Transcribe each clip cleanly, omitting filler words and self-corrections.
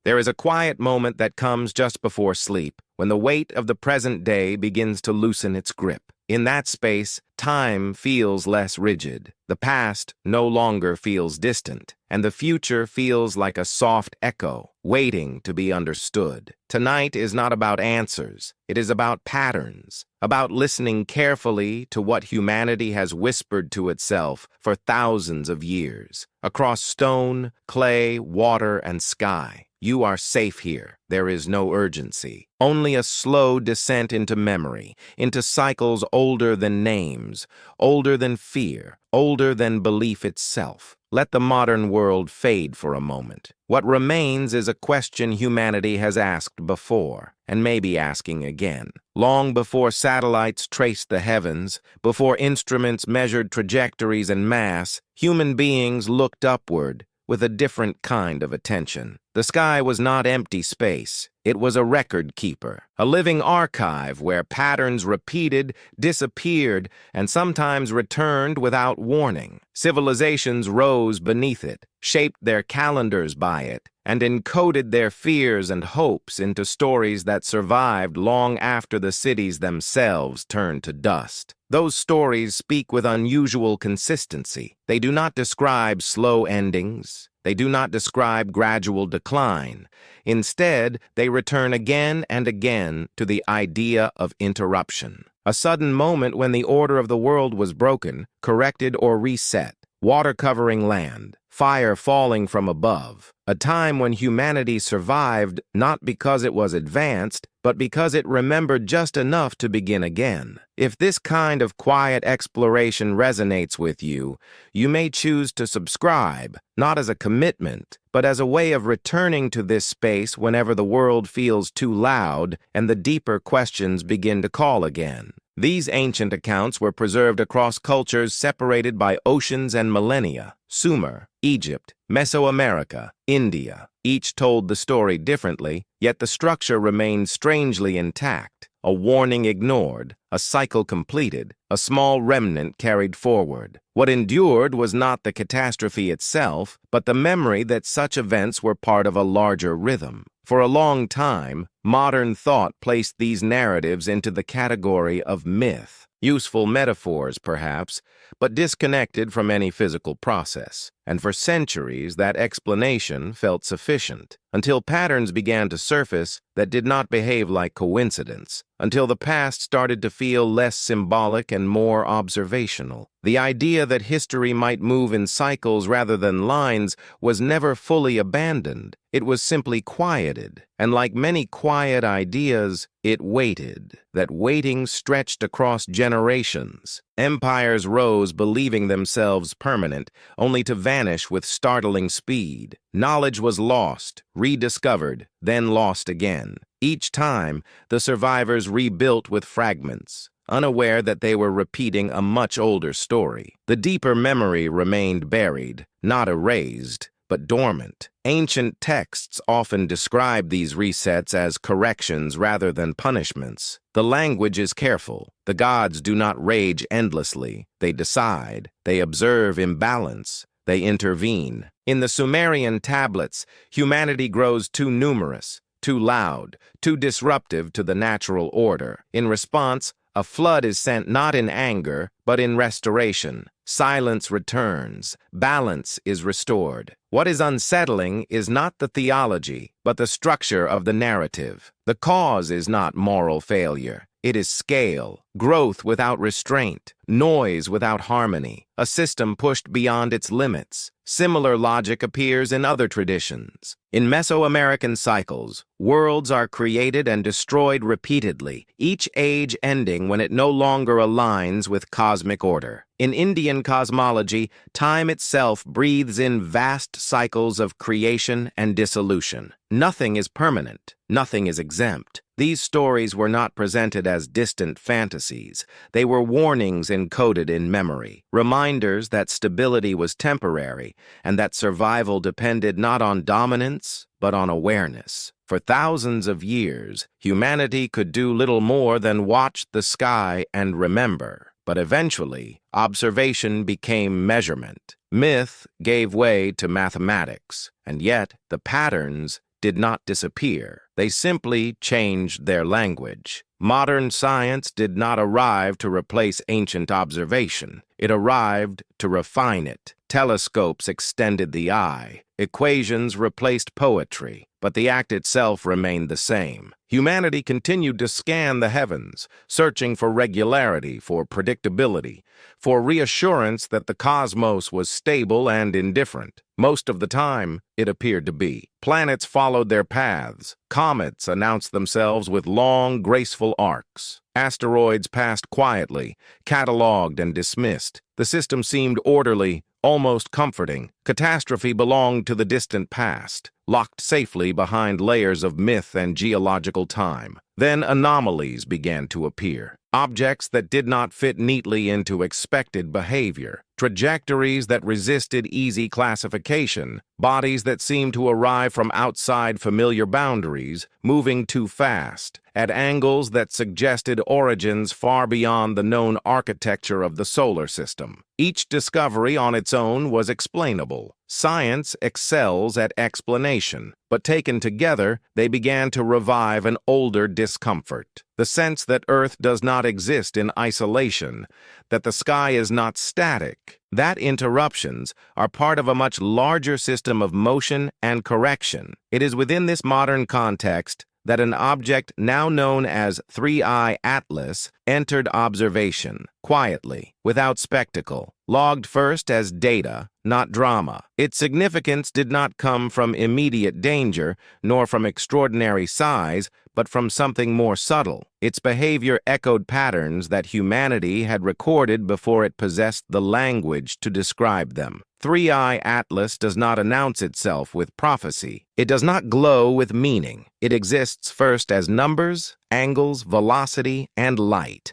There is a quiet moment that comes just before sleep, when the weight of the present day begins to loosen its grip. In that space, time feels less rigid. The past no longer feels distant, and the future feels like a soft echo, waiting to be understood. Tonight is not about answers. It is about patterns, about listening carefully to what humanity has whispered to itself for thousands of years. Across stone, clay, water, and sky, you are safe here. There is no urgency. Only a slow descent into memory, into cycles older than names, older than fear, older than belief itself. Let the modern world fade for a moment. What remains is a question humanity has asked before, and may be asking again. Long before satellites traced the heavens, before instruments measured trajectories and mass, human beings looked upward with a different kind of attention. The sky was not empty space. It was a record keeper, a living archive where patterns repeated, disappeared, and sometimes returned without warning. Civilizations rose beneath it, shaped their calendars by it, and encoded their fears and hopes into stories that survived long after the cities themselves turned to dust. Those stories speak with unusual consistency. They do not describe slow endings. They do not describe gradual decline. Instead, they return again and again to the idea of interruption. A sudden moment when the order of the world was broken, corrected, or reset. Water covering land, fire falling from above. A time when humanity survived not because it was advanced, but because it remembered just enough to begin again. If this kind of quiet exploration resonates with you, you may choose to subscribe, not as a commitment, but as a way of returning to this space whenever the world feels too loud and the deeper questions begin to call again. These ancient accounts were preserved across cultures separated by oceans and millennia. Sumer, Egypt, Mesoamerica, India. Each told the story differently, yet the structure remained strangely intact. A warning ignored, a cycle completed, a small remnant carried forward. What endured was not the catastrophe itself, but the memory that such events were part of a larger rhythm. For a long time, modern thought placed these narratives into the category of myth. Useful metaphors, perhaps, but disconnected from any physical process. And for centuries, that explanation felt sufficient, until patterns began to surface that did not behave like coincidence, until the past started to feel less symbolic and more observational. The idea that history might move in cycles rather than lines was never fully abandoned. It was simply quieted, and like many quiet ideas, it waited. That waiting stretched across generations. Empires rose believing themselves permanent, only to vanish with startling speed. Knowledge was lost, rediscovered, then lost again. Each time, the survivors rebuilt with fragments, unaware that they were repeating a much older story. The deeper memory remained buried, not erased, but dormant. Ancient texts often describe these resets as corrections rather than punishments. The language is careful. The gods do not rage endlessly. They decide. They observe imbalance. They intervene. In the Sumerian tablets, humanity grows too numerous, too loud, too disruptive to the natural order. In response, a flood is sent not in anger, but in restoration. Silence returns. Balance is restored. What is unsettling is not the theology, but the structure of the narrative. The cause is not moral failure. It is scale, growth without restraint, noise without harmony, a system pushed beyond its limits. Similar logic appears in other traditions. In Mesoamerican cycles, worlds are created and destroyed repeatedly, each age ending when it no longer aligns with cosmic order. In Indian cosmology, time itself breathes in vast cycles of creation and dissolution. Nothing is permanent. Nothing is exempt. These stories were not presented as distant fantasies. They were warnings encoded in memory, reminders that stability was temporary and that survival depended not on dominance, but on awareness. For thousands of years, humanity could do little more than watch the sky and remember. But eventually, observation became measurement. Myth gave way to mathematics, and yet the patterns did not disappear. They simply changed their language. Modern science did not arrive to replace ancient observation. It arrived to refine it. Telescopes extended the eye. Equations replaced poetry, but the act itself remained the same. Humanity continued to scan the heavens, searching for regularity, for predictability, for reassurance that the cosmos was stable and indifferent. Most of the time, it appeared to be. Planets followed their paths. Comets announced themselves with long, graceful arcs. Asteroids passed quietly, catalogued and dismissed. The system seemed orderly, almost comforting. Catastrophe belonged to the distant past, locked safely behind layers of myth and geological time. Then anomalies began to appear. Objects that did not fit neatly into expected behavior, trajectories that resisted easy classification, bodies that seemed to arrive from outside familiar boundaries, moving too fast, at angles that suggested origins far beyond the known architecture of the solar system. Each discovery on its own was explainable. Science excels at explanation, but taken together, they began to revive an older discomfort. The sense that Earth does not exist in isolation, that the sky is not static, that interruptions are part of a much larger system of motion and correction. It is within this modern context that an object now known as 3I Atlas entered observation, quietly, without spectacle, logged first as data, not drama. Its significance did not come from immediate danger, nor from extraordinary size, but from something more subtle. Its behavior echoed patterns that humanity had recorded before it possessed the language to describe them. 3I Atlas does not announce itself with prophecy. It does not glow with meaning. It exists first as numbers, angles, velocity, and light.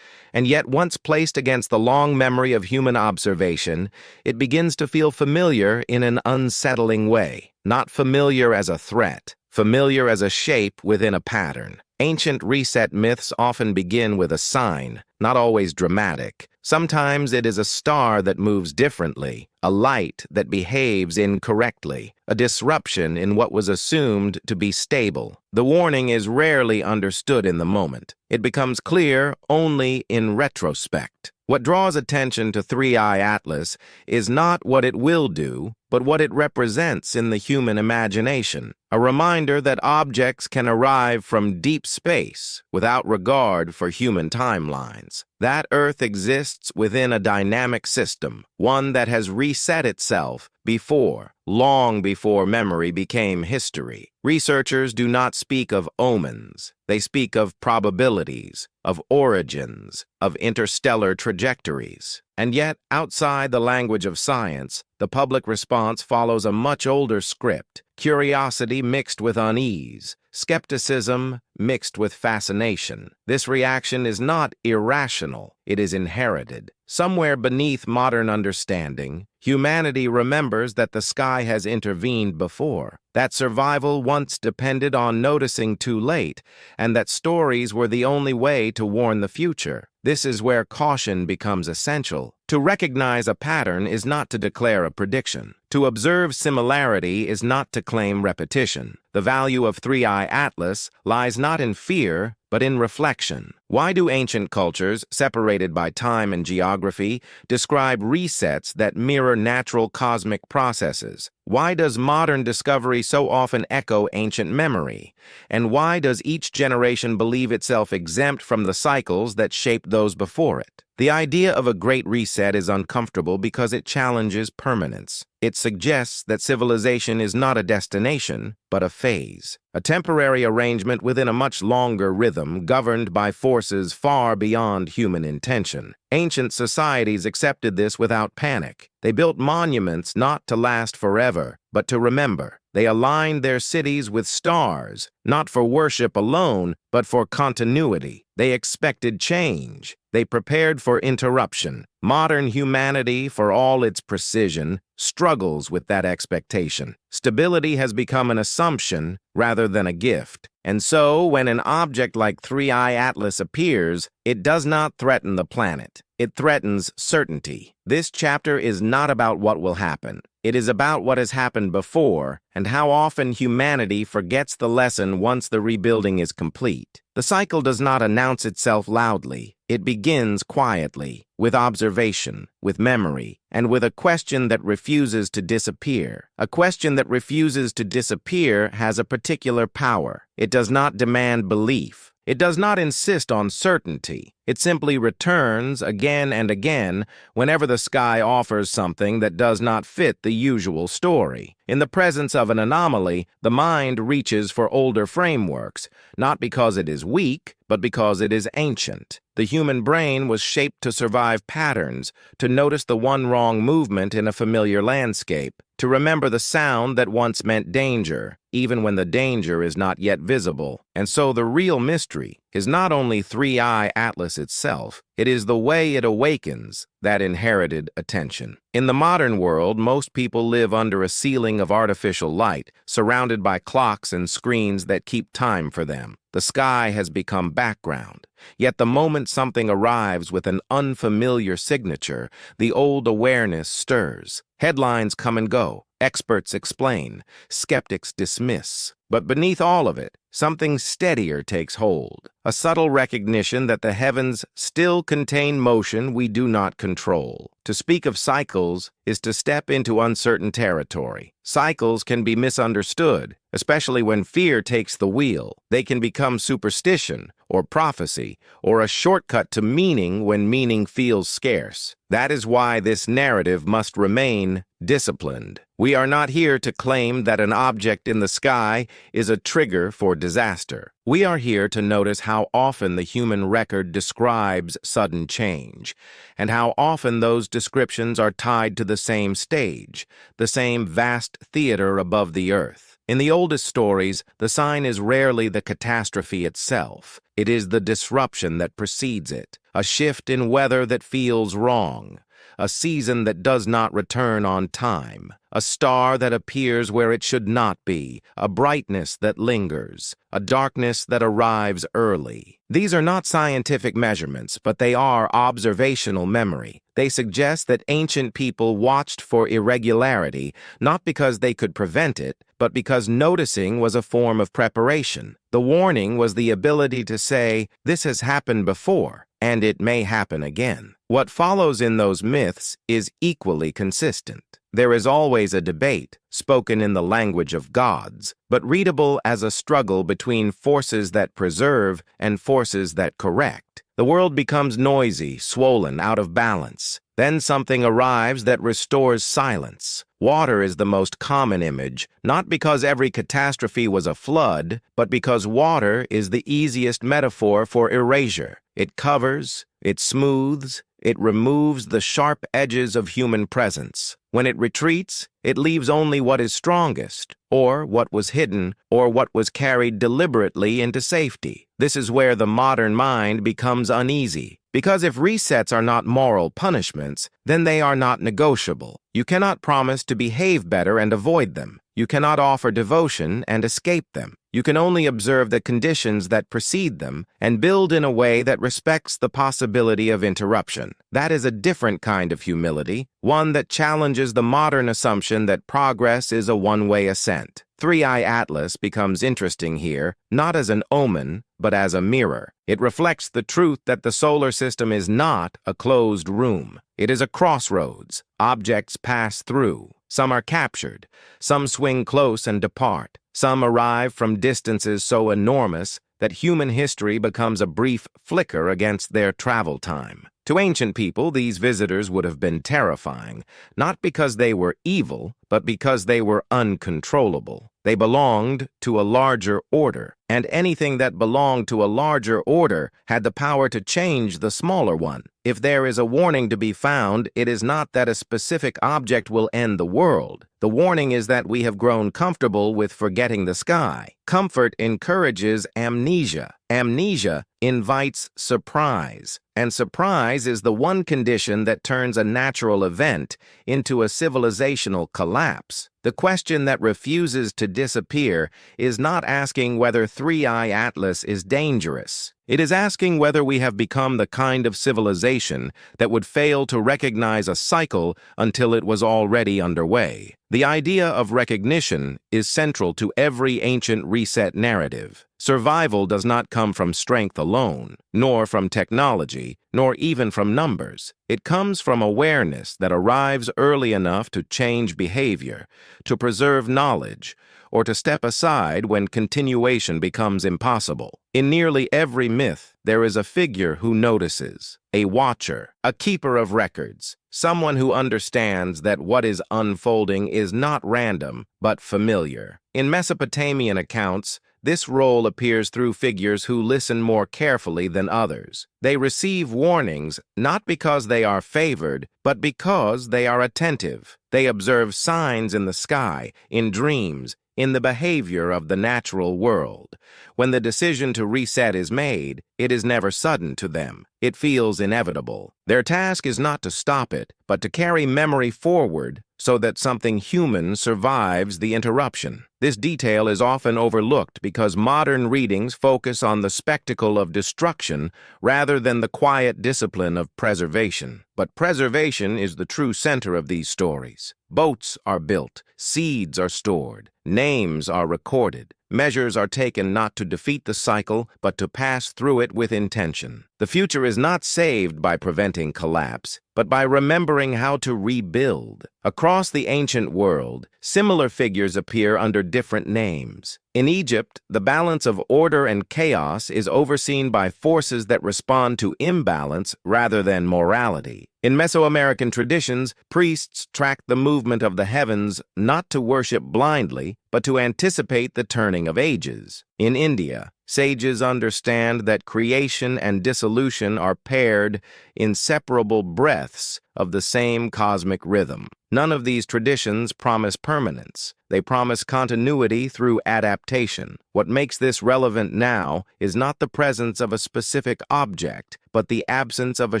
And yet, once placed against the long memory of human observation, it begins to feel familiar in an unsettling way. Not familiar as a threat, familiar as a shape within a pattern. Ancient reset myths often begin with a sign, not always dramatic. Sometimes it is a star that moves differently, a light that behaves incorrectly, a disruption in what was assumed to be stable. The warning is rarely understood in the moment. It becomes clear only in retrospect. What draws attention to 3I Atlas is not what it will do, but what it represents in the human imagination. A reminder that objects can arrive from deep space without regard for human timelines. That Earth exists within a dynamic system, one that has reset itself before, long before memory became history. Researchers do not speak of omens. They speak of probabilities, of origins, of interstellar trajectories. And yet, outside the language of science, the public response follows a much older script: curiosity mixed with unease, skepticism mixed with fascination. This reaction is not irrational, it is inherited. Somewhere beneath modern understanding, humanity remembers that the sky has intervened before, that survival once depended on noticing too late, and that stories were the only way to warn the future. This is where caution becomes essential. To recognize a pattern is not to declare a prediction. To observe similarity is not to claim repetition. The value of 3I Atlas lies not in fear, but in reflection. Why do ancient cultures, separated by time and geography, describe resets that mirror natural cosmic processes? Why does modern discovery so often echo ancient memory? And why does each generation believe itself exempt from the cycles that shaped those before it? The idea of a great reset is uncomfortable because it challenges permanence. It suggests that civilization is not a destination, but a phase, a temporary arrangement within a much longer rhythm governed by forces far beyond human intention. Ancient societies accepted this without panic. They built monuments not to last forever, but to remember. They aligned their cities with stars, not for worship alone, but for continuity. They expected change. They prepared for interruption. Modern humanity, for all its precision, struggles with that expectation. Stability has become an assumption rather than a gift. And so, when an object like 3I Atlas appears, it does not threaten the planet. It threatens certainty. This chapter is not about what will happen. It is about what has happened before and how often humanity forgets the lesson once the rebuilding is complete. The cycle does not announce itself loudly. It begins quietly, with observation, with memory, and with a question that refuses to disappear. A question that refuses to disappear has a particular power. It does not demand belief. It does not insist on certainty. It simply returns again and again whenever the sky offers something that does not fit the usual story. In the presence of an anomaly, the mind reaches for older frameworks, not because it is weak, but because it is ancient. The human brain was shaped to survive patterns, to notice the one wrong movement in a familiar landscape, to remember the sound that once meant danger, even when the danger is not yet visible. And so the real mystery is not only 3i Atlas itself, it is the way it awakens that inherited attention. In the modern world, most people live under a ceiling of artificial light, surrounded by clocks and screens that keep time for them. The sky has become background. Yet the moment something arrives with an unfamiliar signature, the old awareness stirs. Headlines come and go. Experts explain. Skeptics dismiss. But beneath all of it, something steadier takes hold. A subtle recognition that the heavens still contain motion we do not control. To speak of cycles is to step into uncertain territory. Cycles can be misunderstood, especially when fear takes the wheel. They can become superstition or prophecy or a shortcut to meaning when meaning feels scarce. That is why this narrative must remain disciplined. We are not here to claim that an object in the sky is a trigger for disaster. We are here to notice how often the human record describes sudden change, and how often those descriptions are tied to the same stage, the same vast theater above the earth. In the oldest stories, the sign is rarely the catastrophe itself. It is the disruption that precedes it, a shift in weather that feels wrong, a season that does not return on time, a star that appears where it should not be, a brightness that lingers, a darkness that arrives early. These are not scientific measurements, but they are observational memory. They suggest that ancient people watched for irregularity, not because they could prevent it, but because noticing was a form of preparation. The warning was the ability to say, "This has happened before, and it may happen again." What follows in those myths is equally consistent. There is always a debate, spoken in the language of gods, but readable as a struggle between forces that preserve and forces that correct. The world becomes noisy, swollen, out of balance. Then something arrives that restores silence. Water is the most common image, not because every catastrophe was a flood, but because water is the easiest metaphor for erasure. It covers, it smooths, it removes the sharp edges of human presence. When it retreats, it leaves only what is strongest, or what was hidden, or what was carried deliberately into safety. This is where the modern mind becomes uneasy. Because if resets are not moral punishments, then they are not negotiable. You cannot promise to behave better and avoid them. You cannot offer devotion and escape them. You can only observe the conditions that precede them and build in a way that respects the possibility of interruption. That is a different kind of humility, one that challenges the modern assumption that progress is a one-way ascent. 3i Atlas becomes interesting here, not as an omen, but as a mirror. It reflects the truth that the solar system is not a closed room. It is a crossroads. Objects pass through. Some are captured. Some swing close and depart. Some arrive from distances so enormous that human history becomes a brief flicker against their travel time. To ancient people, these visitors would have been terrifying, not because they were evil, but because they were uncontrollable. They belonged to a larger order, and anything that belonged to a larger order had the power to change the smaller one. If there is a warning to be found, it is not that a specific object will end the world. The warning is that we have grown comfortable with forgetting the sky. Comfort encourages amnesia. Amnesia invites surprise. And surprise is the one condition that turns a natural event into a civilizational collapse. The question that refuses to disappear is not asking whether 3i Atlas is dangerous. It is asking whether we have become the kind of civilization that would fail to recognize a cycle until it was already underway. The idea of recognition is central to every ancient reset narrative. Survival does not come from strength alone, nor from technology, nor even from numbers. It comes from awareness that arrives early enough to change behavior, to preserve knowledge, or to step aside when continuation becomes impossible. In nearly every myth, there is a figure who notices, a watcher, a keeper of records, someone who understands that what is unfolding is not random, but familiar. In Mesopotamian accounts, this role appears through figures who listen more carefully than others. They receive warnings not because they are favored, but because they are attentive. They observe signs in the sky, in dreams, in the behavior of the natural world. When the decision to reset is made, it is never sudden to them. It feels inevitable. Their task is not to stop it, but to carry memory forward so that something human survives the interruption. This detail is often overlooked because modern readings focus on the spectacle of destruction rather than the quiet discipline of preservation. But preservation is the true center of these stories. Boats are built, seeds are stored, names are recorded. Measures are taken not to defeat the cycle, but to pass through it with intention. The future is not saved by preventing collapse, but by remembering how to rebuild. Across the ancient world, similar figures appear under different names. In Egypt, the balance of order and chaos is overseen by forces that respond to imbalance rather than morality. In Mesoamerican traditions, priests track the movement of the heavens not to worship blindly, but to anticipate the turning of ages. In India, sages understand that creation and dissolution are paired, inseparable breaths of the same cosmic rhythm. None of these traditions promise permanence. They promise continuity through adaptation. What makes this relevant now is not the presence of a specific object, but the absence of a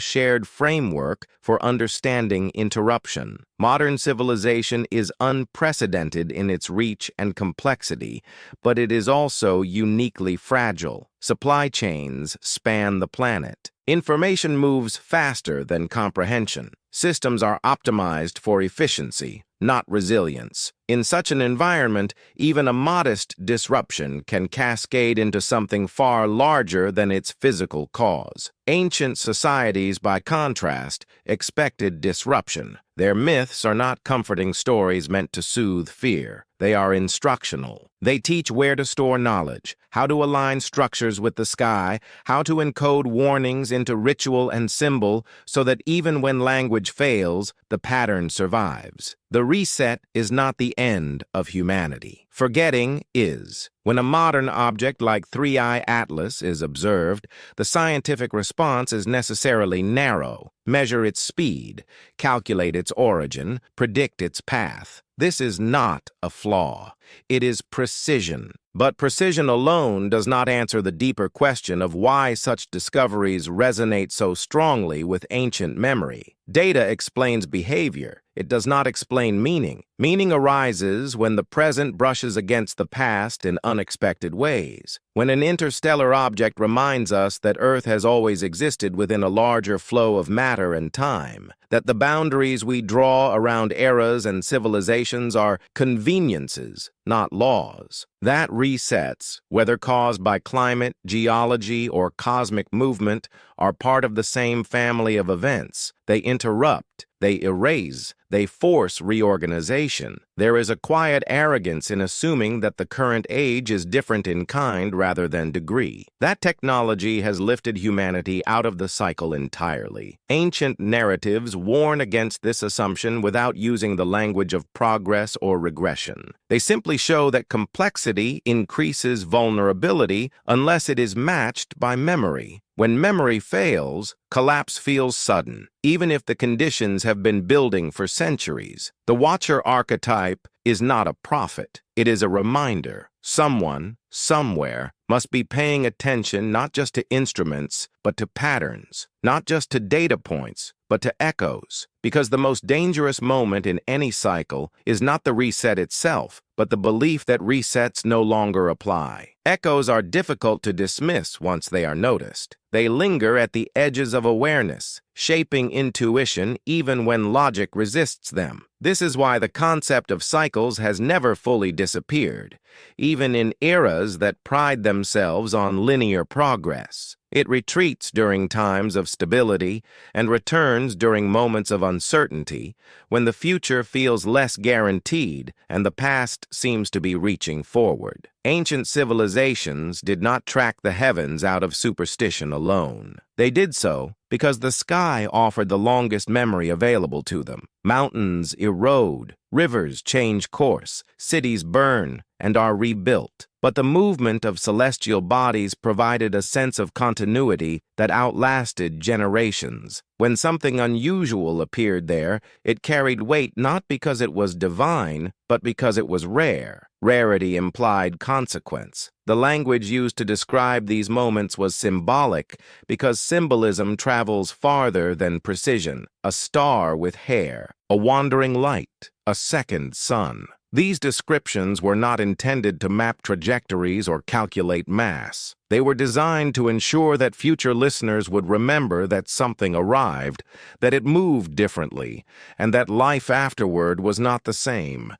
shared framework for understanding interruption. Modern civilization is unprecedented in its reach and complexity, but it is also uniquely fragile. Supply chains span the planet. Information moves faster than comprehension. Systems are optimized for efficiency, not resilience. In such an environment, even a modest disruption can cascade into something far larger than its physical cause. Ancient societies, by contrast, expected disruption. Their myths are not comforting stories meant to soothe fear. They are instructional. They teach where to store knowledge, how to align structures with the sky, how to encode warnings into ritual and symbol so that even when language fails, the pattern survives. The reset is not the end of humanity. Forgetting is. When a modern object like 3I Atlas is observed, the scientific response is necessarily narrow. Measure its speed, calculate its origin, predict its path. This is not a flaw. It is precision. But precision alone does not answer the deeper question of why such discoveries resonate so strongly with ancient memory. Data explains behavior. It does not explain meaning. Meaning arises when the present brushes against the past in unexpected ways. When an interstellar object reminds us that Earth has always existed within a larger flow of matter and time, that the boundaries we draw around eras and civilizations are conveniences, not laws. That resets, whether caused by climate, geology, or cosmic movement, are part of the same family of events. They interrupt, they erase, they force reorganization. There is a quiet arrogance in assuming that the current age is different in kind rather than degree. That technology has lifted humanity out of the cycle entirely. Ancient narratives warn against this assumption without using the language of progress or regression. They simply show that complexity increases vulnerability unless it is matched by memory. When memory fails, collapse feels sudden, even if the conditions have been building for centuries. The watcher archetype is not a prophet. It is a reminder. Someone, somewhere, must be paying attention not just to instruments, but to patterns, not just to data points, but to echoes, because the most dangerous moment in any cycle is not the reset itself, but the belief that resets no longer apply. Echoes are difficult to dismiss once they are noticed. They linger at the edges of awareness, shaping intuition even when logic resists them. This is why the concept of cycles has never fully disappeared, even in eras that pride themselves on linear progress. It retreats during times of stability and returns during moments of uncertainty, when the future feels less guaranteed and the past seems to be reaching forward. Ancient civilizations did not track the heavens out of superstition alone. They did so because the sky offered the longest memory available to them. Mountains erode, rivers change course, cities burn and are rebuilt. But the movement of celestial bodies provided a sense of continuity that outlasted generations. When something unusual appeared there, it carried weight not because it was divine, but because it was rare. Rarity implied consequence. The language used to describe these moments was symbolic because symbolism travels farther than precision. A star with hair, a wandering light, a second sun. These descriptions were not intended to map trajectories or calculate mass. They were designed to ensure that future listeners would remember that something arrived, that it moved differently, and that life afterward was not the same.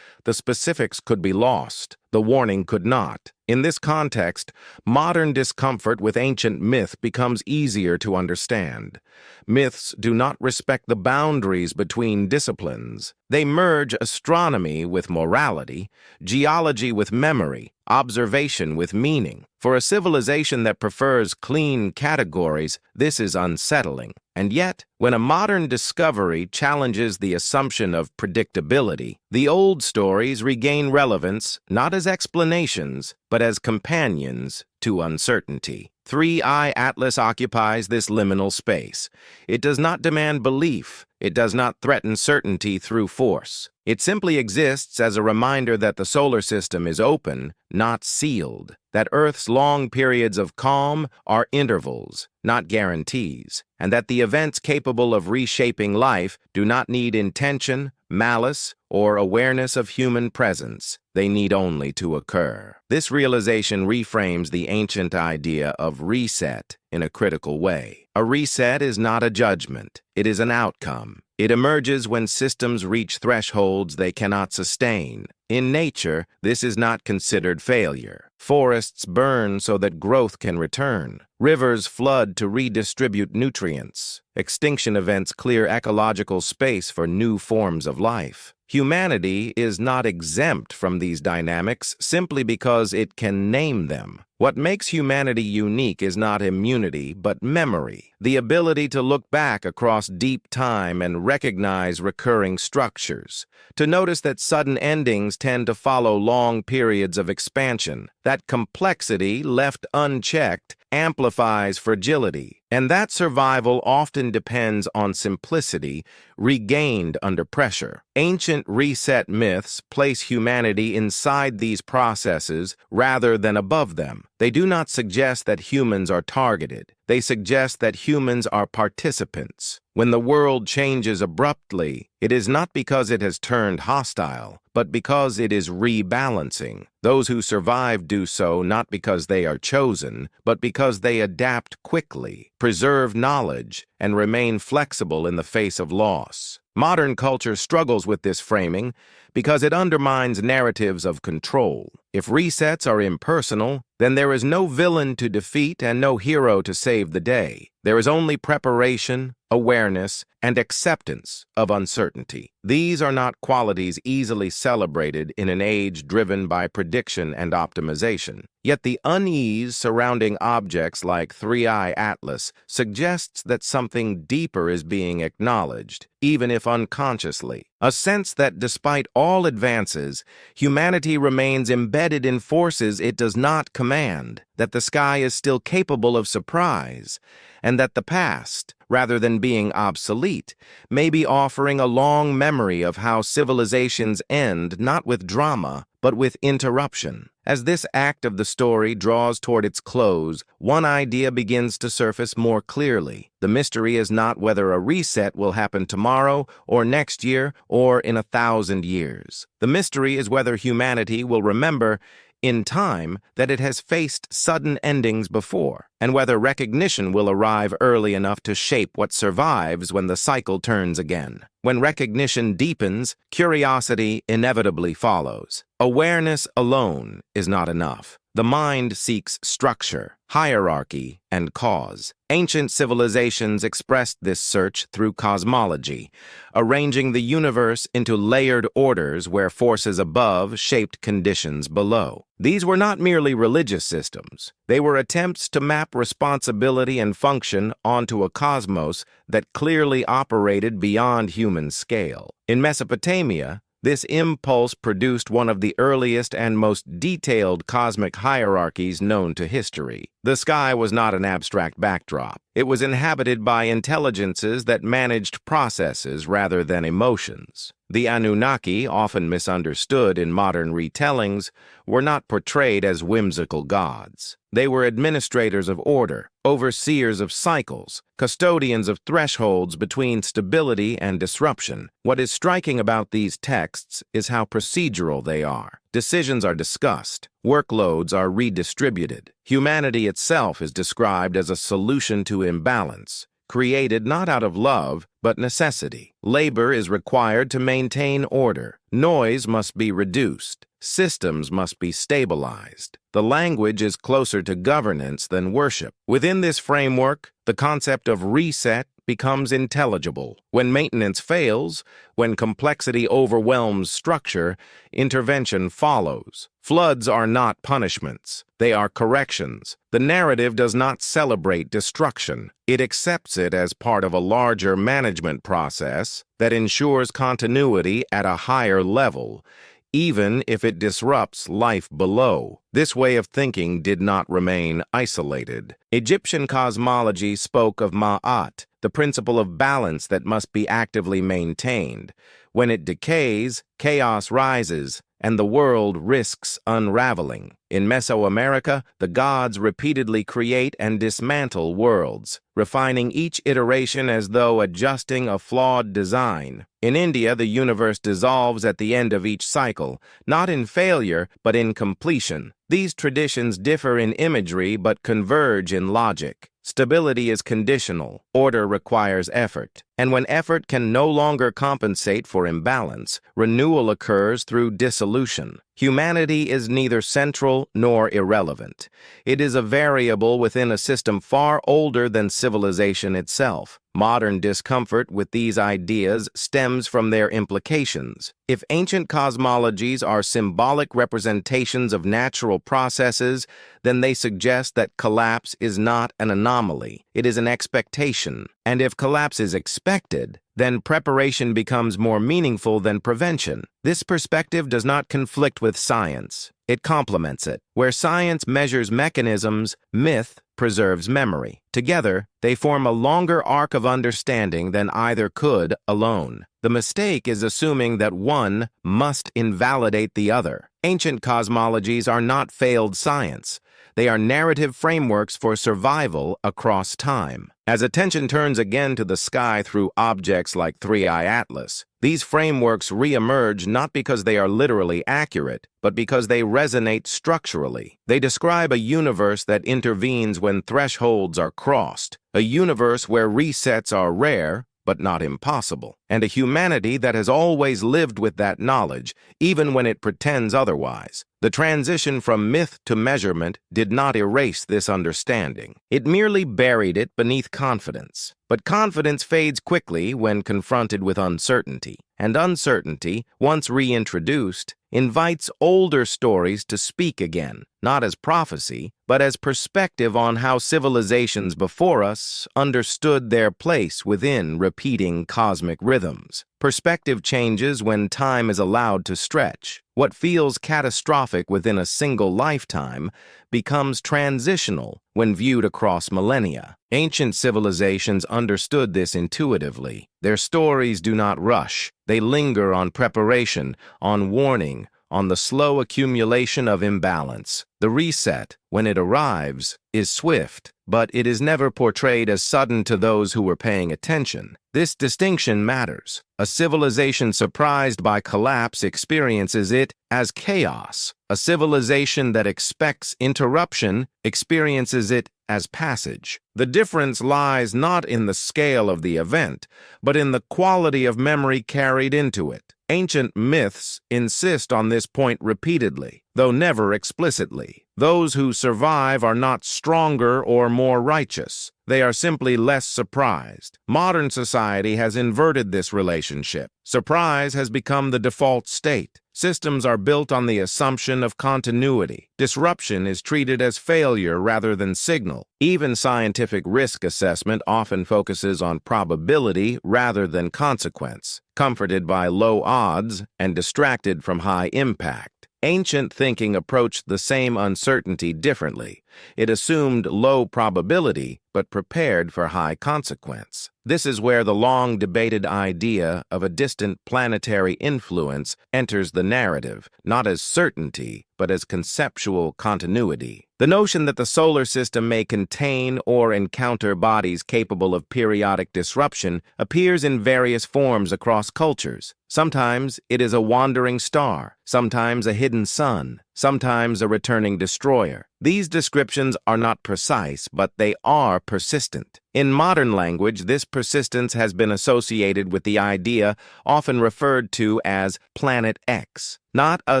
The specifics could be lost, the warning could not. In this context, modern discomfort with ancient myth becomes easier to understand. Myths do not respect the boundaries between disciplines. They merge astronomy with morality, geology with memory, observation with meaning. For a civilization that prefers clean categories, this is unsettling. And yet, when a modern discovery challenges the assumption of predictability, the old stories regain relevance not as explanations, but as companions to uncertainty. 3i Atlas occupies this liminal space. It does not demand belief. It does not threaten certainty through force. It simply exists as a reminder that the solar system is open, not sealed, that Earth's long periods of calm are intervals, not guarantees, and that the events capable of reshaping life do not need intention, malice, or awareness of human presence. They need only to occur. This realization reframes the ancient idea of reset in a critical way. A reset is not a judgment. It is an outcome. It emerges when systems reach thresholds they cannot sustain. In nature, this is not considered failure. Forests burn so that growth can return. Rivers flood to redistribute nutrients. Extinction events clear ecological space for new forms of life. Humanity is not exempt from these dynamics simply because it can name them. What makes humanity unique is not immunity, but memory, the ability to look back across deep time and recognize recurring structures, to notice that sudden endings tend to follow long periods of expansion, that complexity left unchecked amplifies fragility, and that survival often depends on simplicity regained under pressure. Ancient reset myths place humanity inside these processes rather than above them. They do not suggest that humans are targeted. They suggest that humans are participants. When the world changes abruptly, it is not because it has turned hostile, but because it is rebalancing. Those who survive do so not because they are chosen, but because they adapt quickly, preserve knowledge, and remain flexible in the face of loss. Modern culture struggles with this framing because it undermines narratives of control. If resets are impersonal, then there is no villain to defeat and no hero to save the day. There is only preparation, awareness, and acceptance of uncertainty. These are not qualities easily celebrated in an age driven by prediction and optimization. Yet the unease surrounding objects like 3i Atlas suggests that something deeper is being acknowledged, even if unconsciously. A sense that despite all advances, humanity remains embedded in forces it does not command, that the sky is still capable of surprise, and that the past, rather than being obsolete, may be offering a long memory of how civilizations end not with drama, but with interruption. As this act of the story draws toward its close, one idea begins to surface more clearly. The mystery is not whether a reset will happen tomorrow, or next year, or in 1,000 years. The mystery is whether humanity will remember in time that it has faced sudden endings before, and whether recognition will arrive early enough to shape what survives when the cycle turns again. When recognition deepens, curiosity inevitably follows. Awareness alone is not enough. The mind seeks structure, hierarchy, and cause. Ancient civilizations expressed this search through cosmology, arranging the universe into layered orders where forces above shaped conditions below. These were not merely religious systems. They were attempts to map responsibility and function onto a cosmos that clearly operated beyond human scale. In Mesopotamia, this impulse produced one of the earliest and most detailed cosmic hierarchies known to history. The sky was not an abstract backdrop. It was inhabited by intelligences that managed processes rather than emotions. The Anunnaki, often misunderstood in modern retellings, were not portrayed as whimsical gods. They were administrators of order, overseers of cycles, custodians of thresholds between stability and disruption. What is striking about these texts is how procedural they are. Decisions are discussed. Workloads are redistributed. Humanity itself is described as a solution to imbalance, created not out of love, but necessity. Labor is required to maintain order. Noise must be reduced. Systems must be stabilized. The language is closer to governance than worship. Within this framework, the concept of reset becomes intelligible. When maintenance fails, when complexity overwhelms structure, intervention follows. Floods are not punishments. They are corrections. The narrative does not celebrate destruction. It accepts it as part of a larger management process that ensures continuity at a higher level, even if it disrupts life below. This way of thinking did not remain isolated. Egyptian cosmology spoke of Ma'at, the principle of balance that must be actively maintained. When it decays, chaos rises, and the world risks unraveling. In Mesoamerica, the gods repeatedly create and dismantle worlds, refining each iteration as though adjusting a flawed design. In India, the universe dissolves at the end of each cycle, not in failure, but in completion. These traditions differ in imagery but converge in logic. Stability is conditional, order requires effort, and when effort can no longer compensate for imbalance, renewal occurs through dissolution. Humanity is neither central nor irrelevant. It is a variable within a system far older than civilization itself. Modern discomfort with these ideas stems from their implications. If ancient cosmologies are symbolic representations of natural processes, then they suggest that collapse is not an anomaly, it is an expectation. And if collapse is expected, then preparation becomes more meaningful than prevention. This perspective does not conflict with science. It complements it. Where science measures mechanisms, myth preserves memory. Together, they form a longer arc of understanding than either could alone. The mistake is assuming that one must invalidate the other. Ancient cosmologies are not failed science. They are narrative frameworks for survival across time. As attention turns again to the sky through objects like 3i Atlas, these frameworks re-emerge not because they are literally accurate, but because they resonate structurally. They describe a universe that intervenes when thresholds are crossed, a universe where resets are rare, but not impossible, and a humanity that has always lived with that knowledge, even when it pretends otherwise. The transition from myth to measurement did not erase this understanding. It merely buried it beneath confidence. But confidence fades quickly when confronted with uncertainty, and uncertainty, once reintroduced, invites older stories to speak again, not as prophecy, but as perspective on how civilizations before us understood their place within repeating cosmic rhythms. Perspective changes when time is allowed to stretch. What feels catastrophic within a single lifetime becomes transitional when viewed across millennia. Ancient civilizations understood this intuitively. Their stories do not rush. They linger on preparation, on warning, on the slow accumulation of imbalance. The reset, when it arrives, is swift, but it is never portrayed as sudden to those who were paying attention. This distinction matters. A civilization surprised by collapse experiences it as chaos. A civilization that expects interruption experiences it as passage. The difference lies not in the scale of the event, but in the quality of memory carried into it. Ancient myths insist on this point repeatedly, though never explicitly. Those who survive are not stronger or more righteous. They are simply less surprised. Modern society has inverted this relationship. Surprise has become the default state. Systems are built on the assumption of continuity. Disruption is treated as failure rather than signal. Even scientific risk assessment often focuses on probability rather than consequence, comforted by low odds and distracted from high impact. Ancient thinking approached the same uncertainty differently. It assumed low probability, but prepared for high consequence. This is where the long-debated idea of a distant planetary influence enters the narrative, not as certainty, but as conceptual continuity. The notion that the solar system may contain or encounter bodies capable of periodic disruption appears in various forms across cultures. Sometimes it is a wandering star, sometimes a hidden sun, sometimes a returning destroyer. These descriptions are not precise, but they are persistent. In modern language, this persistence has been associated with the idea often referred to as Planet X. Not a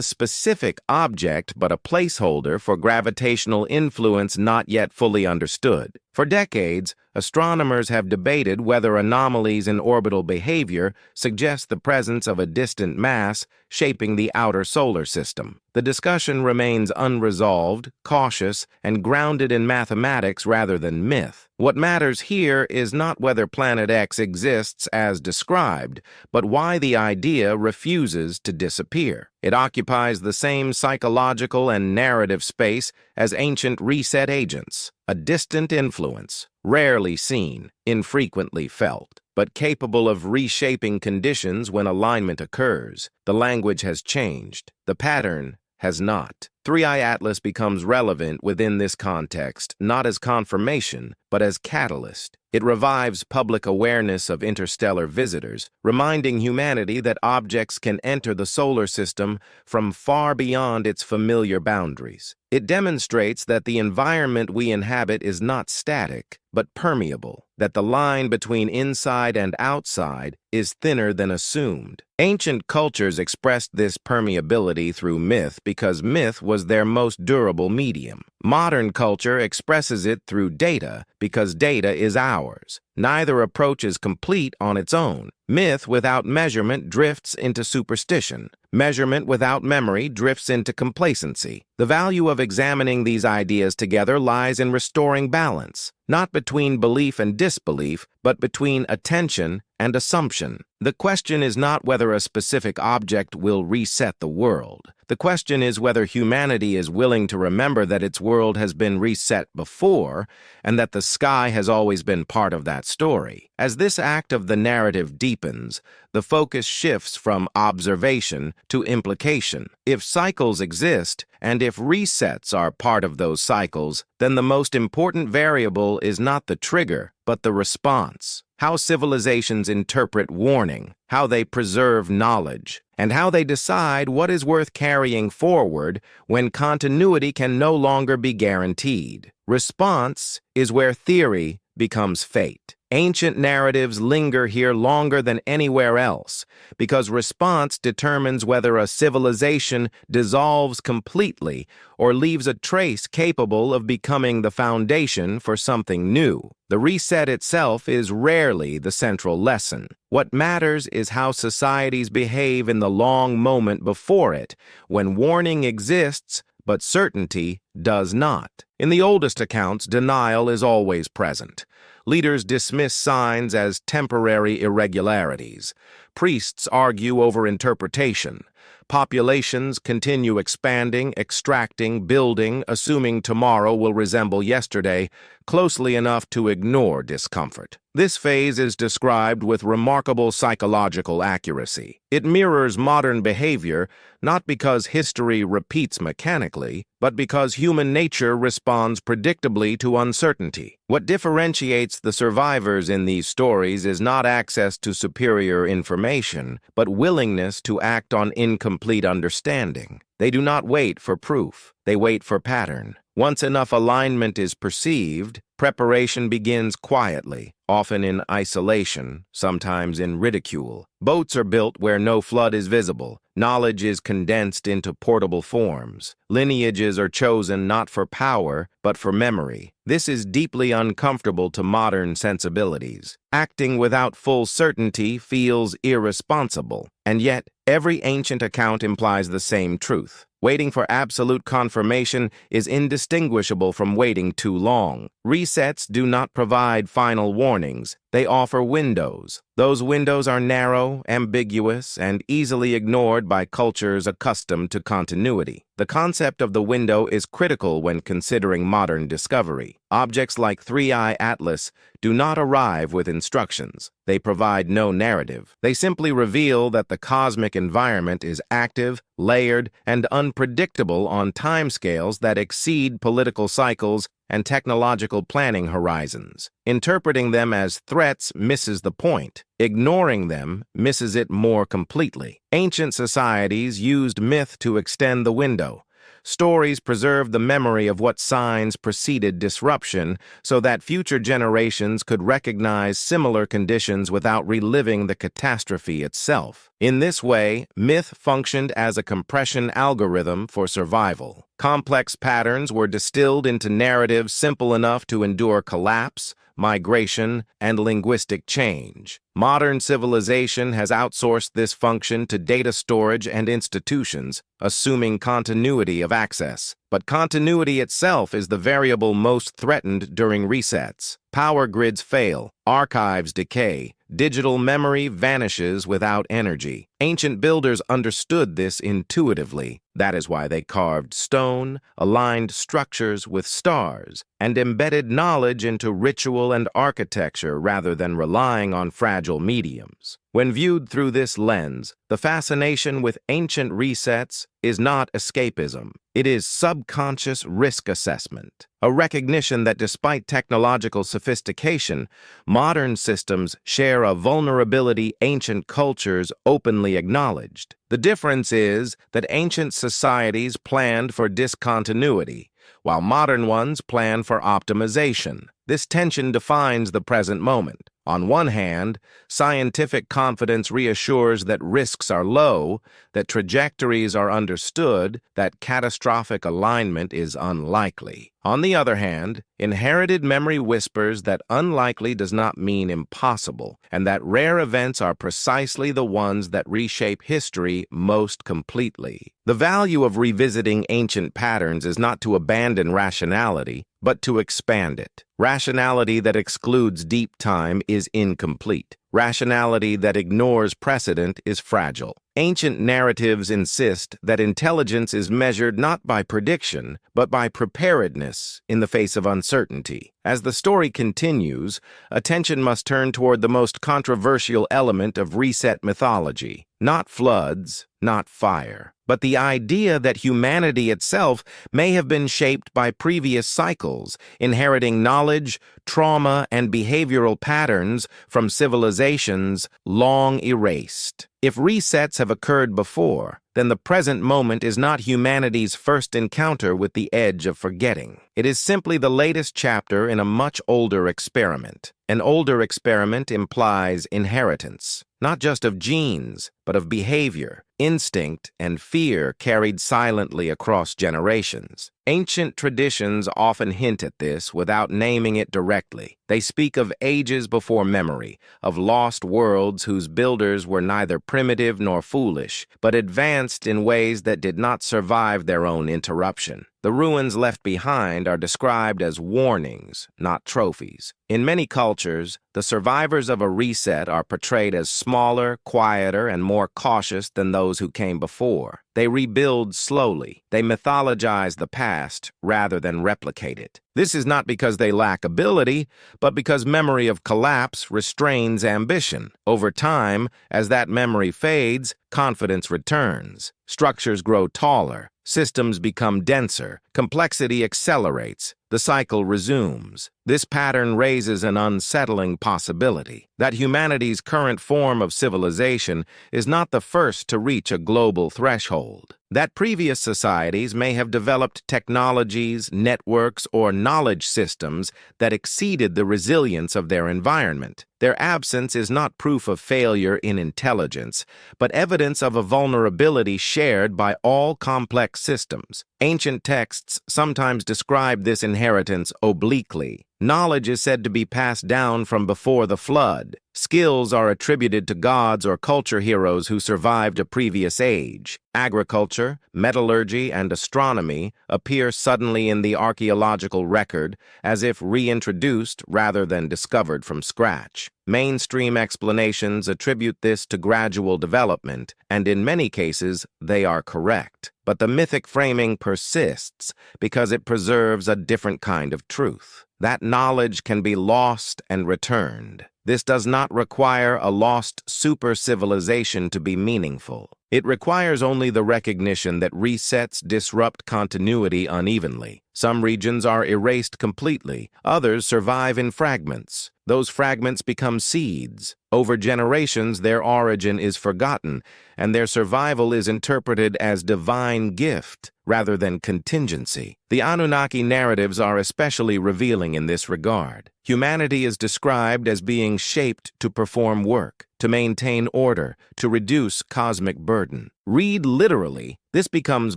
specific object, but a placeholder for gravitational influence not yet fully understood. For decades, astronomers have debated whether anomalies in orbital behavior suggest the presence of a distant mass shaping the outer solar system. The discussion remains unresolved, cautious, and grounded in mathematics rather than myth. What matters here is not whether Planet X exists as described, but why the idea refuses to disappear. It occupies the same psychological and narrative space as ancient reset agents, a distant influence, rarely seen, infrequently felt, but capable of reshaping conditions when alignment occurs. The language has changed. The pattern has not. Three-Eye Atlas becomes relevant within this context, not as confirmation, but as catalyst. It revives public awareness of interstellar visitors, reminding humanity that objects can enter the solar system from far beyond its familiar boundaries. It demonstrates that the environment we inhabit is not static, but permeable, that the line between inside and outside is thinner than assumed. Ancient cultures expressed this permeability through myth because myth was their most durable medium. Modern culture expresses it through data because data is ours. Neither approach is complete on its own. Myth without measurement drifts into superstition. Measurement without memory drifts into complacency. The value of examining these ideas together lies in restoring balance, not between belief and disbelief, but between attention and assumption. The question is not whether a specific object will reset the world. The question is whether humanity is willing to remember that its world has been reset before, and that the sky has always been part of that story. As this act of the narrative deepens, the focus shifts from observation to implication. If cycles exist, and if resets are part of those cycles, then the most important variable is not the trigger, but the response. How civilizations interpret warning, how they preserve knowledge, and how they decide what is worth carrying forward when continuity can no longer be guaranteed. Response is where theory becomes fate. Ancient narratives linger here longer than anywhere else because response determines whether a civilization dissolves completely or leaves a trace capable of becoming the foundation for something new. The reset itself is rarely the central lesson. What matters is how societies behave in the long moment before it, when warning exists but certainty does not. In the oldest accounts, denial is always present. Leaders dismiss signs as temporary irregularities. Priests argue over interpretation. Populations continue expanding, extracting, building, assuming tomorrow will resemble yesterday, closely enough to ignore discomfort. This phase is described with remarkable psychological accuracy. It mirrors modern behavior not because history repeats mechanically, but because human nature responds predictably to uncertainty. What differentiates the survivors in these stories is not access to superior information, but willingness to act on incomplete understanding. They do not wait for proof. They wait for pattern. Once enough alignment is perceived, preparation begins quietly, often in isolation, sometimes in ridicule. Boats are built where no flood is visible. Knowledge is condensed into portable forms. Lineages are chosen not for power, but for memory. This is deeply uncomfortable to modern sensibilities. Acting without full certainty feels irresponsible, and yet every ancient account implies the same truth. Waiting for absolute confirmation is indistinguishable from waiting too long. Resets do not provide final warnings. They offer windows. Those windows are narrow, ambiguous, and easily ignored by cultures accustomed to continuity. The concept of the window is critical when considering modern discovery. Objects like 3i Atlas do not arrive with instructions. They provide no narrative. They simply reveal that the cosmic environment is active, layered, and unpredictable on timescales that exceed political cycles and technological planning horizons. Interpreting them as threats misses the point. Ignoring them misses it more completely. Ancient societies used myth to extend the window. Stories preserved the memory of what signs preceded disruption so that future generations could recognize similar conditions without reliving the catastrophe itself. In this way, myth functioned as a compression algorithm for survival. Complex patterns were distilled into narratives simple enough to endure collapse, migration, and linguistic change. Modern civilization has outsourced this function to data storage and institutions, assuming continuity of access. But continuity itself is the variable most threatened during resets. Power grids fail, archives decay, digital memory vanishes without energy. Ancient builders understood this intuitively. That is why they carved stone, aligned structures with stars, and embedded knowledge into ritual and architecture rather than relying on fragile mediums. When viewed through this lens, the fascination with ancient resets is not escapism. It is subconscious risk assessment, a recognition that despite technological sophistication, modern systems share a vulnerability ancient cultures openly acknowledged. The difference is that ancient societies planned for discontinuity, while modern ones plan for optimization. This tension defines the present moment. On one hand, scientific confidence reassures that risks are low, that trajectories are understood, that catastrophic alignment is unlikely. On the other hand, inherited memory whispers that unlikely does not mean impossible, and that rare events are precisely the ones that reshape history most completely. The value of revisiting ancient patterns is not to abandon rationality, but to expand it. Rationality that excludes deep time is incomplete. Rationality that ignores precedent is fragile. Ancient narratives insist that intelligence is measured not by prediction, but by preparedness in the face of uncertainty. As the story continues, attention must turn toward the most controversial element of reset mythology. Not floods, not fire, but the idea that humanity itself may have been shaped by previous cycles, inheriting knowledge, trauma, and behavioral patterns from civilizations long erased. If resets have occurred before, then the present moment is not humanity's first encounter with the edge of forgetting. It is simply the latest chapter in a much older experiment. An older experiment implies inheritance, not just of genes, but of behavior, instinct, and fear carried silently across generations. Ancient traditions often hint at this without naming it directly. They speak of ages before memory, of lost worlds whose builders were neither primitive nor foolish, but advanced in ways that did not survive their own interruption. The ruins left behind are described as warnings, not trophies. In many cultures, the survivors of a reset are portrayed as smaller, quieter, and more more cautious than those who came before. They rebuild slowly. They mythologize the past rather than replicate it. This is not because they lack ability, but because memory of collapse restrains ambition. Over time, as that memory fades, confidence returns. Structures grow taller. Systems become denser. Complexity accelerates. The cycle resumes. This pattern raises an unsettling possibility that humanity's current form of civilization is not the first to reach a global threshold. That previous societies may have developed technologies, networks, or knowledge systems that exceeded the resilience of their environment. Their absence is not proof of failure in intelligence, but evidence of a vulnerability shared by all complex systems. Ancient texts sometimes describe this inheritance obliquely. Knowledge is said to be passed down from before the flood. Skills are attributed to gods or culture heroes who survived a previous age. Agriculture, metallurgy, and astronomy appear suddenly in the archaeological record as if reintroduced rather than discovered from scratch. Mainstream explanations attribute this to gradual development, and in many cases, they are correct. But the mythic framing persists because it preserves a different kind of truth. That knowledge can be lost and returned. This does not require a lost super-civilization to be meaningful. It requires only the recognition that resets disrupt continuity unevenly. Some regions are erased completely, others survive in fragments. Those fragments become seeds. Over generations, their origin is forgotten, and their survival is interpreted as divine gift rather than contingency. The Anunnaki narratives are especially revealing in this regard. Humanity is described as being shaped to perform work, to maintain order, to reduce cosmic burden. Read literally, this becomes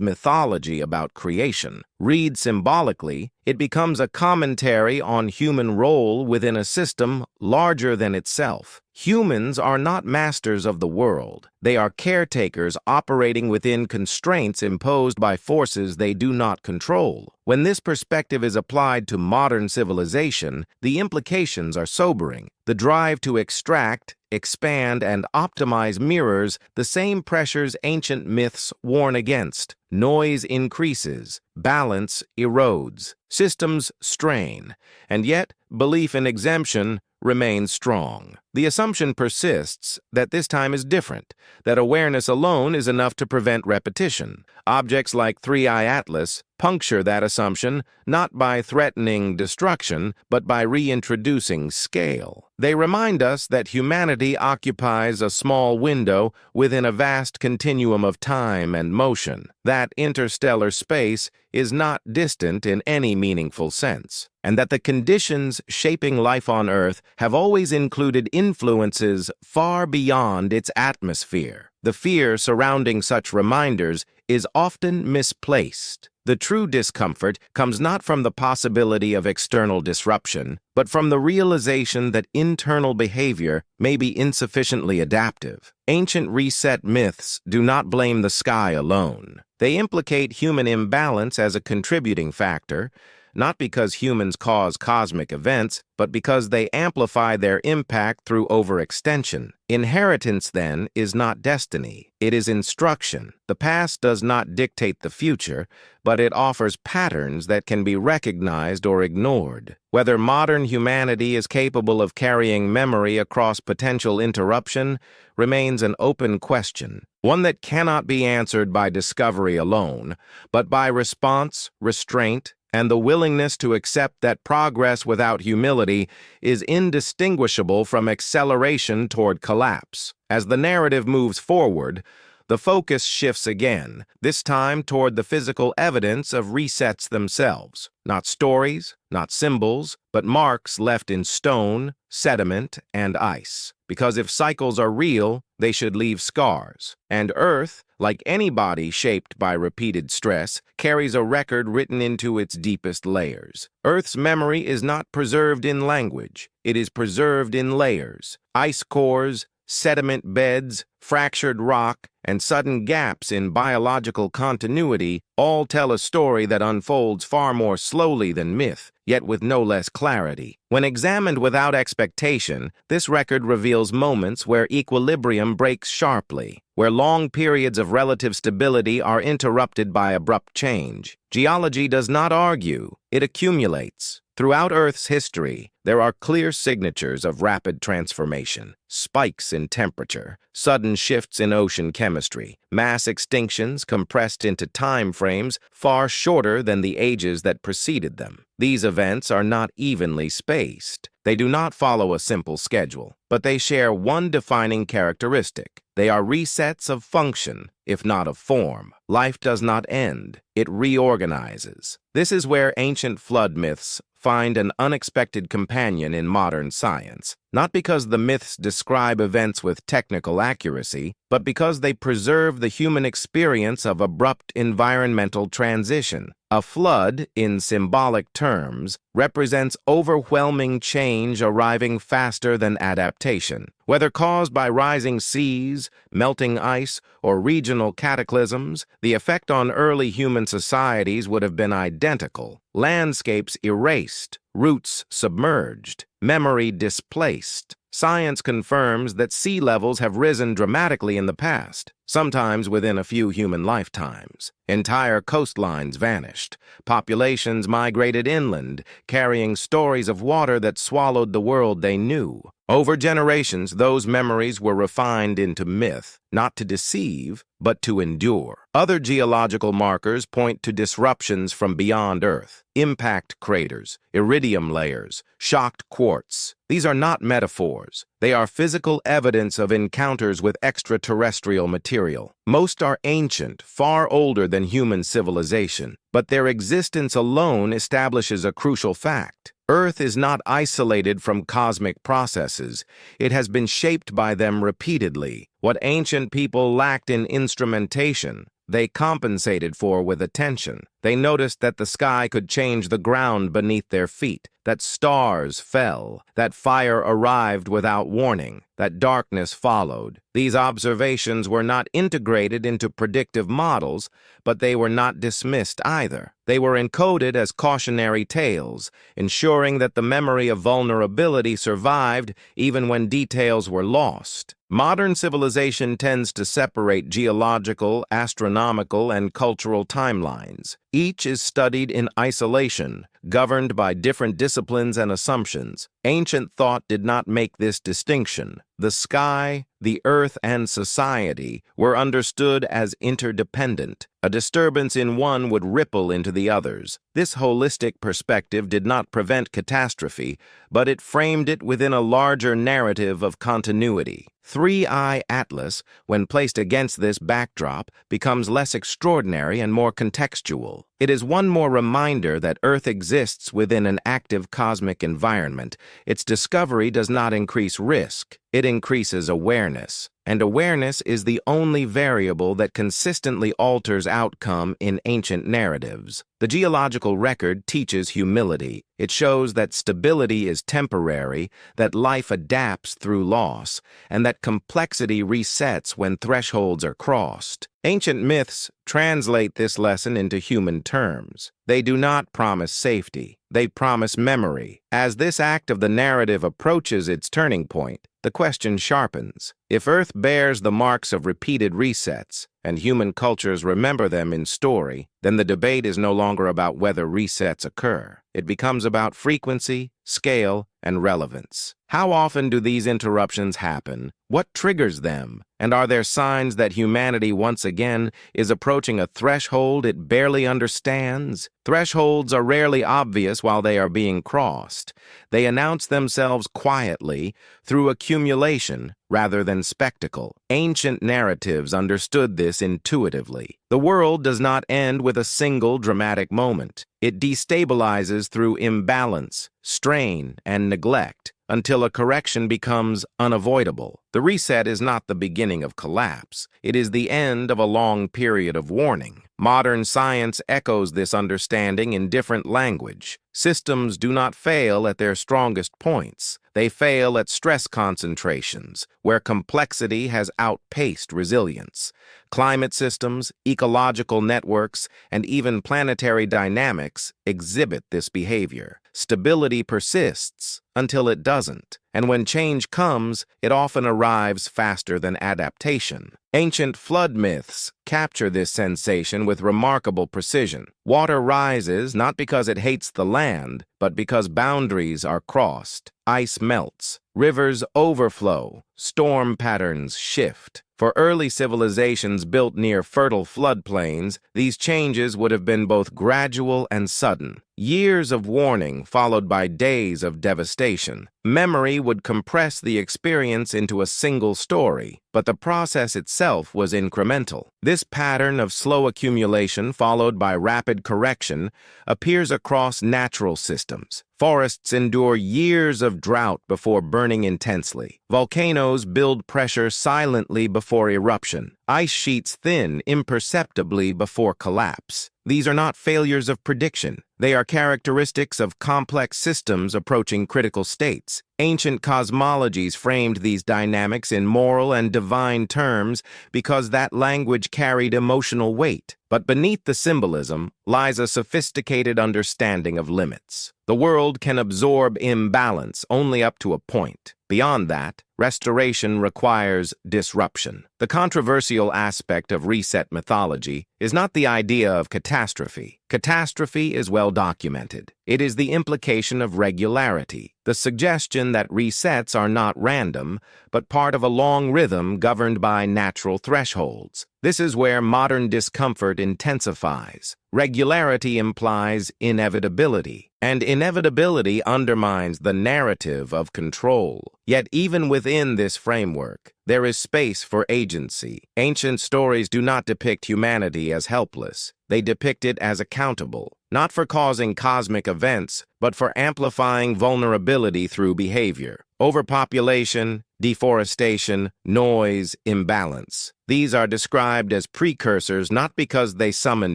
mythology about creation. Read symbolically, it becomes a commentary on human role within a system larger than itself. Humans are not masters of the world. They are caretakers operating within constraints imposed by forces they do not control. When this perspective is applied to modern civilization, the implications are sobering. The drive to extract, expand, and optimize mirrors the same pressures ancient myths warn against. Noise increases, balance erodes, systems strain, and yet belief in exemption remains strong. The assumption persists that this time is different, that awareness alone is enough to prevent repetition. Objects like 3i Atlas puncture that assumption not by threatening destruction, but by reintroducing scale. They remind us that humanity occupies a small window within a vast continuum of time and motion, that interstellar space is not distant in any meaningful sense, and that the conditions shaping life on Earth have always included influences far beyond its atmosphere. The fear surrounding such reminders is often misplaced. The true discomfort comes not from the possibility of external disruption, but from the realization that internal behavior may be insufficiently adaptive. Ancient reset myths do not blame the sky alone. They implicate human imbalance as a contributing factor, not because humans cause cosmic events, but because they amplify their impact through overextension. Inheritance, then, is not destiny. It is instruction. The past does not dictate the future, but it offers patterns that can be recognized or ignored. Whether modern humanity is capable of carrying memory across potential interruption remains an open question, one that cannot be answered by discovery alone, but by response, restraint, and the willingness to accept that progress without humility is indistinguishable from acceleration toward collapse. As the narrative moves forward, the focus shifts again, this time toward the physical evidence of resets themselves. Not stories, not symbols, but marks left in stone, sediment, and ice. Because if cycles are real, they should leave scars. And Earth, like any body shaped by repeated stress, carries a record written into its deepest layers. Earth's memory is not preserved in language. It is preserved in layers. Ice cores, sediment beds, fractured rock, and sudden gaps in biological continuity all tell a story that unfolds far more slowly than myth, yet with no less clarity. When examined without expectation, this record reveals moments where equilibrium breaks sharply, where long periods of relative stability are interrupted by abrupt change. Geology does not argue, it accumulates. Throughout Earth's history, there are clear signatures of rapid transformation: spikes in temperature, sudden shifts in ocean chemistry, mass extinctions compressed into time frames far shorter than the ages that preceded them. These events are not evenly spaced. They do not follow a simple schedule, but they share one defining characteristic. They are resets of function, if not of form. Life does not end, it reorganizes. This is where ancient flood myths find an unexpected companion in modern science, not because the myths describe events with technical accuracy, but because they preserve the human experience of abrupt environmental transition. A flood, in symbolic terms, represents overwhelming change arriving faster than adaptation. Whether caused by rising seas, melting ice, or regional cataclysms, the effect on early human societies would have been identical. Landscapes erased, roots submerged, memory displaced. Science confirms that sea levels have risen dramatically in the past, sometimes within a few human lifetimes. Entire coastlines vanished. Populations migrated inland, carrying stories of water that swallowed the world they knew. Over generations, those memories were refined into myth, not to deceive, but to endure. Other geological markers point to disruptions from beyond Earth: impact craters, iridium layers, shocked quartz. These are not metaphors. They are physical evidence of encounters with extraterrestrial material. Most are ancient, far older than human civilization, but their existence alone establishes a crucial fact. Earth is not isolated from cosmic processes. It has been shaped by them repeatedly. What ancient people lacked in instrumentation, they compensated for with attention. They noticed that the sky could change the ground beneath their feet, that stars fell, that fire arrived without warning, that darkness followed. These observations were not integrated into predictive models, but they were not dismissed either. They were encoded as cautionary tales, ensuring that the memory of vulnerability survived even when details were lost. Modern civilization tends to separate geological, astronomical, and cultural timelines. Each is studied in isolation, governed by different disciplines and assumptions. Ancient thought did not make this distinction. The sky, the earth, and society were understood as interdependent. A disturbance in one would ripple into the others. This holistic perspective did not prevent catastrophe, but it framed it within a larger narrative of continuity. 3I Atlas, when placed against this backdrop, becomes less extraordinary and more contextual. It is one more reminder that Earth exists within an active cosmic environment. Its discovery does not increase risk. It increases awareness. And awareness is the only variable that consistently alters outcome in ancient narratives. The geological record teaches humility. It shows that stability is temporary, that life adapts through loss, and that complexity resets when thresholds are crossed. Ancient myths translate this lesson into human terms. They do not promise safety. They promise memory. As this act of the narrative approaches its turning point, the question sharpens. If Earth bears the marks of repeated resets, and human cultures remember them in story, then the debate is no longer about whether resets occur. It becomes about frequency, scale, and relevance. How often do these interruptions happen? What triggers them? And are there signs that humanity once again is approaching a threshold it barely understands? Thresholds are rarely obvious while they are being crossed. They announce themselves quietly through accumulation rather than spectacle. Ancient narratives understood this intuitively. The world does not end with a single dramatic moment. It destabilizes through imbalance, strain, and neglect, until a correction becomes unavoidable. The reset is not the beginning of collapse. It is the end of a long period of warning. Modern science echoes this understanding in different language. Systems do not fail at their strongest points. They fail at stress concentrations, where complexity has outpaced resilience. Climate systems, ecological networks, and even planetary dynamics exhibit this behavior. stability persists until it doesn't. And when change comes, it often arrives faster than adaptation. Ancient flood myths capture this sensation with remarkable precision. Water rises not because it hates the land, but because boundaries are crossed. Ice melts, rivers overflow, storm patterns shift. For early civilizations built near fertile floodplains, these changes would have been both gradual and sudden. Years of warning followed by days of devastation. Memory would compress the experience into a single story, but the process itself was incremental. This pattern of slow accumulation followed by rapid correction appears across natural systems. Forests endure years of drought before burning intensely. Volcanoes build pressure silently before eruption. Ice sheets thin imperceptibly before collapse. These are not failures of prediction. They are characteristics of complex systems approaching critical states. Ancient cosmologies framed these dynamics in moral and divine terms because that language carried emotional weight. But beneath the symbolism lies a sophisticated understanding of limits. The world can absorb imbalance only up to a point. Beyond that, restoration requires disruption. The controversial aspect of reset mythology is not the idea of catastrophe. Catastrophe is well documented. It is the implication of regularity, the suggestion that resets are not random, but part of a long rhythm governed by natural thresholds. This is where modern discomfort intensifies. Regularity implies inevitability, and inevitability undermines the narrative of control. Yet even within this framework, there is space for agency. Ancient stories do not depict humanity as helpless. They depict it as accountable, not for causing cosmic events, but for amplifying vulnerability through behavior. Overpopulation, deforestation, noise, imbalance. These are described as precursors not because they summon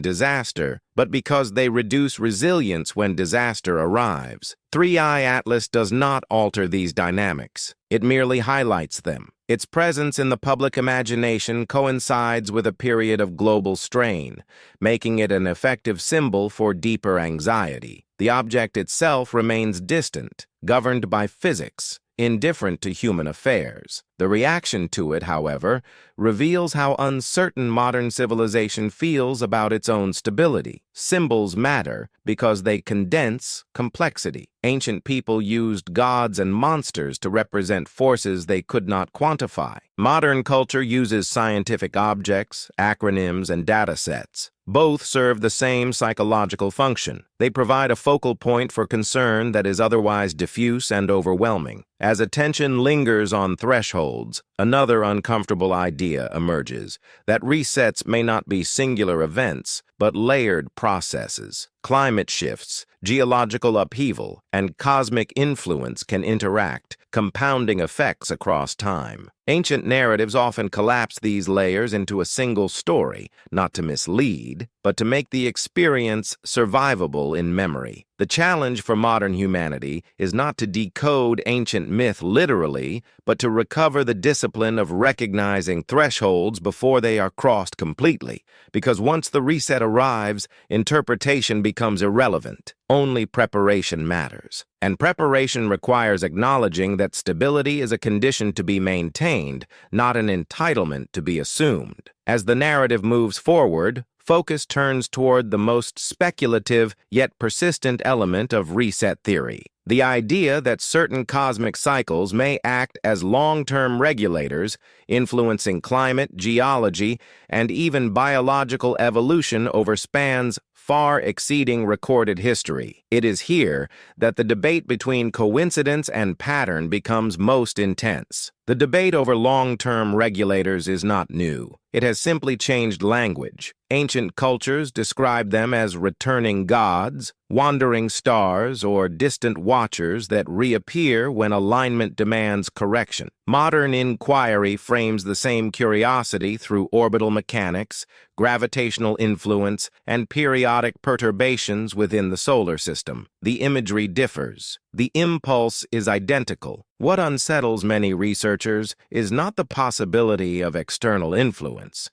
disaster, but because they reduce resilience when disaster arrives. 3i Atlas does not alter these dynamics. It merely highlights them. Its presence in the public imagination coincides with a period of global strain, making it an effective symbol for deeper anxiety. The object itself remains distant, governed by physics, indifferent to human affairs. The reaction to it, however, reveals how uncertain modern civilization feels about its own stability. Symbols matter because they condense complexity. Ancient people used gods and monsters to represent forces they could not quantify. Modern culture uses scientific objects, acronyms, and data sets. Both serve the same psychological function. They provide a focal point for concern that is otherwise diffuse and overwhelming. As attention lingers on thresholds, another uncomfortable idea emerges, that resets may not be singular events, but layered processes. Climate shifts, geological upheaval, and cosmic influence can interact, compounding effects across time. Ancient narratives often collapse these layers into a single story, not to mislead, but to make the experience survivable in memory. The challenge for modern humanity is not to decode ancient myth literally, but to recover the discipline of recognizing thresholds before they are crossed completely, because once the reset arrives, interpretation becomes irrelevant. Only preparation matters. And preparation requires acknowledging that stability is a condition to be maintained, not an entitlement to be assumed. As the narrative moves forward, focus turns toward the most speculative yet persistent element of reset theory. The idea that certain cosmic cycles may act as long-term regulators, influencing climate, geology, and even biological evolution over spans far exceeding recorded history. It is here that the debate between coincidence and pattern becomes most intense. The debate over long-term regulators is not new. It has simply changed language. Ancient cultures describe them as returning gods, wandering stars, or distant watchers that reappear when alignment demands correction. Modern inquiry frames the same curiosity through orbital mechanics, gravitational influence, and periodic perturbations within the solar system. The imagery differs. The impulse is identical. What unsettles many researchers is not the possibility of external influence,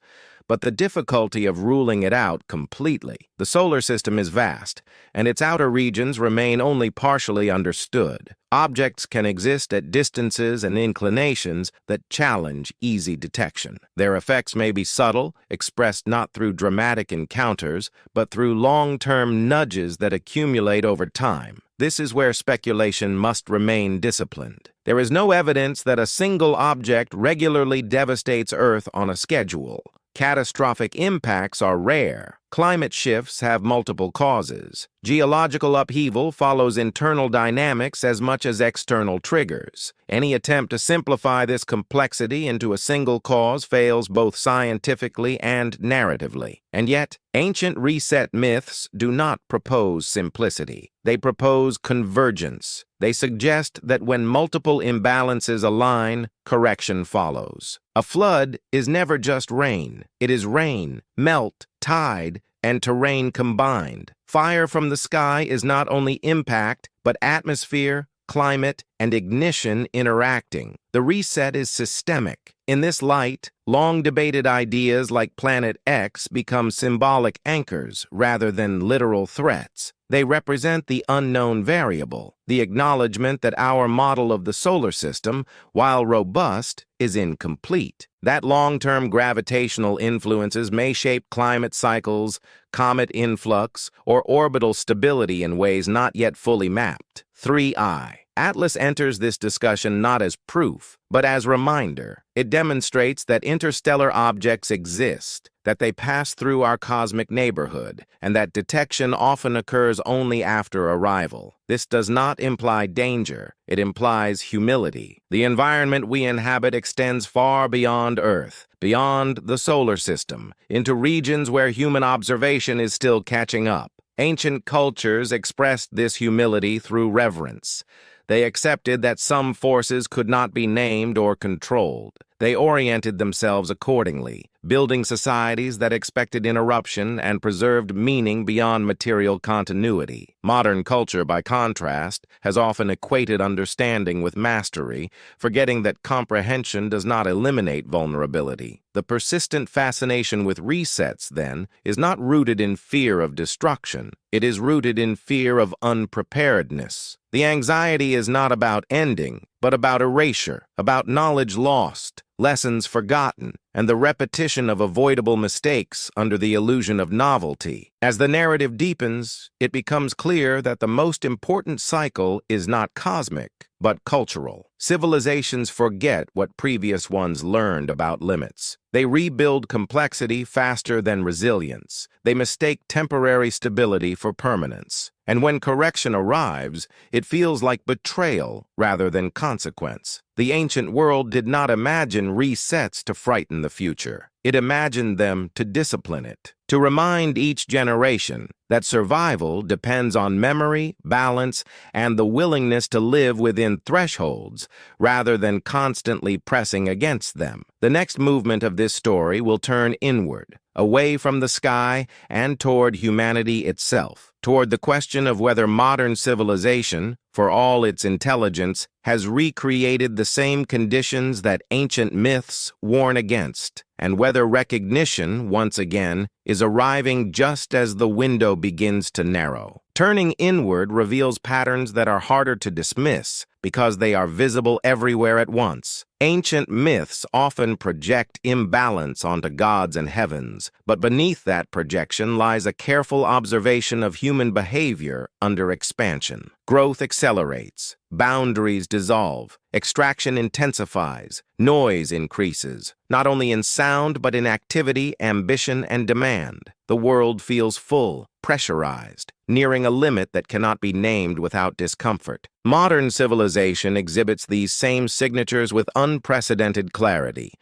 but the difficulty of ruling it out completely. The solar system is vast, and its outer regions remain only partially understood. Objects can exist at distances and inclinations that challenge easy detection. Their effects may be subtle, expressed not through dramatic encounters, but through long-term nudges that accumulate over time. This is where speculation must remain disciplined. There is no evidence that a single object regularly devastates Earth on a schedule. Catastrophic impacts are rare. Climate shifts have multiple causes. Geological upheaval follows internal dynamics as much as external triggers. Any attempt to simplify this complexity into a single cause fails both scientifically and narratively. And yet, ancient reset myths do not propose simplicity. They propose convergence. They suggest that when multiple imbalances align, correction follows. A flood is never just rain. It is rain, melt, tide, and terrain combined. Fire from the sky is not only impact, but atmosphere, climate, and ignition interacting. The reset is systemic. In this light, long-debated ideas like Planet X become symbolic anchors rather than literal threats. They represent the unknown variable, the acknowledgement that our model of the solar system, while robust, is incomplete. That long-term gravitational influences may shape climate cycles, comet influx, or orbital stability in ways not yet fully mapped. 3I. Atlas enters this discussion not as proof, but as reminder. It demonstrates that interstellar objects exist, that they pass through our cosmic neighborhood, and that detection often occurs only after arrival. This does not imply danger. It implies humility. The environment we inhabit extends far beyond Earth, beyond the solar system, into regions where human observation is still catching up. Ancient cultures expressed this humility through reverence. They accepted that some forces could not be named or controlled. They oriented themselves accordingly, building societies that expected interruption and preserved meaning beyond material continuity. Modern culture, by contrast, has often equated understanding with mastery, forgetting that comprehension does not eliminate vulnerability. The persistent fascination with resets, then, is not rooted in fear of destruction. It is rooted in fear of unpreparedness. The anxiety is not about ending, but about erasure, about knowledge lost, lessons forgotten, and the repetition of avoidable mistakes under the illusion of novelty. As the narrative deepens, it becomes clear that the most important cycle is not cosmic, but cultural. Civilizations forget what previous ones learned about limits. They rebuild complexity faster than resilience. They mistake temporary stability for permanence. And when correction arrives, it feels like betrayal rather than consequence. The ancient world did not imagine resets to frighten the future. It imagined them to discipline it, to remind each generation that survival depends on memory, balance, and the willingness to live within thresholds rather than constantly pressing against them. The next movement of this story will turn inward, away from the sky and toward humanity itself, toward the question of whether modern civilization, for all its intelligence, has recreated the same conditions that ancient myths warn against, and whether recognition, once again, is arriving just as the window begins to narrow. Turning inward reveals patterns that are harder to dismiss because they are visible everywhere at once. Ancient myths often project imbalance onto gods and heavens, but beneath that projection lies a careful observation of human behavior under expansion. Growth accelerates, boundaries dissolve, extraction intensifies, noise increases, not only in sound but in activity, ambition, and demand. The world feels full, pressurized, nearing a limit that cannot be named without discomfort. Modern civilization exhibits these same signatures with unprecedented clarity.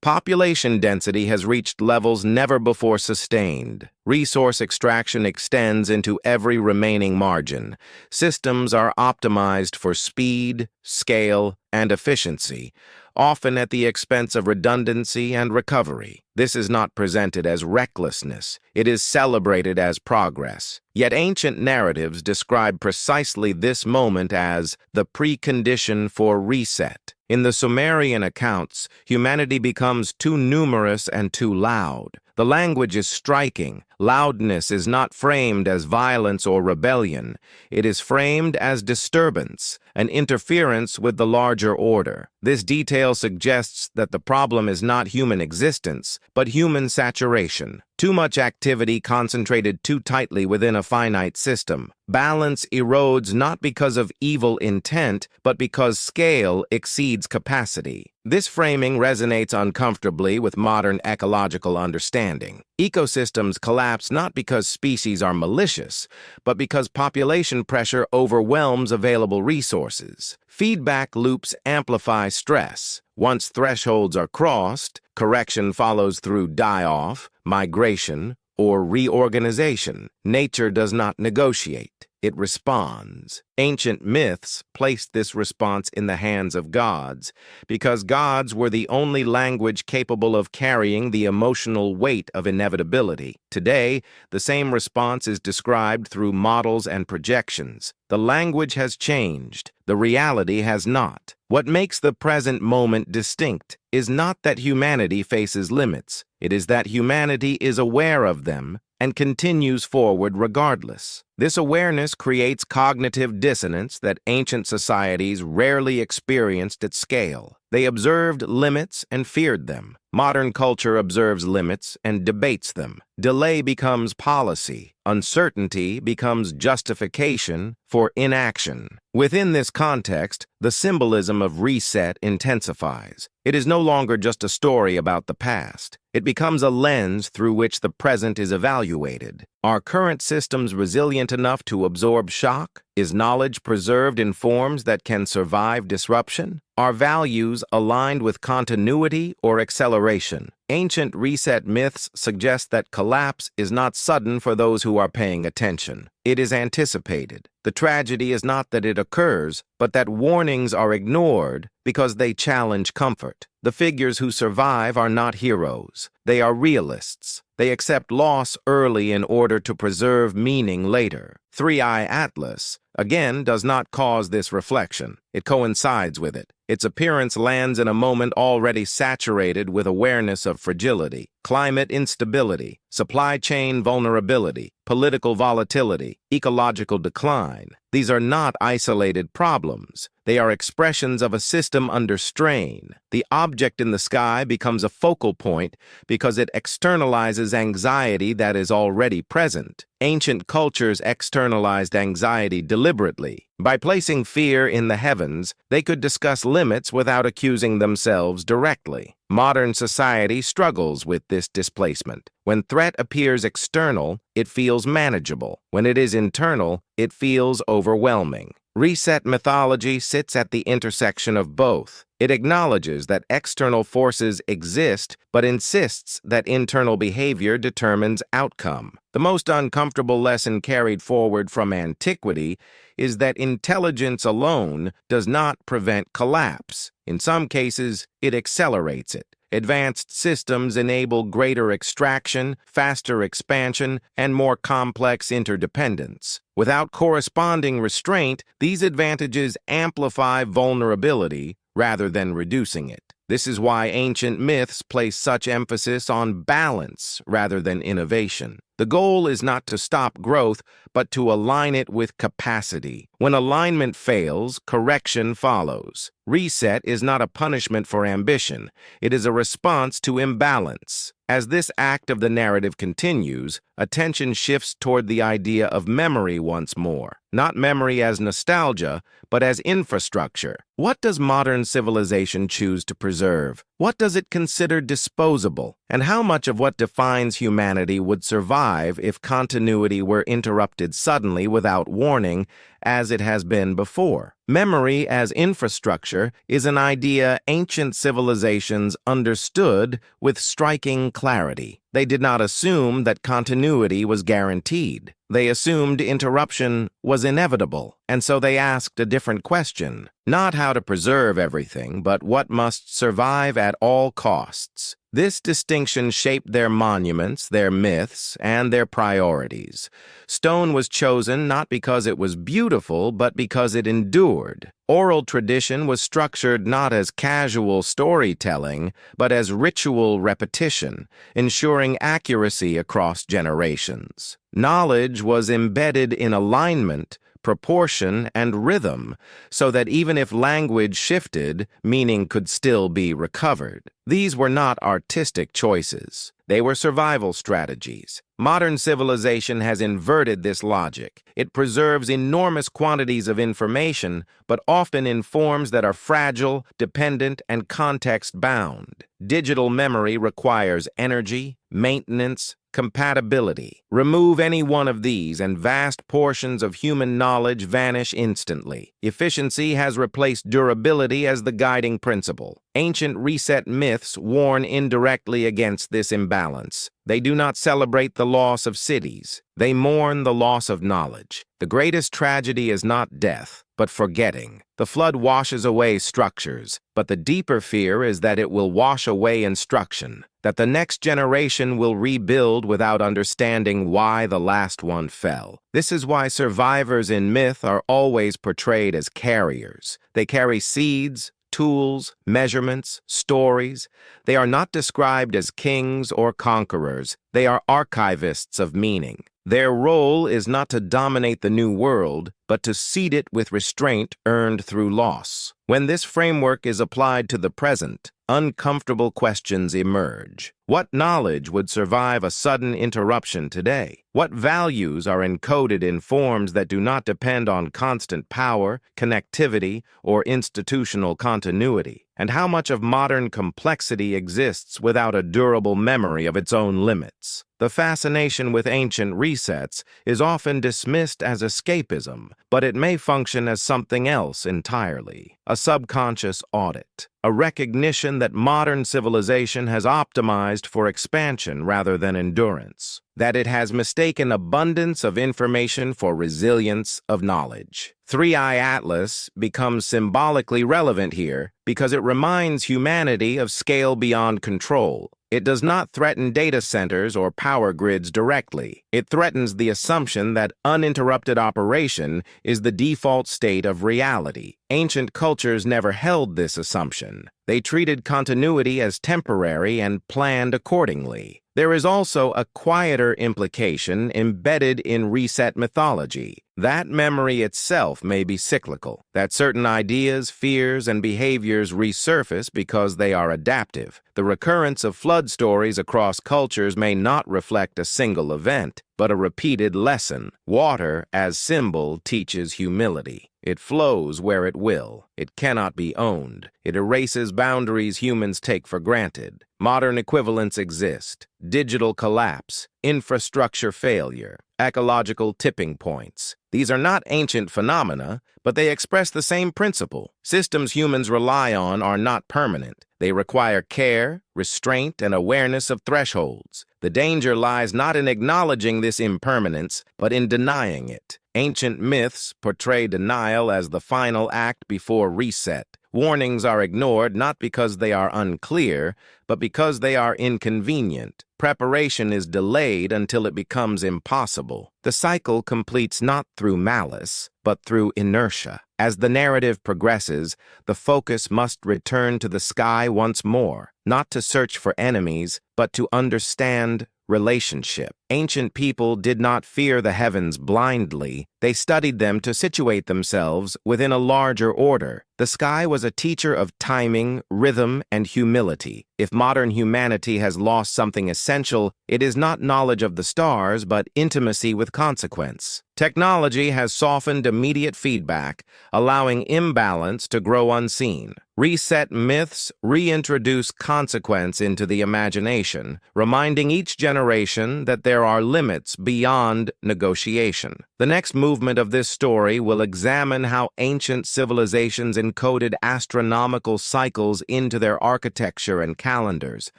Population density has reached levels never before sustained. Resource extraction extends into every remaining margin. Systems are optimized for speed, scale, and efficiency, often at the expense of redundancy and recovery. This is not presented as recklessness. It is celebrated as progress. Yet ancient narratives describe precisely this moment as the precondition for reset. In the Sumerian accounts, humanity becomes too numerous and too loud. The language is striking. Loudness is not framed as violence or rebellion. It is framed as disturbance, an interference with the larger order. This detail suggests that the problem is not human existence, but human saturation. Too much activity concentrated too tightly within a finite system. Balance erodes not because of evil intent, but because scale exceeds capacity. This framing resonates uncomfortably with modern ecological understanding. Ecosystems collapse not because species are malicious, but because population pressure overwhelms available resources. Feedback loops amplify stress. Once thresholds are crossed, correction follows through die-off, migration, or reorganization. Nature does not negotiate. It responds. Ancient myths placed this response in the hands of gods, because gods were the only language capable of carrying the emotional weight of inevitability. Today, the same response is described through models and projections. The language has changed. The reality has not. What makes the present moment distinct is not that humanity faces limits. It is that humanity is aware of them and continues forward regardless. This awareness creates cognitive dissonance that ancient societies rarely experienced at scale. They observed limits and feared them. Modern culture observes limits and debates them. Delay becomes policy. Uncertainty becomes justification for inaction. Within this context, the symbolism of reset intensifies. It is no longer just a story about the past. It becomes a lens through which the present is evaluated. Are current systems resilient enough to absorb shock? Is knowledge preserved in forms that can survive disruption? Are values aligned with continuity or acceleration? Ancient reset myths suggest that collapse is not sudden for those who are paying attention. It is anticipated. The tragedy is not that it occurs, but that warnings are ignored because they challenge comfort. The figures who survive are not heroes. They are realists. They accept loss early in order to preserve meaning later. Three-Eye Atlas, again, does not cause this reflection. It coincides with it. Its appearance lands in a moment already saturated with awareness of fragility, climate instability, supply chain vulnerability, political volatility, ecological decline. These are not isolated problems. They are expressions of a system under strain. The object in the sky becomes a focal point because it externalizes anxiety that is already present. Ancient cultures externalized anxiety deliberately. By placing fear in the heavens, they could discuss limits without accusing themselves directly. Modern society struggles with this displacement. When threat appears external, it feels manageable. When it is internal, it feels overwhelming. Reset mythology sits at the intersection of both. It acknowledges that external forces exist, but insists that internal behavior determines outcome. The most uncomfortable lesson carried forward from antiquity is that intelligence alone does not prevent collapse. In some cases, it accelerates it. Advanced systems enable greater extraction, faster expansion, and more complex interdependence. Without corresponding restraint, these advantages amplify vulnerability rather than reducing it. This is why ancient myths place such emphasis on balance rather than innovation. The goal is not to stop growth, but to align it with capacity. When alignment fails, correction follows. Reset is not a punishment for ambition. It is a response to imbalance. As this act of the narrative continues, attention shifts toward the idea of memory once more. Not memory as nostalgia, but as infrastructure. What does modern civilization choose to preserve? What does it consider disposable? And how much of what defines humanity would survive if continuity were interrupted suddenly without warning, as it has been before? Memory as infrastructure is an idea ancient civilizations understood with striking clarity. They did not assume that continuity was guaranteed. They assumed interruption was inevitable, and so they asked a different question. Not how to preserve everything, but what must survive at all costs. This distinction shaped their monuments, their myths, and their priorities. Stone was chosen not because it was beautiful, but because it endured. Oral tradition was structured not as casual storytelling, but as ritual repetition, ensuring accuracy across generations. Knowledge was embedded in alignment, proportion, and rhythm, so that even if language shifted, meaning could still be recovered. These were not artistic choices. They were survival strategies. Modern civilization has inverted this logic. It preserves enormous quantities of information, but often in forms that are fragile, dependent, and context-bound. Digital memory requires energy, maintenance, compatibility. Remove any one of these and vast portions of human knowledge vanish instantly. Efficiency has replaced durability as the guiding principle. Ancient reset myths warn indirectly against this imbalance. They do not celebrate the loss of cities. They mourn the loss of knowledge. The greatest tragedy is not death, but forgetting. The flood washes away structures, but the deeper fear is that it will wash away instruction, that the next generation will rebuild without understanding why the last one fell. This is why survivors in myth are always portrayed as carriers. They carry seeds, tools, measurements, stories. They are not described as kings or conquerors. They are archivists of meaning. Their role is not to dominate the new world, but to seed it with restraint earned through loss. When this framework is applied to the present, uncomfortable questions emerge. What knowledge would survive a sudden interruption today? What values are encoded in forms that do not depend on constant power, connectivity, or institutional continuity? And how much of modern complexity exists without a durable memory of its own limits? The fascination with ancient resets is often dismissed as escapism, but it may function as something else entirely. A subconscious audit. A recognition that modern civilization has optimized for expansion rather than endurance. That it has mistaken abundance of information for resilience of knowledge. Three-Eye Atlas becomes symbolically relevant here because it reminds humanity of scale beyond control. It does not threaten data centers or power grids directly. It threatens the assumption that uninterrupted operation is the default state of reality. Ancient cultures never held this assumption. They treated continuity as temporary and planned accordingly. There is also a quieter implication embedded in reset mythology. That memory itself may be cyclical, that certain ideas, fears, and behaviors resurface because they are adaptive. The recurrence of flood stories across cultures may not reflect a single event, but a repeated lesson. Water, as symbol, teaches humility. It flows where it will. It cannot be owned. It erases boundaries humans take for granted. Modern equivalents exist. Digital collapse, infrastructure failure, ecological tipping points. These are not ancient phenomena, but they express the same principle. Systems humans rely on are not permanent. They require care, restraint, and awareness of thresholds. The danger lies not in acknowledging this impermanence, but in denying it. Ancient myths portray denial as the final act before reset. Warnings are ignored not because they are unclear, but because they are inconvenient. Preparation is delayed until it becomes impossible. The cycle completes not through malice, but through inertia. As the narrative progresses, the focus must return to the sky once more, not to search for enemies, but to understand relationship. Ancient people did not fear the heavens blindly. They studied them to situate themselves within a larger order. The sky was a teacher of timing, rhythm, and humility. If modern humanity has lost something essential, it is not knowledge of the stars, but intimacy with consequence. Technology has softened immediate feedback, allowing imbalance to grow unseen. Reset myths reintroduce consequence into the imagination, reminding each generation that there are limits beyond negotiation. The next movement of this story will examine how ancient civilizations encoded astronomical cycles into their architecture and calendars,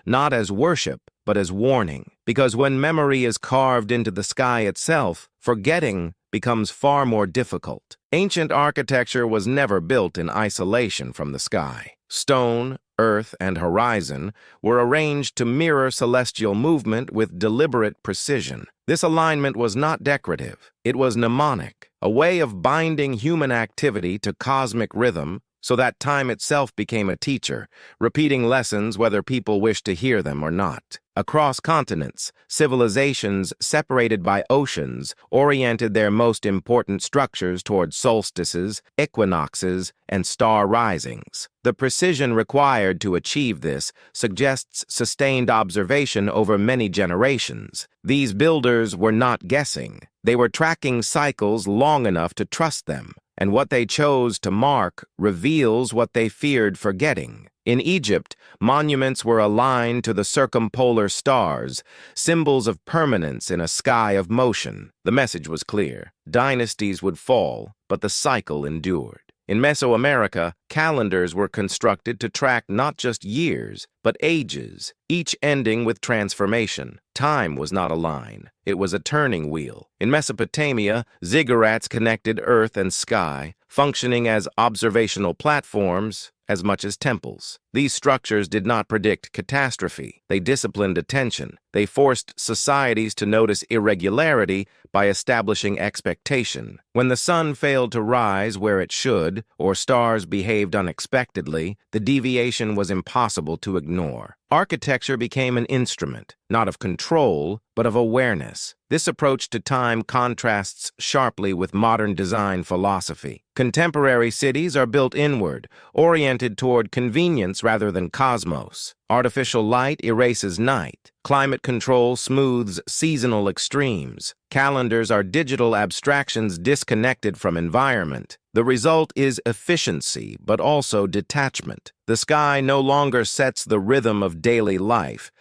not as worship, but as warning. Because when memory is carved into the sky itself, forgetting becomes far more difficult. Ancient architecture was never built in isolation from the sky. Stone, Earth, and horizon were arranged to mirror celestial movement with deliberate precision. This alignment was not decorative. It was mnemonic, a way of binding human activity to cosmic rhythm so that time itself became a teacher, repeating lessons whether people wished to hear them or not. Across continents, civilizations separated by oceans oriented their most important structures toward solstices, equinoxes, and star risings. The precision required to achieve this suggests sustained observation over many generations. These builders were not guessing. They were tracking cycles long enough to trust them, and what they chose to mark reveals what they feared forgetting. In Egypt, monuments were aligned to the circumpolar stars, symbols of permanence in a sky of motion. The message was clear. Dynasties would fall, but the cycle endured. In Mesoamerica, calendars were constructed to track not just years, but ages, each ending with transformation. Time was not a line. It was a turning wheel. In Mesopotamia, ziggurats connected earth and sky, functioning as observational platforms as much as temples. These structures did not predict catastrophe. They disciplined attention. They forced societies to notice irregularity by establishing expectation. When the sun failed to rise where it should, or stars behaved unexpectedly, the deviation was impossible to ignore. Architecture became an instrument, not of control, but of awareness. This approach to time contrasts sharply with modern design philosophy. Contemporary cities are built inward, oriented toward convenience rather than cosmos. Artificial light erases night. Climate control smooths seasonal extremes. Calendars are digital abstractions disconnected from environment. The result is efficiency, but also detachment. The sky no longer sets the rhythm of daily life.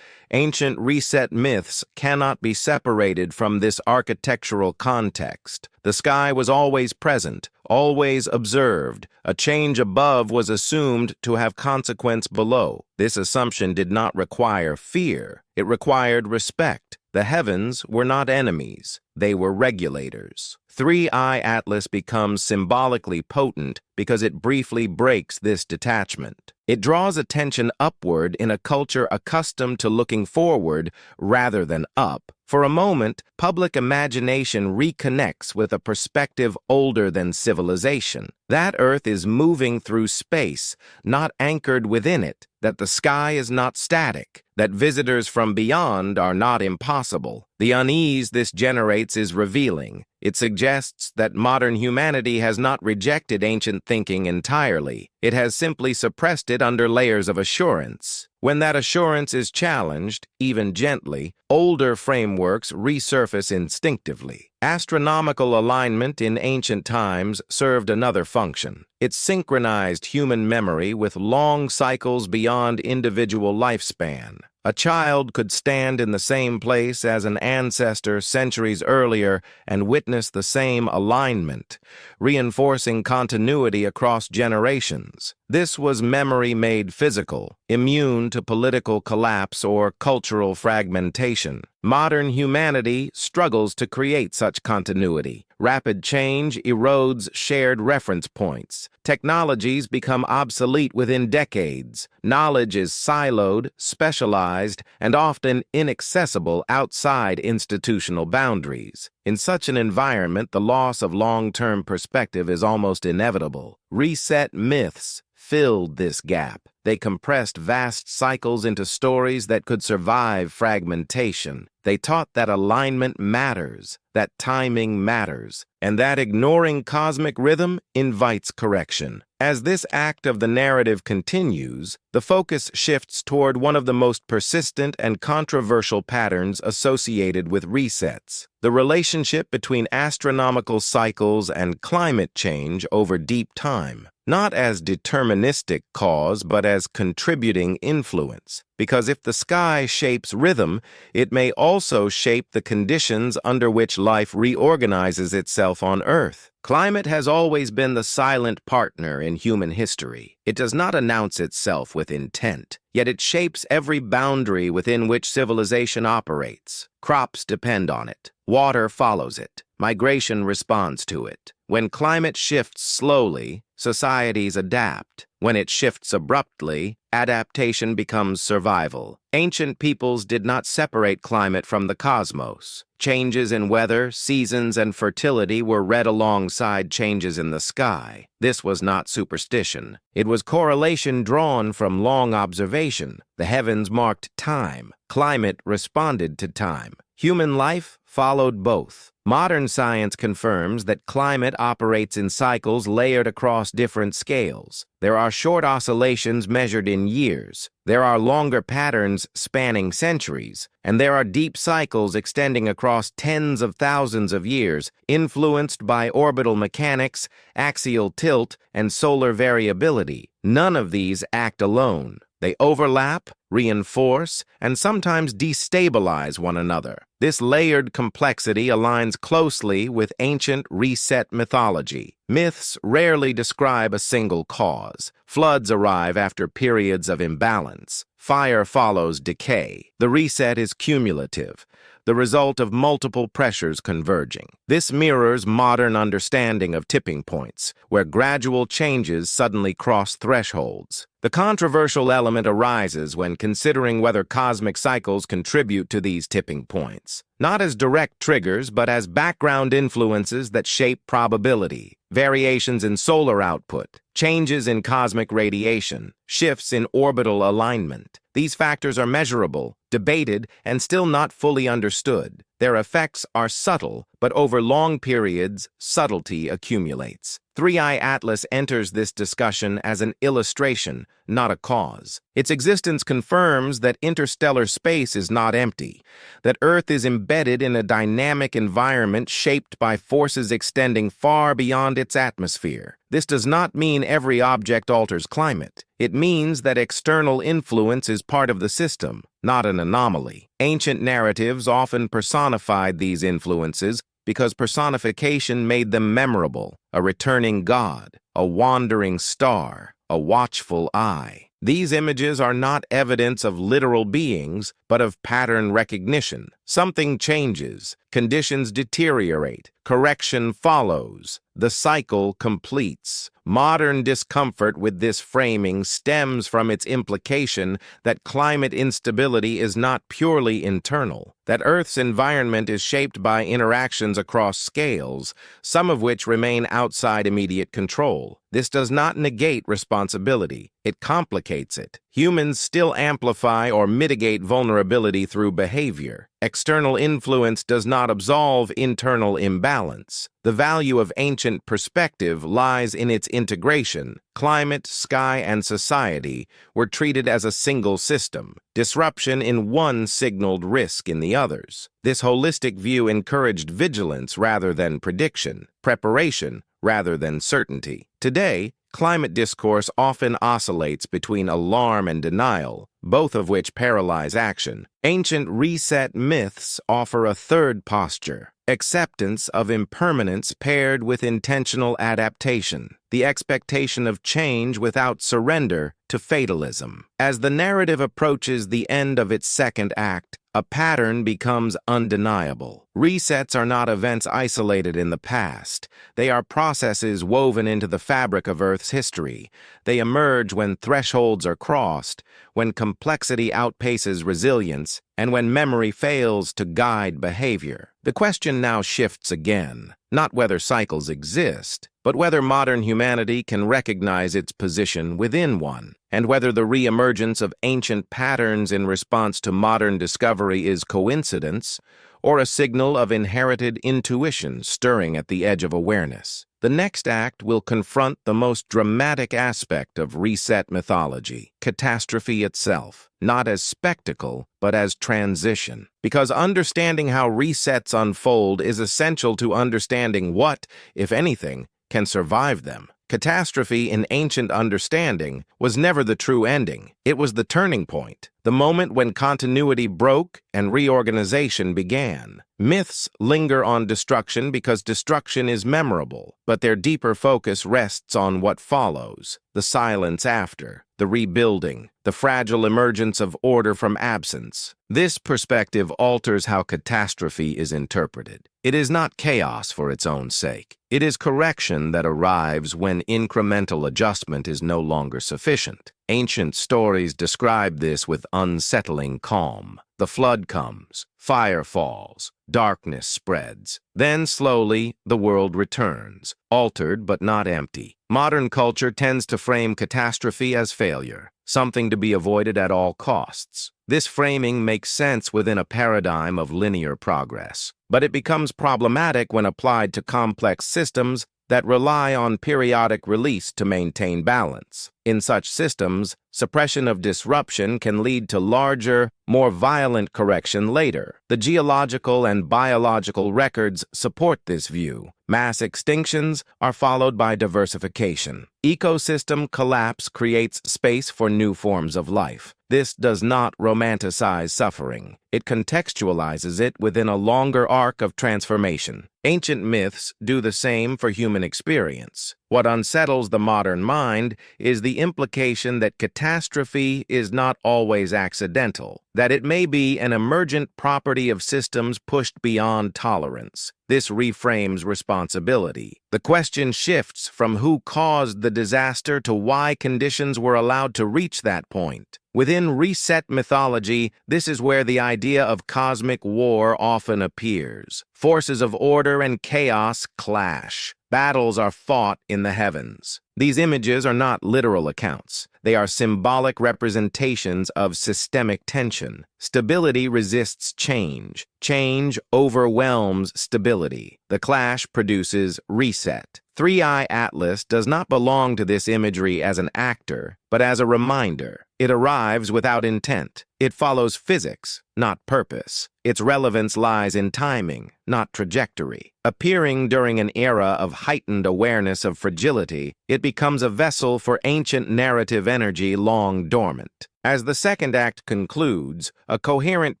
Ancient reset myths cannot be separated from this architectural context. The sky was always present, always observed. A change above was assumed to have consequence below. This assumption did not require fear. It required respect. The heavens were not enemies. They were regulators. 3-Eye Atlas becomes symbolically potent because it briefly breaks this detachment. It draws attention upward in a culture accustomed to looking forward rather than up. For a moment, public imagination reconnects with a perspective older than civilization. That Earth is moving through space, not anchored within it, that the sky is not static, that visitors from beyond are not impossible. The unease this generates is revealing. It suggests that modern humanity has not rejected ancient thinking entirely. It has simply suppressed it under layers of assurance. When that assurance is challenged, even gently, older frameworks resurface instinctively. Astronomical alignment in ancient times served another function. It synchronized human memory with long cycles beyond individual lifespan. A child could stand in the same place as an ancestor centuries earlier and witness the same alignment, reinforcing continuity across generations. This was memory made physical, immune to political collapse or cultural fragmentation. Modern humanity struggles to create such continuity. Rapid change erodes shared reference points. Technologies become obsolete within decades. Knowledge is siloed, specialized, and often inaccessible outside institutional boundaries. In such an environment, the loss of long-term perspective is almost inevitable. Reset myths filled this gap. They compressed vast cycles into stories that could survive fragmentation. They taught that alignment matters, that timing matters, and that ignoring cosmic rhythm invites correction. As this act of the narrative continues, the focus shifts toward one of the most persistent and controversial patterns associated with resets: the relationship between astronomical cycles and climate change over deep time. Not as deterministic cause, but as contributing influence. Because if the sky shapes rhythm, it may also shape the conditions under which life reorganizes itself on Earth. Climate has always been the silent partner in human history. It does not announce itself with intent, yet it shapes every boundary within which civilization operates. Crops depend on it. Water follows it. Migration responds to it. When climate shifts slowly, societies adapt. When it shifts abruptly, adaptation becomes survival. Ancient peoples did not separate climate from the cosmos. Changes in weather, seasons, and fertility were read alongside changes in the sky. This was not superstition. It was correlation drawn from long observation. The heavens marked time. Climate responded to time. Human life followed both. Modern science confirms that climate operates in cycles layered across different scales. There are short oscillations measured in years. There are longer patterns spanning centuries. And there are deep cycles extending across tens of thousands of years, influenced by orbital mechanics, axial tilt, and solar variability. None of these act alone. They overlap, reinforce, and sometimes destabilize one another. This layered complexity aligns closely with ancient reset mythology. Myths rarely describe a single cause. Floods arrive after periods of imbalance. Fire follows decay. The reset is cumulative, the result of multiple pressures converging. This mirrors modern understanding of tipping points, where gradual changes suddenly cross thresholds. The controversial element arises when considering whether cosmic cycles contribute to these tipping points, not as direct triggers, but as background influences that shape probability. Variations in solar output, changes in cosmic radiation, shifts in orbital alignment. These factors are measurable, debated, and still not fully understood. Their effects are subtle, but over long periods, subtlety accumulates. 3i Atlas enters this discussion as an illustration, not a cause. Its existence confirms that interstellar space is not empty, that Earth is embedded in a dynamic environment shaped by forces extending far beyond its atmosphere. This does not mean every object alters climate. It means that external influence is part of the system, not an anomaly. Ancient narratives often personified these influences because personification made them memorable: a returning god, a wandering star, a watchful eye. These images are not evidence of literal beings, but of pattern recognition. Something changes, conditions deteriorate, correction follows, the cycle completes. Modern discomfort with this framing stems from its implication that climate instability is not purely internal, that Earth's environment is shaped by interactions across scales, some of which remain outside immediate control. This does not negate responsibility. It complicates it. Humans still amplify or mitigate vulnerability through behavior. External influence does not absolve internal imbalance. The value of ancient perspective lies in its integration. Climate, sky, and society were treated as a single system. Disruption in one signaled risk in the others. This holistic view encouraged vigilance rather than prediction, preparation rather than certainty. Today, climate discourse often oscillates between alarm and denial, both of which paralyze action. Ancient reset myths offer a third posture: acceptance of impermanence paired with intentional adaptation, the expectation of change without surrender to fatalism. As the narrative approaches the end of its second act, a pattern becomes undeniable. Resets are not events isolated in the past. They are processes woven into the fabric of Earth's history. They emerge when thresholds are crossed, when complexity outpaces resilience, and when memory fails to guide behavior. The question now shifts again, not whether cycles exist, but whether modern humanity can recognize its position within one, and whether the reemergence of ancient patterns in response to modern discovery is coincidence or a signal of inherited intuition stirring at the edge of awareness. The next act will confront the most dramatic aspect of reset mythology: catastrophe itself, not as spectacle, but as transition. Because understanding how resets unfold is essential to understanding what, if anything, can survive them. Catastrophe in ancient understanding was never the true ending. It was the turning point, the moment when continuity broke and reorganization began. Myths linger on destruction because destruction is memorable, but their deeper focus rests on what follows: the silence after, the rebuilding, the fragile emergence of order from absence. This perspective alters how catastrophe is interpreted. It is not chaos for its own sake. It is correction that arrives when incremental adjustment is no longer sufficient. Ancient stories describe this with unsettling calm. The flood comes, fire falls, darkness spreads. Then slowly, the world returns, altered but not empty. Modern culture tends to frame catastrophe as failure, something to be avoided at all costs. This framing makes sense within a paradigm of linear progress, but it becomes problematic when applied to complex systems that rely on periodic release to maintain balance. In such systems, suppression of disruption can lead to larger, more violent correction later. The geological and biological records support this view. Mass extinctions are followed by diversification. Ecosystem collapse creates space for new forms of life. This does not romanticize suffering. It contextualizes it within a longer arc of transformation. Ancient myths do the same for human experience. What unsettles the modern mind is the implication that catastrophe is not always accidental, that it may be an emergent property of systems pushed beyond tolerance. This reframes responsibility. The question shifts from who caused the disaster to why conditions were allowed to reach that point. Within reset mythology, this is where the idea of cosmic war often appears. Forces of order and chaos clash. Battles are fought in the heavens. These images are not literal accounts. They are symbolic representations of systemic tension. Stability resists change. Change overwhelms stability. The clash produces reset. 3i Atlas does not belong to this imagery as an actor, but as a reminder. It arrives without intent. It follows physics, not purpose. Its relevance lies in timing, not trajectory. Appearing during an era of heightened awareness of fragility, it becomes a vessel for ancient narrative energy long dormant. As the second act concludes, a coherent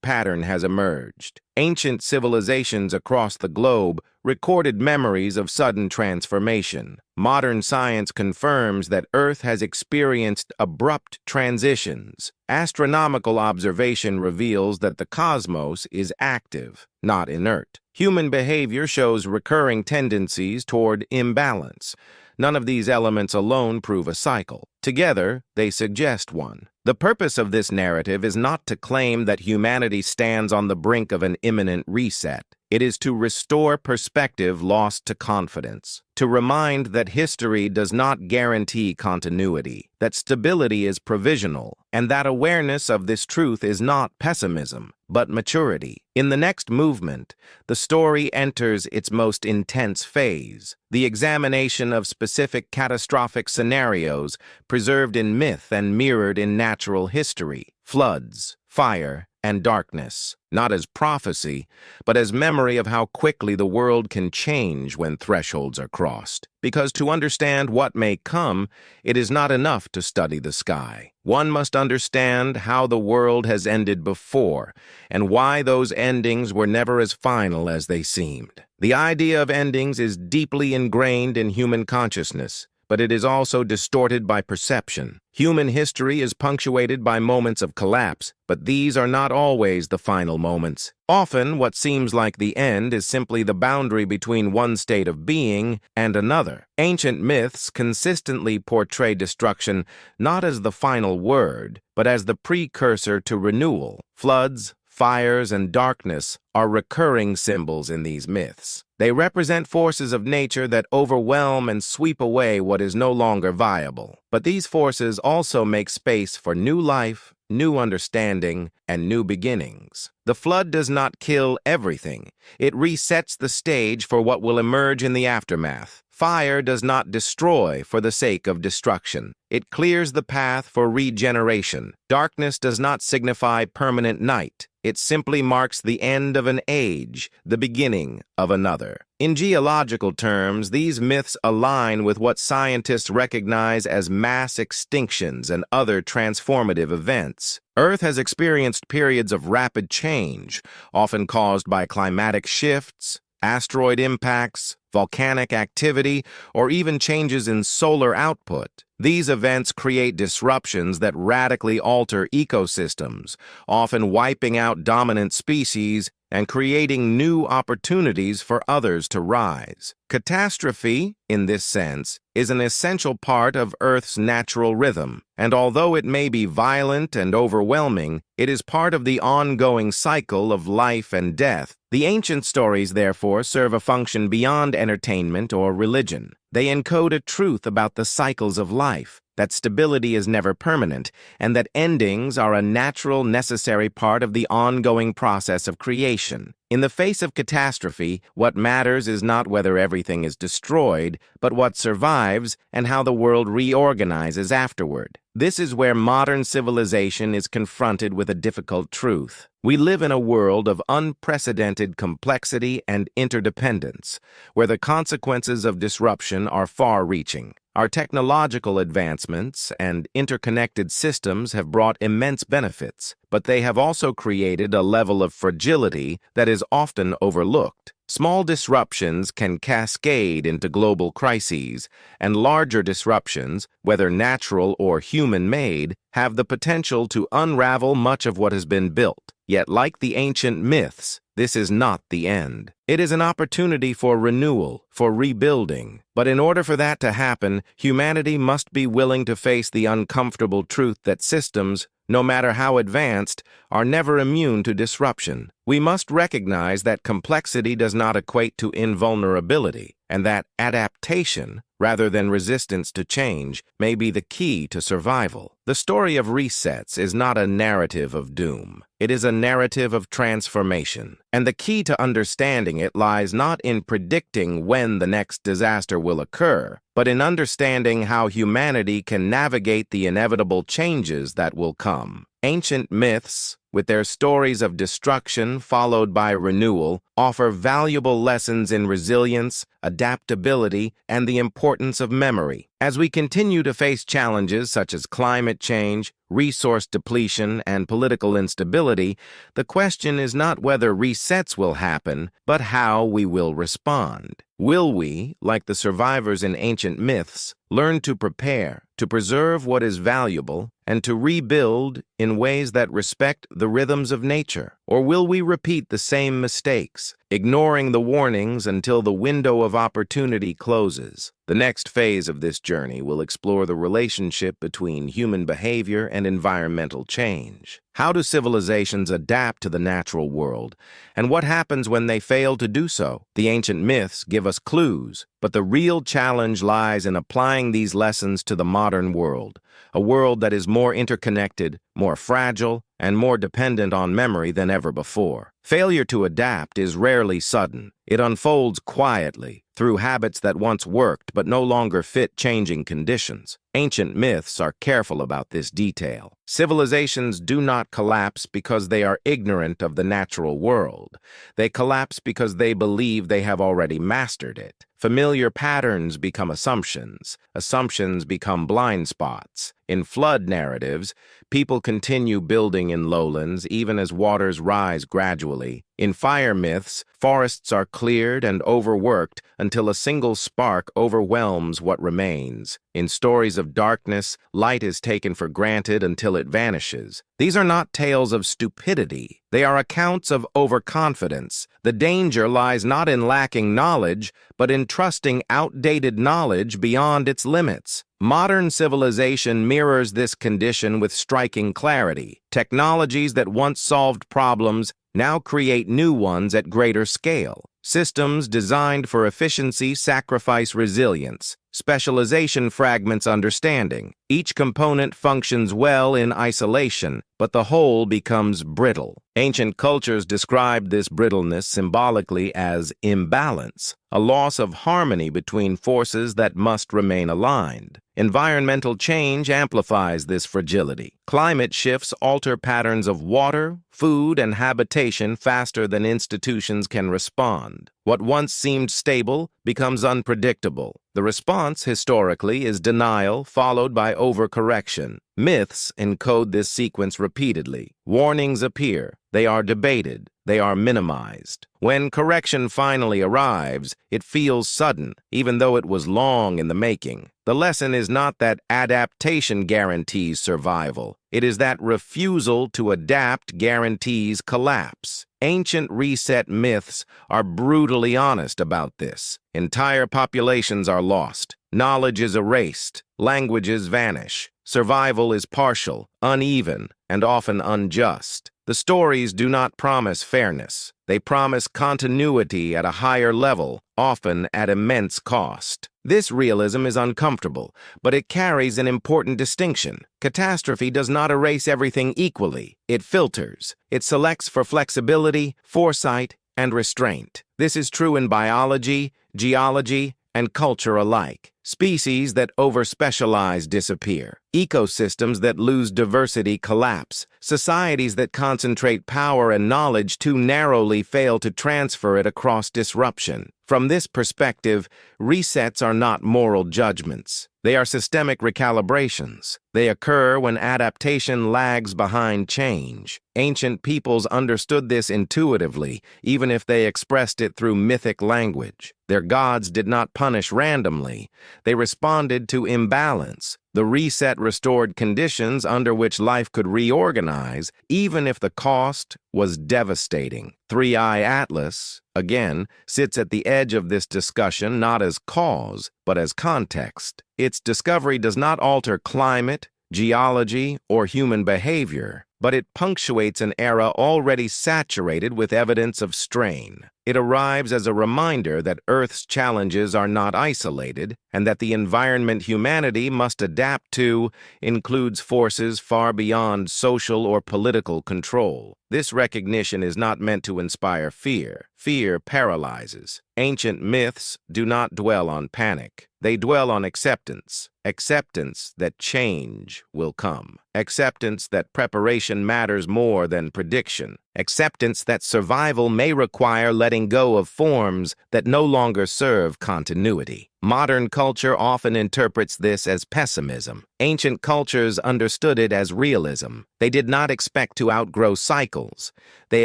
pattern has emerged. Ancient civilizations across the globe recorded memories of sudden transformation. Modern science confirms that Earth has experienced abrupt transitions. Astronomical observation reveals that the cosmos is active, not inert. Human behavior shows recurring tendencies toward imbalance. None of these elements alone prove a cycle. Together, they suggest one. The purpose of this narrative is not to claim that humanity stands on the brink of an imminent reset. It is to restore perspective lost to confidence, to remind that history does not guarantee continuity, that stability is provisional, and that awareness of this truth is not pessimism, but maturity. In the next movement, the story enters its most intense phase, the examination of specific catastrophic scenarios preserved in myth and mirrored in natural history, floods, fire, and darkness, not as prophecy, but as memory of how quickly the world can change when thresholds are crossed. Because to understand what may come, it is not enough to study the sky. One must understand how the world has ended before, and why those endings were never as final as they seemed. The idea of endings is deeply ingrained in human consciousness, but it is also distorted by perception. Human history is punctuated by moments of collapse, but these are not always the final moments. Often, what seems like the end is simply the boundary between one state of being and another. Ancient myths consistently portray destruction not as the final word, but as the precursor to renewal. Floods, fires, and darkness are recurring symbols in these myths. They represent forces of nature that overwhelm and sweep away what is no longer viable. But these forces also make space for new life, new understanding, and new beginnings. The flood does not kill everything. It resets the stage for what will emerge in the aftermath. Fire does not destroy for the sake of destruction. It clears the path for regeneration. Darkness does not signify permanent night. It simply marks the end of an age, the beginning of another. In geological terms, these myths align with what scientists recognize as mass extinctions and other transformative events. Earth has experienced periods of rapid change, often caused by climatic shifts, asteroid impacts, volcanic activity, or even changes in solar output. These events create disruptions that radically alter ecosystems, often wiping out dominant species and creating new opportunities for others to rise. Catastrophe, in this sense, is an essential part of Earth's natural rhythm, and although it may be violent and overwhelming, it is part of the ongoing cycle of life and death. The ancient stories, therefore, serve a function beyond entertainment or religion. They encode a truth about the cycles of life, that stability is never permanent, and that endings are a natural, necessary part of the ongoing process of creation. In the face of catastrophe, what matters is not whether everything is destroyed, but what survives and how the world reorganizes afterward. This is where modern civilization is confronted with a difficult truth. We live in a world of unprecedented complexity and interdependence, where the consequences of disruption are far-reaching. Our technological advancements and interconnected systems have brought immense benefits, but they have also created a level of fragility that is often overlooked. Small disruptions can cascade into global crises, and larger disruptions, whether natural or human-made, have the potential to unravel much of what has been built. Yet, like the ancient myths, this is not the end. It is an opportunity for renewal, for rebuilding. But in order for that to happen, humanity must be willing to face the uncomfortable truth that systems, no matter how advanced, are never immune to disruption. We must recognize that complexity does not equate to invulnerability, and that adaptation, rather than resistance to change, may be the key to survival. The story of resets is not a narrative of doom. It is a narrative of transformation. And the key to understanding it lies not in predicting when the next disaster will occur, but in understanding how humanity can navigate the inevitable changes that will come. Ancient myths, with their stories of destruction followed by renewal, offer valuable lessons in resilience, adaptability, and the importance of memory. As we continue to face challenges such as climate change, resource depletion, and political instability, the question is not whether resets will happen, but how we will respond. Will we, like the survivors in ancient myths, learn to prepare, to preserve what is valuable, and to rebuild in ways that respect the rhythms of nature? Or will we repeat the same mistakes, ignoring the warnings until the window of opportunity closes? The next phase of this journey will explore the relationship between human behavior and environmental change. How do civilizations adapt to the natural world, and what happens when they fail to do so? The ancient myths give us clues, but the real challenge lies in applying these lessons to the modern world, a world that is more interconnected, more fragile, and more dependent on memory than ever before. Failure to adapt is rarely sudden. It unfolds quietly, through habits that once worked but no longer fit changing conditions. Ancient myths are careful about this detail. Civilizations do not collapse because they are ignorant of the natural world. They collapse because they believe they have already mastered it. Familiar patterns become assumptions. Assumptions become blind spots. In flood narratives, people continue building in lowlands even as waters rise gradually. In fire myths, forests are cleared and overworked until a single spark overwhelms what remains. In stories of darkness, light is taken for granted until it vanishes. These are not tales of stupidity. They are accounts of overconfidence. The danger lies not in lacking knowledge, but in trusting outdated knowledge beyond its limits. Modern civilization mirrors this condition with striking clarity. Technologies that once solved problems now create new ones at greater scale. Systems designed for efficiency sacrifice resilience. Specialization fragments understanding. Each component functions well in isolation, but the whole becomes brittle. Ancient cultures described this brittleness symbolically as imbalance, a loss of harmony between forces that must remain aligned. Environmental change amplifies this fragility. Climate shifts alter patterns of water, food, and habitation faster than institutions can respond. What once seemed stable becomes unpredictable. The response, historically, is denial followed by overcorrection. Myths encode this sequence repeatedly. Warnings appear. They are debated. they are minimized. When correction finally arrives, it feels sudden, even though it was long in the making. The lesson is not that adaptation guarantees survival. It is that refusal to adapt guarantees collapse. Ancient reset myths are brutally honest about this. Entire populations are lost. Knowledge is erased. Languages vanish. Survival is partial, uneven, and often unjust. The stories do not promise fairness. They promise continuity at a higher level, often at immense cost. This realism is uncomfortable, but it carries an important distinction. Catastrophe does not erase everything equally. It filters. It selects for flexibility, foresight, and restraint. This is true in biology, geology, and culture alike. Species that overspecialize disappear. Ecosystems that lose diversity collapse. Societies that concentrate power and knowledge too narrowly fail to transfer it across disruption. From this perspective, resets are not moral judgments. They are systemic recalibrations. They occur when adaptation lags behind change. Ancient peoples understood this intuitively, even if they expressed it through mythic language. Their gods did not punish randomly. They responded to imbalance. The reset restored conditions under which life could reorganize, even if the cost was devastating. Three-Eye Atlas, again, sits at the edge of this discussion not as cause, but as context. Its discovery does not alter climate, geology, or human behavior, but it punctuates an era already saturated with evidence of strain. It arrives as a reminder that Earth's challenges are not isolated, and that the environment humanity must adapt to includes forces far beyond social or political control. This recognition is not meant to inspire fear. Fear paralyzes. Ancient myths do not dwell on panic. They dwell on acceptance. Acceptance that change will come. Acceptance that preparation matters more than prediction. Acceptance that survival may require letting go of forms that no longer serve continuity. Modern culture often interprets this as pessimism. Ancient cultures understood it as realism. They did not expect to outgrow cycles. They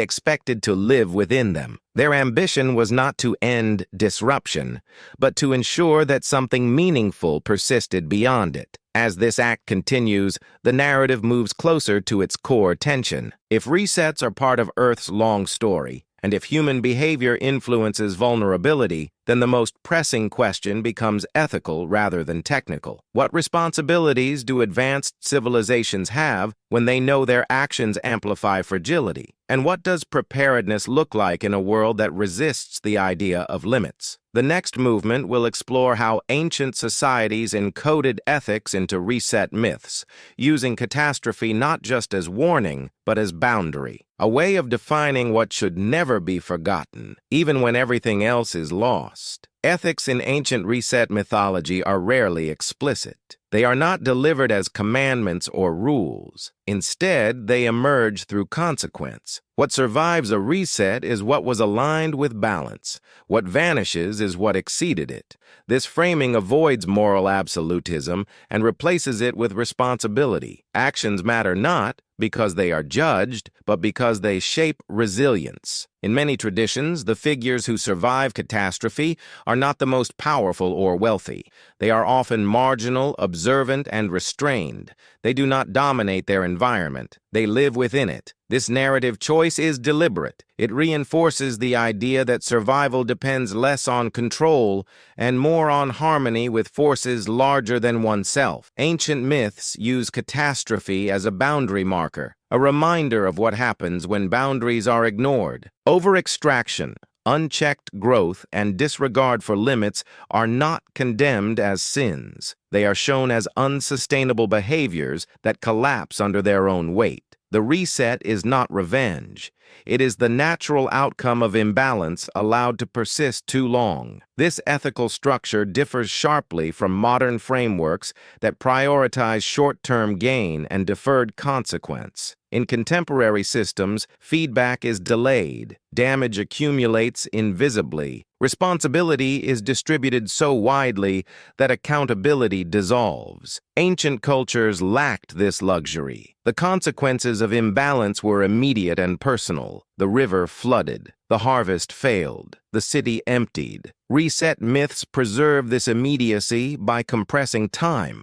expected to live within them. Their ambition was not to end disruption, but to ensure that something meaningful persisted beyond it. As this act continues, the narrative moves closer to its core tension. If resets are part of Earth's long story, and if human behavior influences vulnerability, then the most pressing question becomes ethical rather than technical. What responsibilities do advanced civilizations have when they know their actions amplify fragility? And what does preparedness look like in a world that resists the idea of limits? The next movement will explore how ancient societies encoded ethics into reset myths, using catastrophe not just as warning, but as boundary, a way of defining what should never be forgotten, even when everything else is lost. Ethics in ancient reset mythology are rarely explicit. They are not delivered as commandments or rules. Instead, they emerge through consequence. What survives a reset is what was aligned with balance. What vanishes is what exceeded it. This framing avoids moral absolutism and replaces it with responsibility. Actions matter not because they are judged, but because they shape resilience. In many traditions, the figures who survive catastrophe are not the most powerful or wealthy. They are often marginal, observant, and restrained. They do not dominate their environment. They live within it. This narrative choice is deliberate. It reinforces the idea that survival depends less on control and more on harmony with forces larger than oneself. Ancient myths use catastrophe as a boundary marker, a reminder of what happens when boundaries are ignored. Over-extraction, unchecked growth, and disregard for limits are not condemned as sins. They are shown as unsustainable behaviors that collapse under their own weight. The reset is not revenge. It is the natural outcome of imbalance allowed to persist too long. This ethical structure differs sharply from modern frameworks that prioritize short-term gain and deferred consequence. In contemporary systems, feedback is delayed. Damage accumulates invisibly. Responsibility is distributed so widely that accountability dissolves. Ancient cultures lacked this luxury. The consequences of imbalance were immediate and personal. seasonal. The river flooded. The harvest failed. The city emptied. Reset myths preserve this immediacy by compressing time.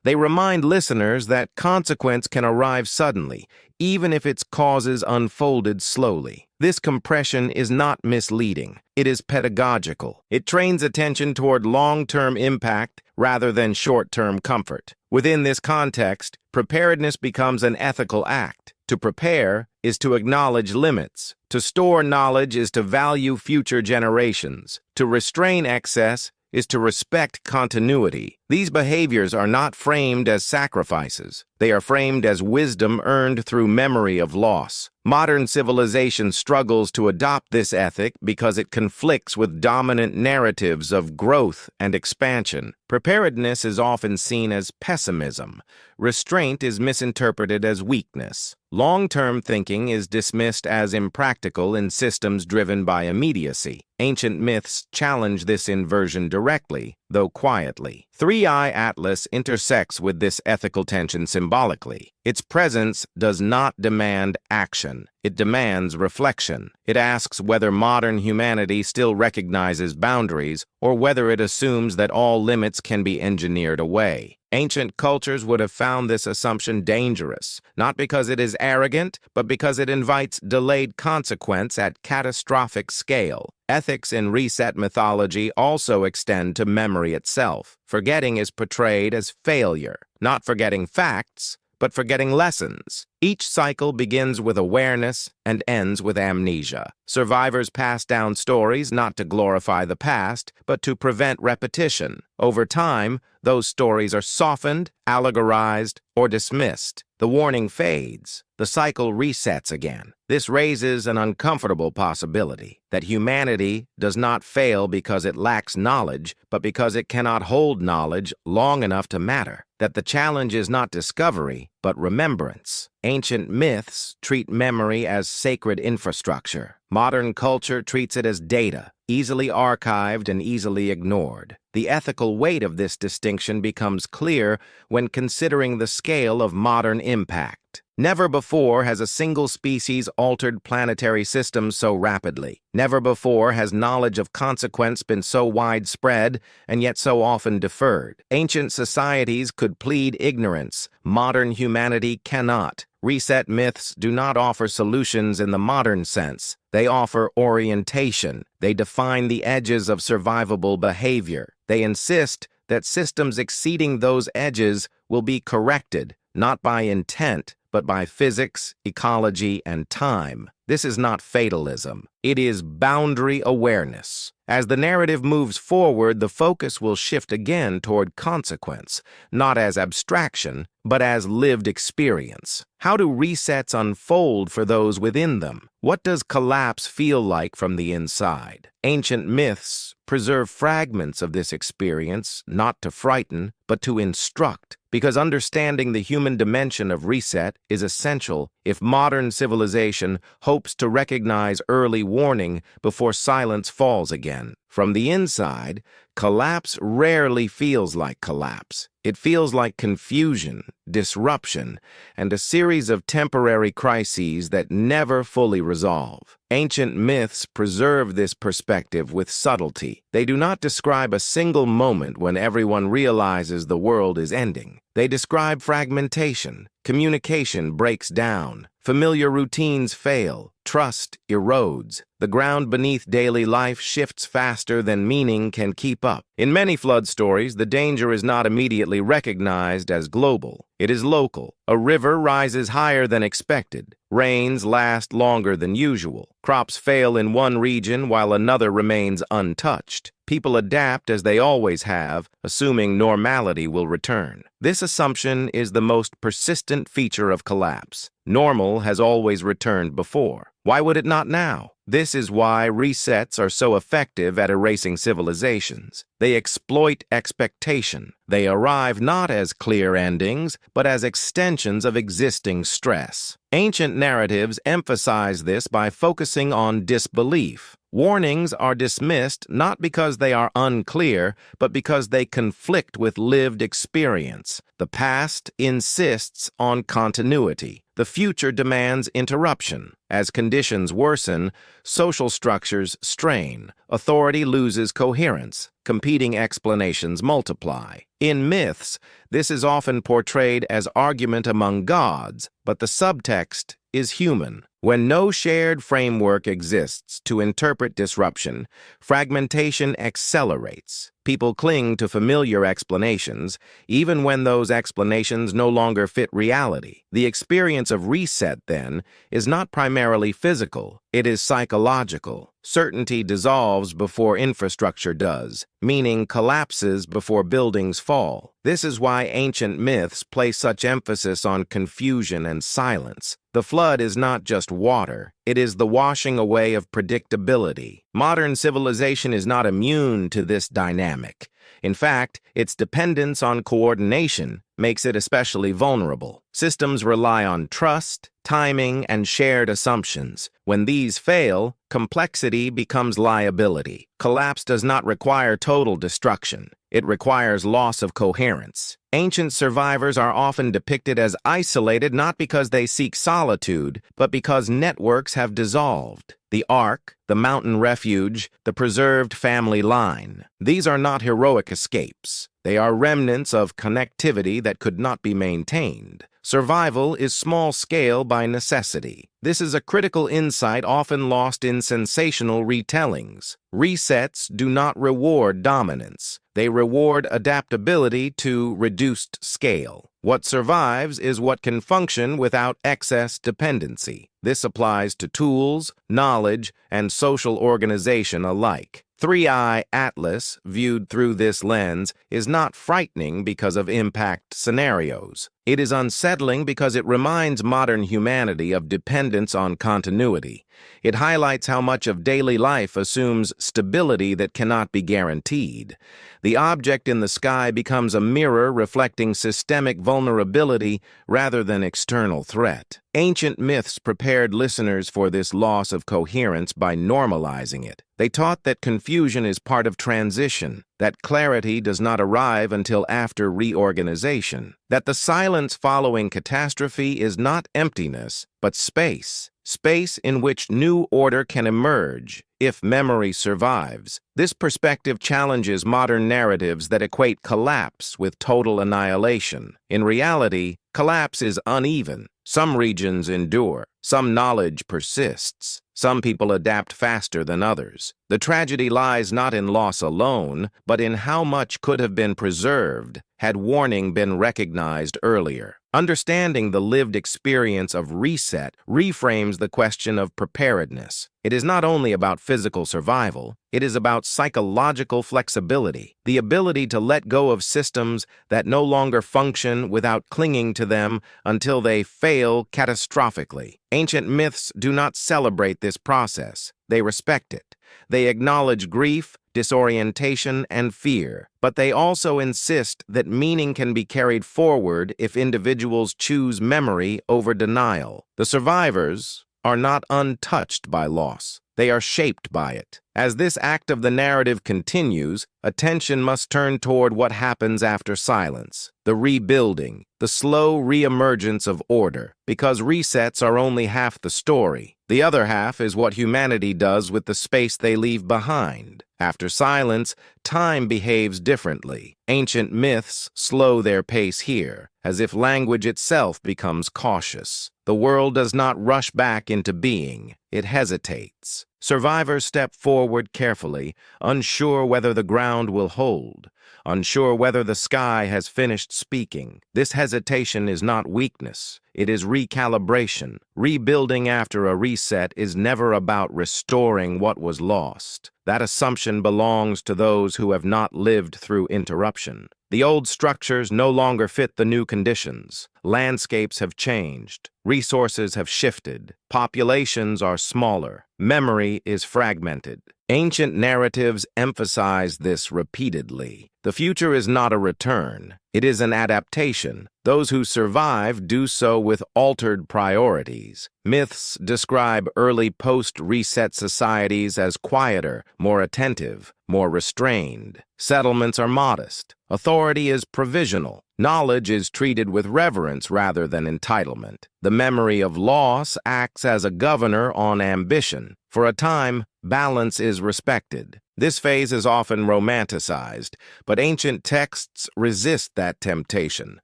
They remind listeners that consequence can arrive suddenly, even if its causes unfolded slowly. This compression is not misleading. It is pedagogical. It trains attention toward long-term impact rather than short-term comfort. Within this context, preparedness becomes an ethical act. To prepare is to acknowledge limits. To store knowledge is to value future generations. To restrain excess is to respect continuity. These behaviors are not framed as sacrifices. They are framed as wisdom earned through memory of loss. Modern civilization struggles to adopt this ethic because it conflicts with dominant narratives of growth and expansion. Preparedness is often seen as pessimism. Restraint is misinterpreted as weakness. Long-term thinking is dismissed as impractical in systems driven by immediacy. Ancient myths challenge this inversion directly, though quietly. Three-Eye Atlas intersects with this ethical tension symbolically. Its presence does not demand action. It demands reflection. It asks whether modern humanity still recognizes boundaries or whether it assumes that all limits can be engineered away. Ancient cultures would have found this assumption dangerous, not because it is arrogant, but because it invites delayed consequence at catastrophic scale. Ethics in reset mythology also extend to memory itself. Forgetting is portrayed as failure, not forgetting facts, but forgetting lessons. Each cycle begins with awareness and ends with amnesia. Survivors pass down stories not to glorify the past, but to prevent repetition. Over time, those stories are softened, allegorized, or dismissed. The warning fades. The cycle resets again. This raises an uncomfortable possibility that humanity does not fail because it lacks knowledge, but because it cannot hold knowledge long enough to matter. That the challenge is not discovery, but remembrance. Ancient myths treat memory as sacred infrastructure. Modern culture treats it as data, easily archived and easily ignored. The ethical weight of this distinction becomes clear when considering the scale of modern impact. Never before has a single species altered planetary systems so rapidly. Never before has knowledge of consequence been so widespread and yet so often deferred. Ancient societies could plead ignorance. Modern humanity cannot. Reset myths do not offer solutions in the modern sense. They offer orientation. They define the edges of survivable behavior. They insist that systems exceeding those edges will be corrected, not by intent, but by physics, ecology, and time. This is not fatalism. It is boundary awareness. As the narrative moves forward, the focus will shift again toward consequence, not as abstraction, but as lived experience. How do resets unfold for those within them? What does collapse feel like from the inside? Ancient myths preserve fragments of this experience, not to frighten, but to instruct, because understanding the human dimension of reset is essential if modern civilization hopes to recognize early warning before silence falls again. From the inside, collapse rarely feels like collapse. It feels like confusion, disruption, and a series of temporary crises that never fully resolve. Ancient myths preserve this perspective with subtlety. They do not describe a single moment when everyone realizes the world is ending. They describe fragmentation. Communication breaks down. Familiar routines fail. Trust erodes. The ground beneath daily life shifts faster than meaning can keep up. In many flood stories, the danger is not immediately recognized as global. It is local. A river rises higher than expected. Rains last longer than usual. Crops fail in one region while another remains untouched. People adapt as they always have, assuming normality will return. This assumption is the most persistent feature of collapse. Normal has always returned before. Why would it not now? This is why resets are so effective at erasing civilizations. They exploit expectation. They arrive not as clear endings, but as extensions of existing stress. Ancient narratives emphasize this by focusing on disbelief. Warnings are dismissed not because they are unclear, but because they conflict with lived experience. The past insists on continuity. The future demands interruption. As conditions worsen, social structures strain. Authority loses coherence. Competing explanations multiply. In myths, this is often portrayed as argument among gods, but the subtext is human. When no shared framework exists to interpret disruption, fragmentation accelerates. People cling to familiar explanations, even when those explanations no longer fit reality. The experience of reset, then, is not primarily physical, it is psychological. Certainty dissolves before infrastructure does, meaning collapses before buildings fall. This is why ancient myths place such emphasis on confusion and silence. The flood is not just water, it is the washing away of predictability. Modern civilization is not immune to this dynamic. In fact, its dependence on coordination makes it especially vulnerable. Systems rely on trust, timing, and shared assumptions. When these fail, complexity becomes liability. Collapse does not require total destruction. It requires loss of coherence. Ancient survivors are often depicted as isolated not because they seek solitude, but because networks have dissolved. The Ark, the mountain refuge, the preserved family line. These are not heroic escapes. They are remnants of connectivity that could not be maintained. Survival is small-scale by necessity. This is a critical insight often lost in sensational retellings. Resets do not reward dominance. They reward adaptability to reduced scale. What survives is what can function without excess dependency. This applies to tools, knowledge, and social organization alike. 3i Atlas, viewed through this lens, is not frightening because of impact scenarios. It is unsettling because it reminds modern humanity of dependence on continuity. It highlights how much of daily life assumes stability that cannot be guaranteed. The object in the sky becomes a mirror reflecting systemic vulnerability rather than external threat. Ancient myths prepared listeners for this loss of coherence by normalizing it. They taught that confusion is part of transition, that clarity does not arrive until after reorganization, that the silence following catastrophe is not emptiness, but space. Space in which new order can emerge, if memory survives. This perspective challenges modern narratives that equate collapse with total annihilation. In reality, collapse is uneven. Some regions endure, some knowledge persists, some people adapt faster than others. The tragedy lies not in loss alone, but in how much could have been preserved had warning been recognized earlier. Understanding the lived experience of reset reframes the question of preparedness. It is not only about physical survival, it is about psychological flexibility, the ability to let go of systems that no longer function without clinging to them until they fail catastrophically. Ancient myths do not celebrate this process. They respect it. They acknowledge grief, disorientation, and fear, but they also insist that meaning can be carried forward if individuals choose memory over denial. The survivors are not untouched by loss. They are shaped by it. As this act of the narrative continues, attention must turn toward what happens after silence, the rebuilding, the slow reemergence of order, because resets are only half the story. The other half is what humanity does with the space they leave behind. After silence, time behaves differently. Ancient myths slow their pace here, as if language itself becomes cautious. The world does not rush back into being. It hesitates. Survivors step forward carefully, unsure whether the ground will hold, unsure whether the sky has finished speaking. This hesitation is not weakness. It is recalibration. Rebuilding after a reset is never about restoring what was lost. That assumption belongs to those who have not lived through interruption. The old structures no longer fit the new conditions. Landscapes have changed. Resources have shifted. Populations are smaller. Memory is fragmented. Ancient narratives emphasize this repeatedly. The future is not a return. It is an adaptation. Those who survive do so with altered priorities. Myths describe early post-reset societies as quieter, more attentive, more restrained. Settlements are modest. Authority is provisional. Knowledge is treated with reverence rather than entitlement. The memory of loss acts as a governor on ambition. For a time, balance is respected. This phase is often romanticized, but ancient texts resist that temptation.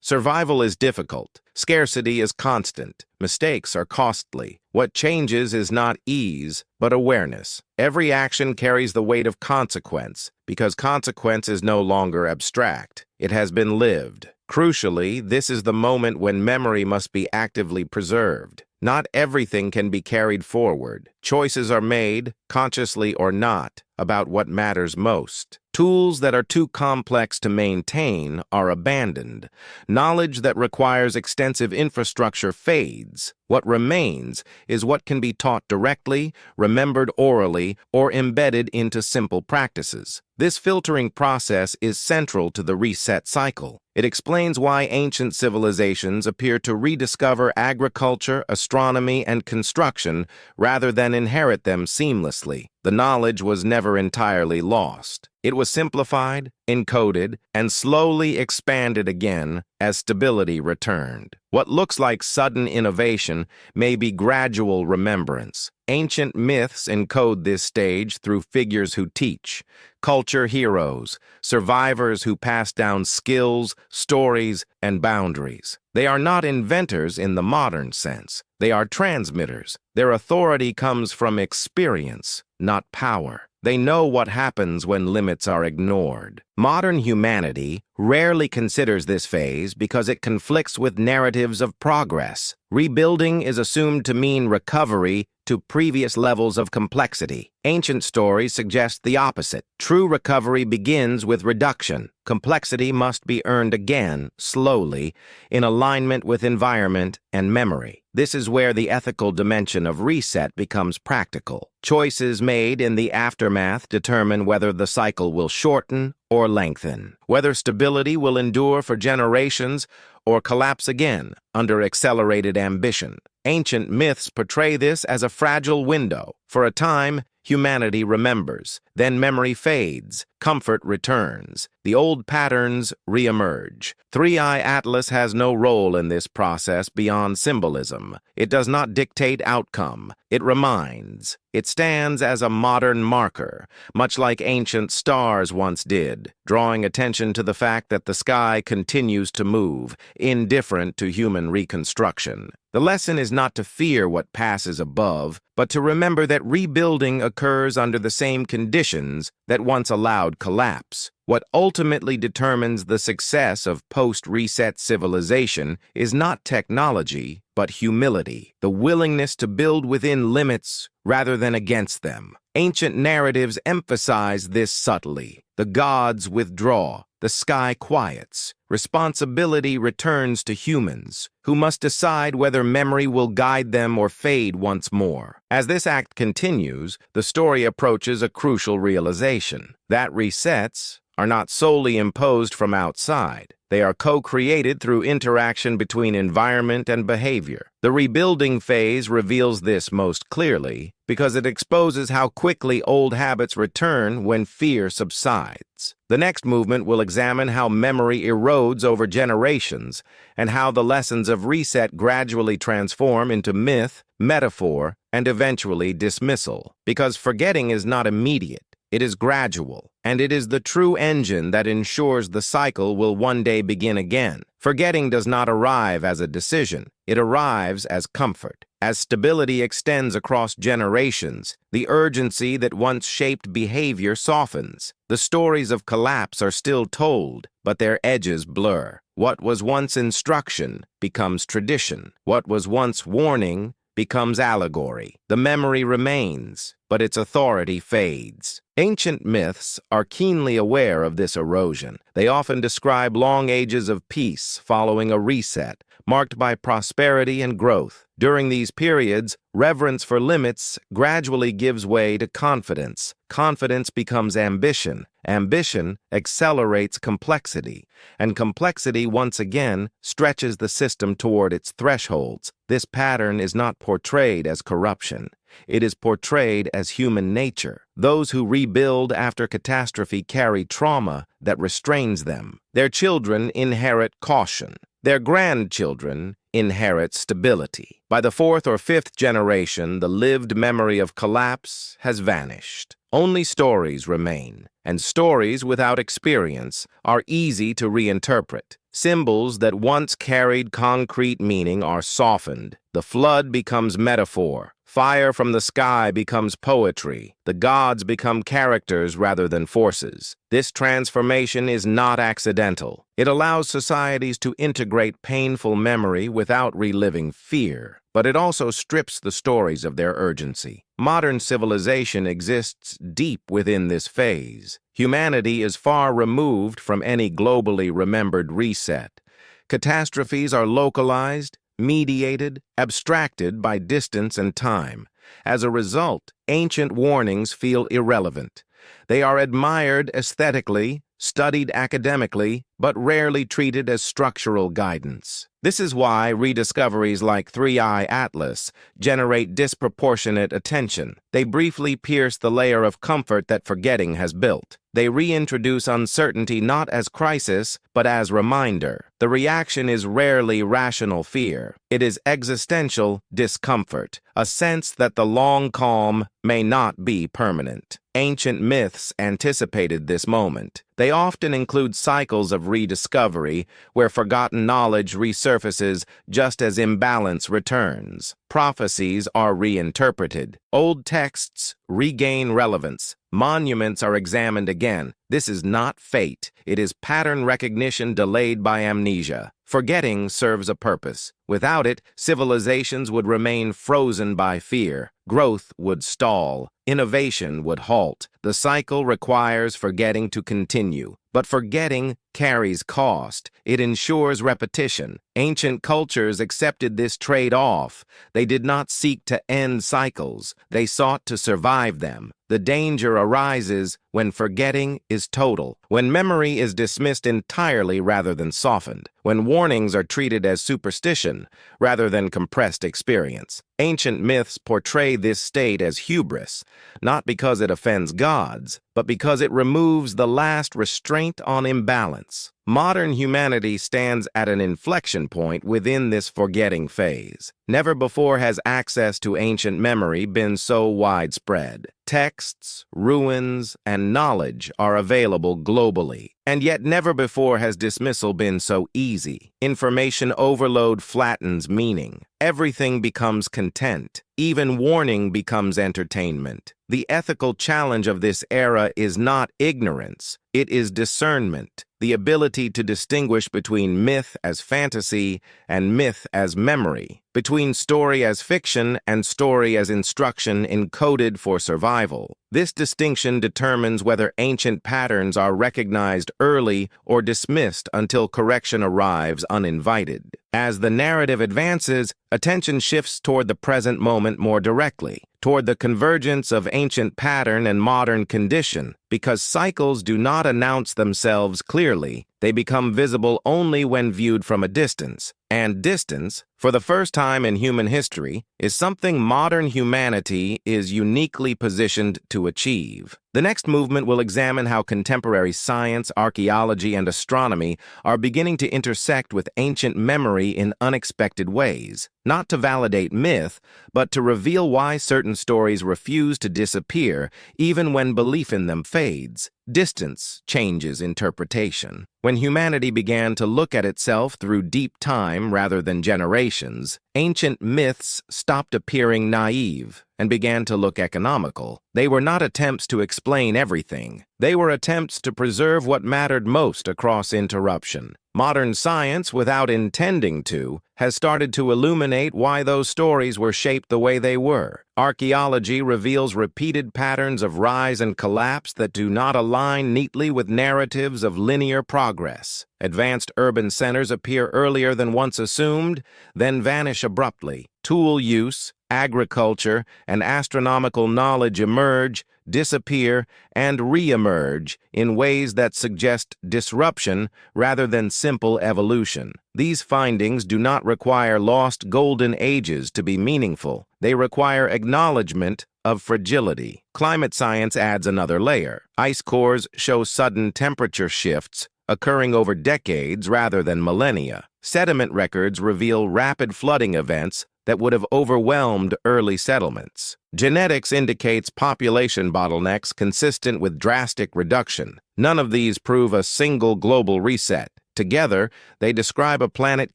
Survival is difficult. Scarcity is constant. Mistakes are costly. What changes is not ease, but awareness. Every action carries the weight of consequence, because consequence is no longer abstract. It has been lived. Crucially, this is the moment when memory must be actively preserved. Not everything can be carried forward. Choices are made, consciously or not, about what matters most. Tools that are too complex to maintain are abandoned. Knowledge that requires extensive infrastructure fades. What remains is what can be taught directly, remembered orally, or embedded into simple practices. This filtering process is central to the reset cycle. It explains why ancient civilizations appear to rediscover agriculture, astronomy, and construction rather than inherit them seamlessly. The knowledge was never entirely lost. It was simplified, encoded, and slowly expanded again as stability returned. What looks like sudden innovation may be gradual remembrance. Ancient myths encode this stage through figures who teach, culture heroes, survivors who pass down skills, stories, and boundaries. They are not inventors in the modern sense. They are transmitters. Their authority comes from experience, not power. They know what happens when limits are ignored. Modern humanity rarely considers this phase because it conflicts with narratives of progress. Rebuilding is assumed to mean recovery to previous levels of complexity. Ancient stories suggest the opposite. True recovery begins with reduction. Complexity must be earned again, slowly, in alignment with environment and memory. This is where the ethical dimension of reset becomes practical. Choices made in the aftermath determine whether the cycle will shorten or lengthen, whether stability will endure for generations or collapse again under accelerated ambition. Ancient myths portray this as a fragile window. For a time, humanity remembers. Then memory fades. Comfort returns. The old patterns re-emerge. Three-Eye Atlas has no role in this process beyond symbolism. It does not dictate outcome. It reminds. It stands as a modern marker, much like ancient stars once did, drawing attention to the fact that the sky continues to move, indifferent to human reconstruction. The lesson is not to fear what passes above, but to remember that rebuilding occurs under the same conditions that once allowed collapse. What ultimately determines the success of post-reset civilization is not technology, but humility, the willingness to build within limits rather than against them. Ancient narratives emphasize this subtly. The gods withdraw, the sky quiets. Responsibility returns to humans, who must decide whether memory will guide them or fade once more. As this act continues, the story approaches a crucial realization that resets are not solely imposed from outside. They are co-created through interaction between environment and behavior. The rebuilding phase reveals this most clearly because it exposes how quickly old habits return when fear subsides. The next movement will examine how memory erodes over generations and how the lessons of reset gradually transform into myth, metaphor, and eventually dismissal. Because forgetting is not immediate. It is gradual, and it is the true engine that ensures the cycle will one day begin again. Forgetting does not arrive as a decision. It arrives as comfort. As stability extends across generations, the urgency that once shaped behavior softens. The stories of collapse are still told, but their edges blur. What was once instruction becomes tradition. What was once warning becomes allegory. The memory remains, but its authority fades. Ancient myths are keenly aware of this erosion. They often describe long ages of peace following a reset, marked by prosperity and growth. During these periods, reverence for limits gradually gives way to confidence. Confidence becomes ambition. Ambition accelerates complexity, and complexity once again stretches the system toward its thresholds. This pattern is not portrayed as corruption. It is portrayed as human nature. Those who rebuild after catastrophe carry trauma that restrains them. Their children inherit caution. Their grandchildren inherit stability. By the fourth or fifth generation, the lived memory of collapse has vanished. Only stories remain, and stories without experience are easy to reinterpret. Symbols that once carried concrete meaning are softened. The flood becomes metaphor. Fire from the sky becomes poetry. The gods become characters rather than forces. This transformation is not accidental. It allows societies to integrate painful memory without reliving fear, but it also strips the stories of their urgency. Modern civilization exists deep within this phase. Humanity is far removed from any globally remembered reset. Catastrophes are localized, mediated, abstracted by distance and time. As a result, ancient warnings feel irrelevant. They are admired aesthetically, studied academically, but rarely treated as structural guidance. This is why rediscoveries like Three-Eye Atlas generate disproportionate attention. They briefly pierce the layer of comfort that forgetting has built. They reintroduce uncertainty not as crisis, but as reminder. The reaction is rarely rational fear. It is existential discomfort, a sense that the long calm may not be permanent. Ancient myths anticipated this moment. They often include cycles of rediscovery, where forgotten knowledge resurfaces just as imbalance returns. Prophecies are reinterpreted. Old texts regain relevance. Monuments are examined again. This is not fate. It is pattern recognition delayed by amnesia. Forgetting serves a purpose. Without it, civilizations would remain frozen by fear. Growth would stall. Innovation would halt. The cycle requires forgetting to continue. But forgetting carries cost. It ensures repetition. Ancient cultures accepted this trade-off. They did not seek to end cycles. They sought to survive them. The danger arises when forgetting is total, when memory is dismissed entirely rather than softened, when warnings are treated as superstition rather than compressed experience. Ancient myths portray this state as hubris, not because it offends gods, but because it removes the last restraint on imbalance. Modern humanity stands at an inflection point within this forgetting phase. Never before has access to ancient memory been so widespread. Texts, ruins, and knowledge are available globally. And yet never before has dismissal been so easy. Information overload flattens meaning. Everything becomes content. Even warning becomes entertainment. The ethical challenge of this era is not ignorance. It is discernment, the ability to distinguish between myth as fantasy and myth as memory, between story as fiction and story as instruction encoded for survival. This distinction determines whether ancient patterns are recognized early or dismissed until correction arrives uninvited. As the narrative advances, attention shifts toward the present moment more directly, toward the convergence of ancient pattern and modern condition. Because cycles do not announce themselves clearly, they become visible only when viewed from a distance. And distance, for the first time in human history, is something modern humanity is uniquely positioned to achieve. The next movement will examine how contemporary science, archaeology, and astronomy are beginning to intersect with ancient memory in unexpected ways, not to validate myth, but to reveal why certain stories refuse to disappear even when belief in them fades. Distance changes interpretation. When humanity began to look at itself through deep time rather than generations, ancient myths stopped appearing naive and began to look economical. They were not attempts to explain everything. They were attempts to preserve what mattered most across interruption. Modern science, without intending to, has started to illuminate why those stories were shaped the way they were. Archaeology reveals repeated patterns of rise and collapse that do not align neatly with narratives of linear progress. Advanced urban centers appear earlier than once assumed, then vanish abruptly. Tool use, agriculture, and astronomical knowledge emerge, disappear, and re-emerge in ways that suggest disruption rather than simple evolution. These findings do not require lost golden ages to be meaningful. They require acknowledgement of fragility. Climate science adds another layer. Ice cores show sudden temperature shifts occurring over decades rather than millennia. Sediment records reveal rapid flooding events that would have overwhelmed early settlements. Genetics indicates population bottlenecks consistent with drastic reduction. None of these prove a single global reset. Together, they describe a planet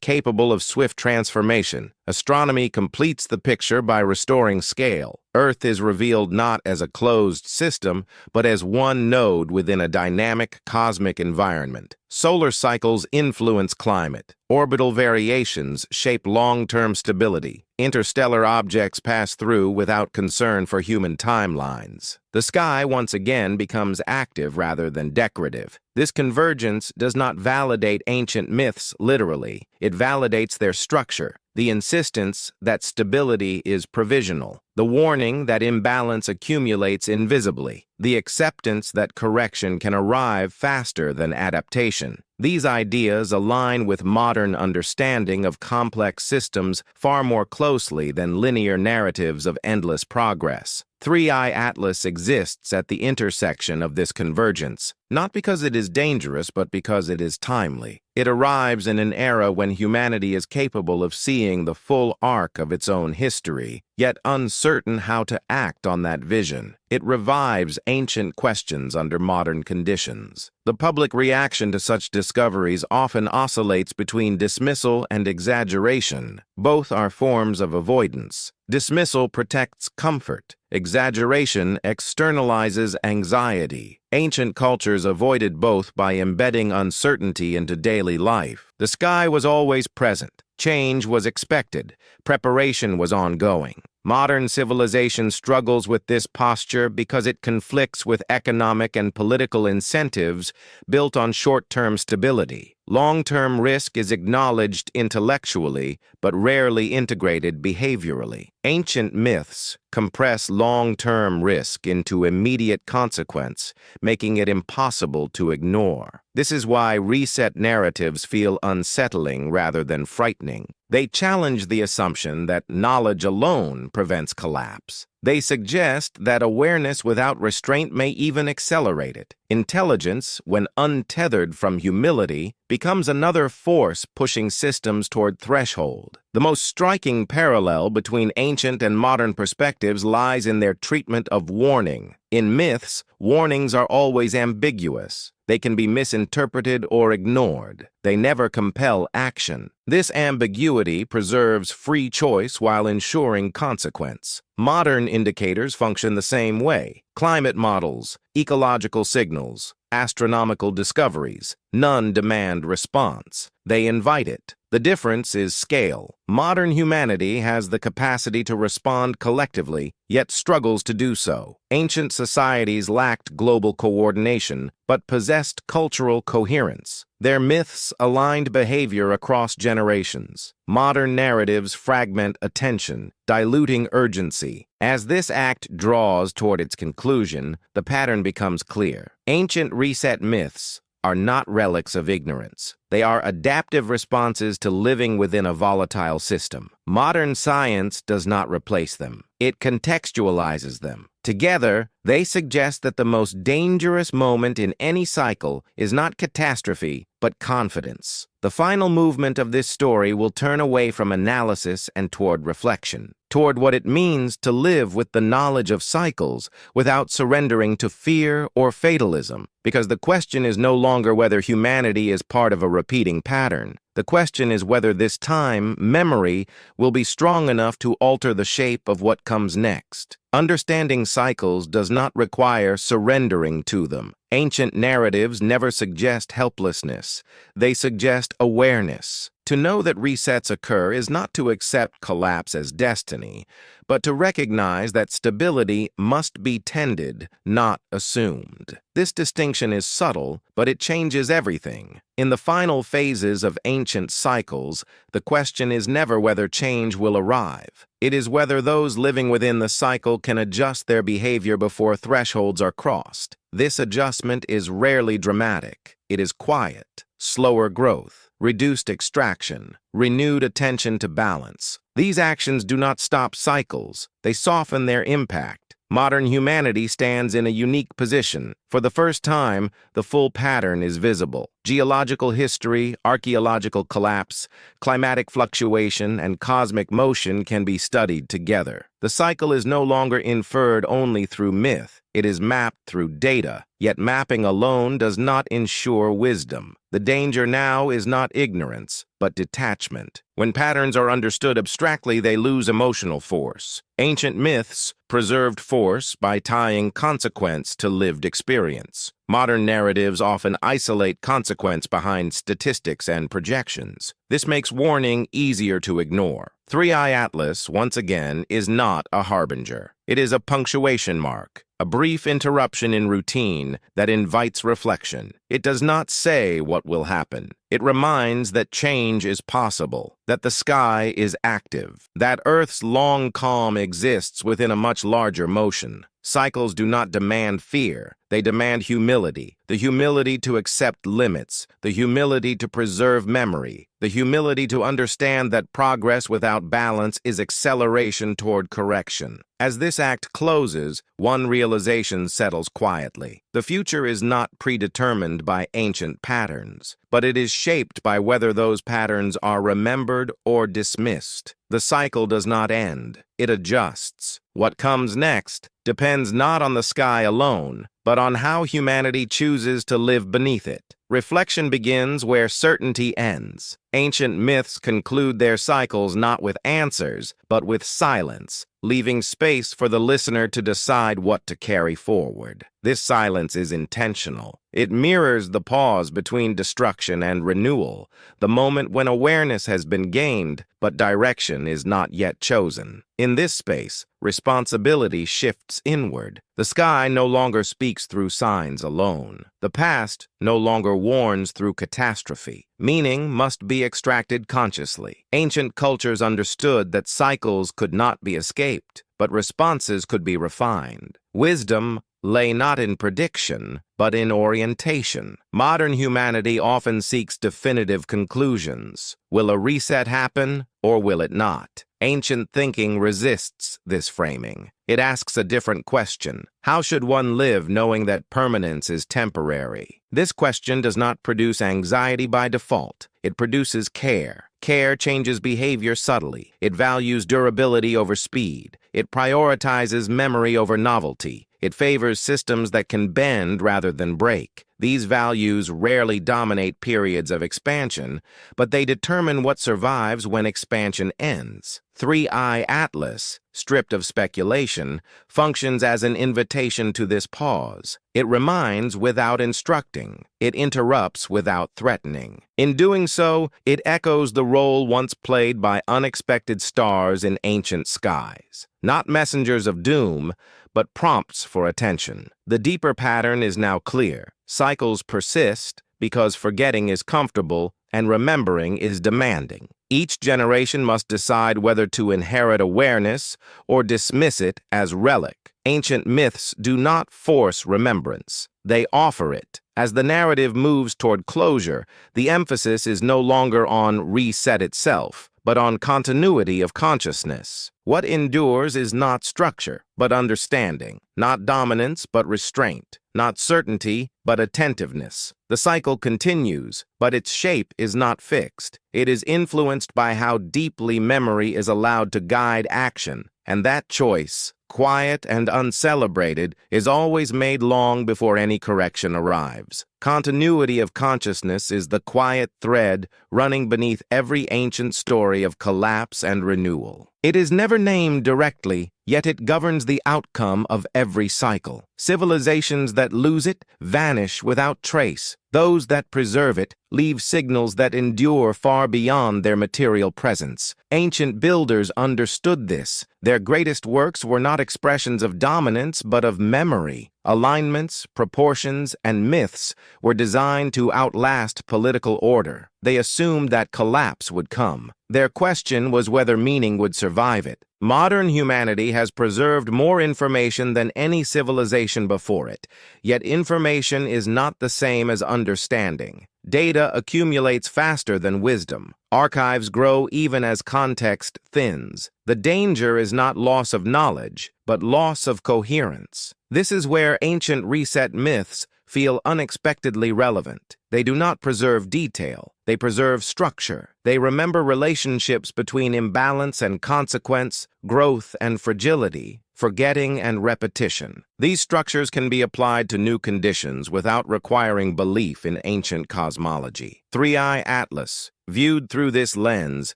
capable of swift transformation. Astronomy completes the picture by restoring scale. Earth is revealed not as a closed system, but as one node within a dynamic cosmic environment. Solar cycles influence climate. Orbital variations shape long-term stability. Interstellar objects pass through without concern for human timelines. The sky once again becomes active rather than decorative. This convergence does not validate ancient myths literally. It validates their structure. The insistence that stability is provisional, the warning that imbalance accumulates invisibly, the acceptance that correction can arrive faster than adaptation. These ideas align with modern understanding of complex systems far more closely than linear narratives of endless progress. 3i Atlas exists at the intersection of this convergence, not because it is dangerous, but because it is timely. It arrives in an era when humanity is capable of seeing the full arc of its own history, yet uncertain how to act on that vision. It revives ancient questions under modern conditions. The public reaction to such discoveries often oscillates between dismissal and exaggeration. Both are forms of avoidance. Dismissal protects comfort. Exaggeration externalizes anxiety. Ancient cultures avoided both by embedding uncertainty into daily life. The sky was always present. Change was expected. Preparation was ongoing. Modern civilization struggles with this posture because it conflicts with economic and political incentives built on short-term stability. Long-term risk is acknowledged intellectually, but rarely integrated behaviorally. Ancient myths compress long-term risk into immediate consequence, making it impossible to ignore. This is why reset narratives feel unsettling rather than frightening. They challenge the assumption that knowledge alone prevents collapse. They suggest that awareness without restraint may even accelerate it. Intelligence, when untethered from humility, becomes another force pushing systems toward threshold. The most striking parallel between ancient and modern perspectives lies in their treatment of warning. In myths, warnings are always ambiguous. They can be misinterpreted or ignored. They never compel action. This ambiguity preserves free choice while ensuring consequence. Modern indicators function the same way. Climate models, ecological signals, astronomical discoveries, none demand response. They invite it. The difference is scale. Modern humanity has the capacity to respond collectively, yet struggles to do so. Ancient societies lacked global coordination, but possessed cultural coherence. Their myths aligned behavior across generations. Modern narratives fragment attention, diluting urgency. As this act draws toward its conclusion, the pattern becomes clear. Ancient reset myths are not relics of ignorance. They are adaptive responses to living within a volatile system. Modern science does not replace them. It contextualizes them. Together, they suggest that the most dangerous moment in any cycle is not catastrophe, but confidence. The final movement of this story will turn away from analysis and toward reflection, toward what it means to live with the knowledge of cycles without surrendering to fear or fatalism, because the question is no longer whether humanity is part of a repeating pattern. The question is whether this time, memory, will be strong enough to alter the shape of what comes next. Understanding cycles does not require surrendering to them. Ancient narratives never suggest helplessness. They suggest awareness. To know that resets occur is not to accept collapse as destiny, but to recognize that stability must be tended, not assumed. This distinction is subtle, but it changes everything. In the final phases of ancient cycles, the question is never whether change will arrive. It is whether those living within the cycle can adjust their behavior before thresholds are crossed. This adjustment is rarely dramatic. It is quiet, slower growth, reduced extraction, renewed attention to balance. These actions do not stop cycles, they soften their impact. Modern humanity stands in a unique position. For the first time, the full pattern is visible. Geological history, archaeological collapse, climatic fluctuation, and cosmic motion can be studied together. The cycle is no longer inferred only through myth. It is mapped through data, yet mapping alone does not ensure wisdom. The danger now is not ignorance, but detachment. When patterns are understood abstractly, they lose emotional force. Ancient myths preserved force by tying consequence to lived experience. Modern narratives often isolate consequence behind statistics and projections. This makes warning easier to ignore. 3i Atlas, once again, is not a harbinger. It is a punctuation mark, a brief interruption in routine that invites reflection. It does not say what will happen. It reminds that change is possible, that the sky is active, that Earth's long calm exists within a much larger motion. Cycles do not demand fear. They demand humility, the humility to accept limits, the humility to preserve memory, the humility to understand that progress without balance is acceleration toward correction. As this act closes, one realization settles quietly. The future is not predetermined by ancient patterns, but it is shaped by whether those patterns are remembered or dismissed. The cycle does not end. It adjusts. What comes next depends not on the sky alone, but on how humanity chooses to live beneath it. Reflection begins where certainty ends. Ancient myths conclude their cycles not with answers, but with silence, leaving space for the listener to decide what to carry forward. This silence is intentional. It mirrors the pause between destruction and renewal, the moment when awareness has been gained, but direction is not yet chosen. In this space, responsibility shifts inward. The sky no longer speaks through signs alone. The past no longer warns through catastrophe. Meaning must be extracted consciously. Ancient cultures understood that cycles could not be escaped, but responses could be refined. Wisdom lay not in prediction, but in orientation. Modern humanity often seeks definitive conclusions. Will a reset happen, or will it not? Ancient thinking resists this framing. It asks a different question. How should one live knowing that permanence is temporary? This question does not produce anxiety by default. It produces care. Care changes behavior subtly. It values durability over speed. It prioritizes memory over novelty. It favors systems that can bend rather than break. These values rarely dominate periods of expansion, but they determine what survives when expansion ends. 3i Atlas, stripped of speculation, functions as an invitation to this pause. It reminds without instructing. It interrupts without threatening. In doing so, it echoes the role once played by unexpected stars in ancient skies. Not messengers of doom, but prompts for attention. The deeper pattern is now clear. Cycles persist because forgetting is comfortable and remembering is demanding. Each generation must decide whether to inherit awareness or dismiss it as relic. Ancient myths do not force remembrance. They offer it. As the narrative moves toward closure, the emphasis is no longer on reset itself, but on continuity of consciousness. What endures is not structure, but understanding, not dominance, but restraint, not certainty, but attentiveness. The cycle continues, but its shape is not fixed. It is influenced by how deeply memory is allowed to guide action, and that choice, quiet and uncelebrated, is always made long before any correction arrives. Continuity of consciousness is the quiet thread running beneath every ancient story of collapse and renewal. It is never named directly, yet it governs the outcome of every cycle. Civilizations that lose it vanish without trace. Those that preserve it leave signals that endure far beyond their material presence. Ancient builders understood this. Their greatest works were not expressions of dominance, but of memory. Alignments, proportions, and myths were designed to outlast political order. They assumed that collapse would come. Their question was whether meaning would survive it. Modern humanity has preserved more information than any civilization before it, yet information is not the same as understanding. Data accumulates faster than wisdom. Archives grow even as context thins. The danger is not loss of knowledge, but loss of coherence. This is where ancient reset myths feel unexpectedly relevant. They do not preserve detail. They preserve structure. They remember relationships between imbalance and consequence, growth and fragility, forgetting and repetition. These structures can be applied to new conditions without requiring belief in ancient cosmology. Three-Eye Atlas, viewed through this lens,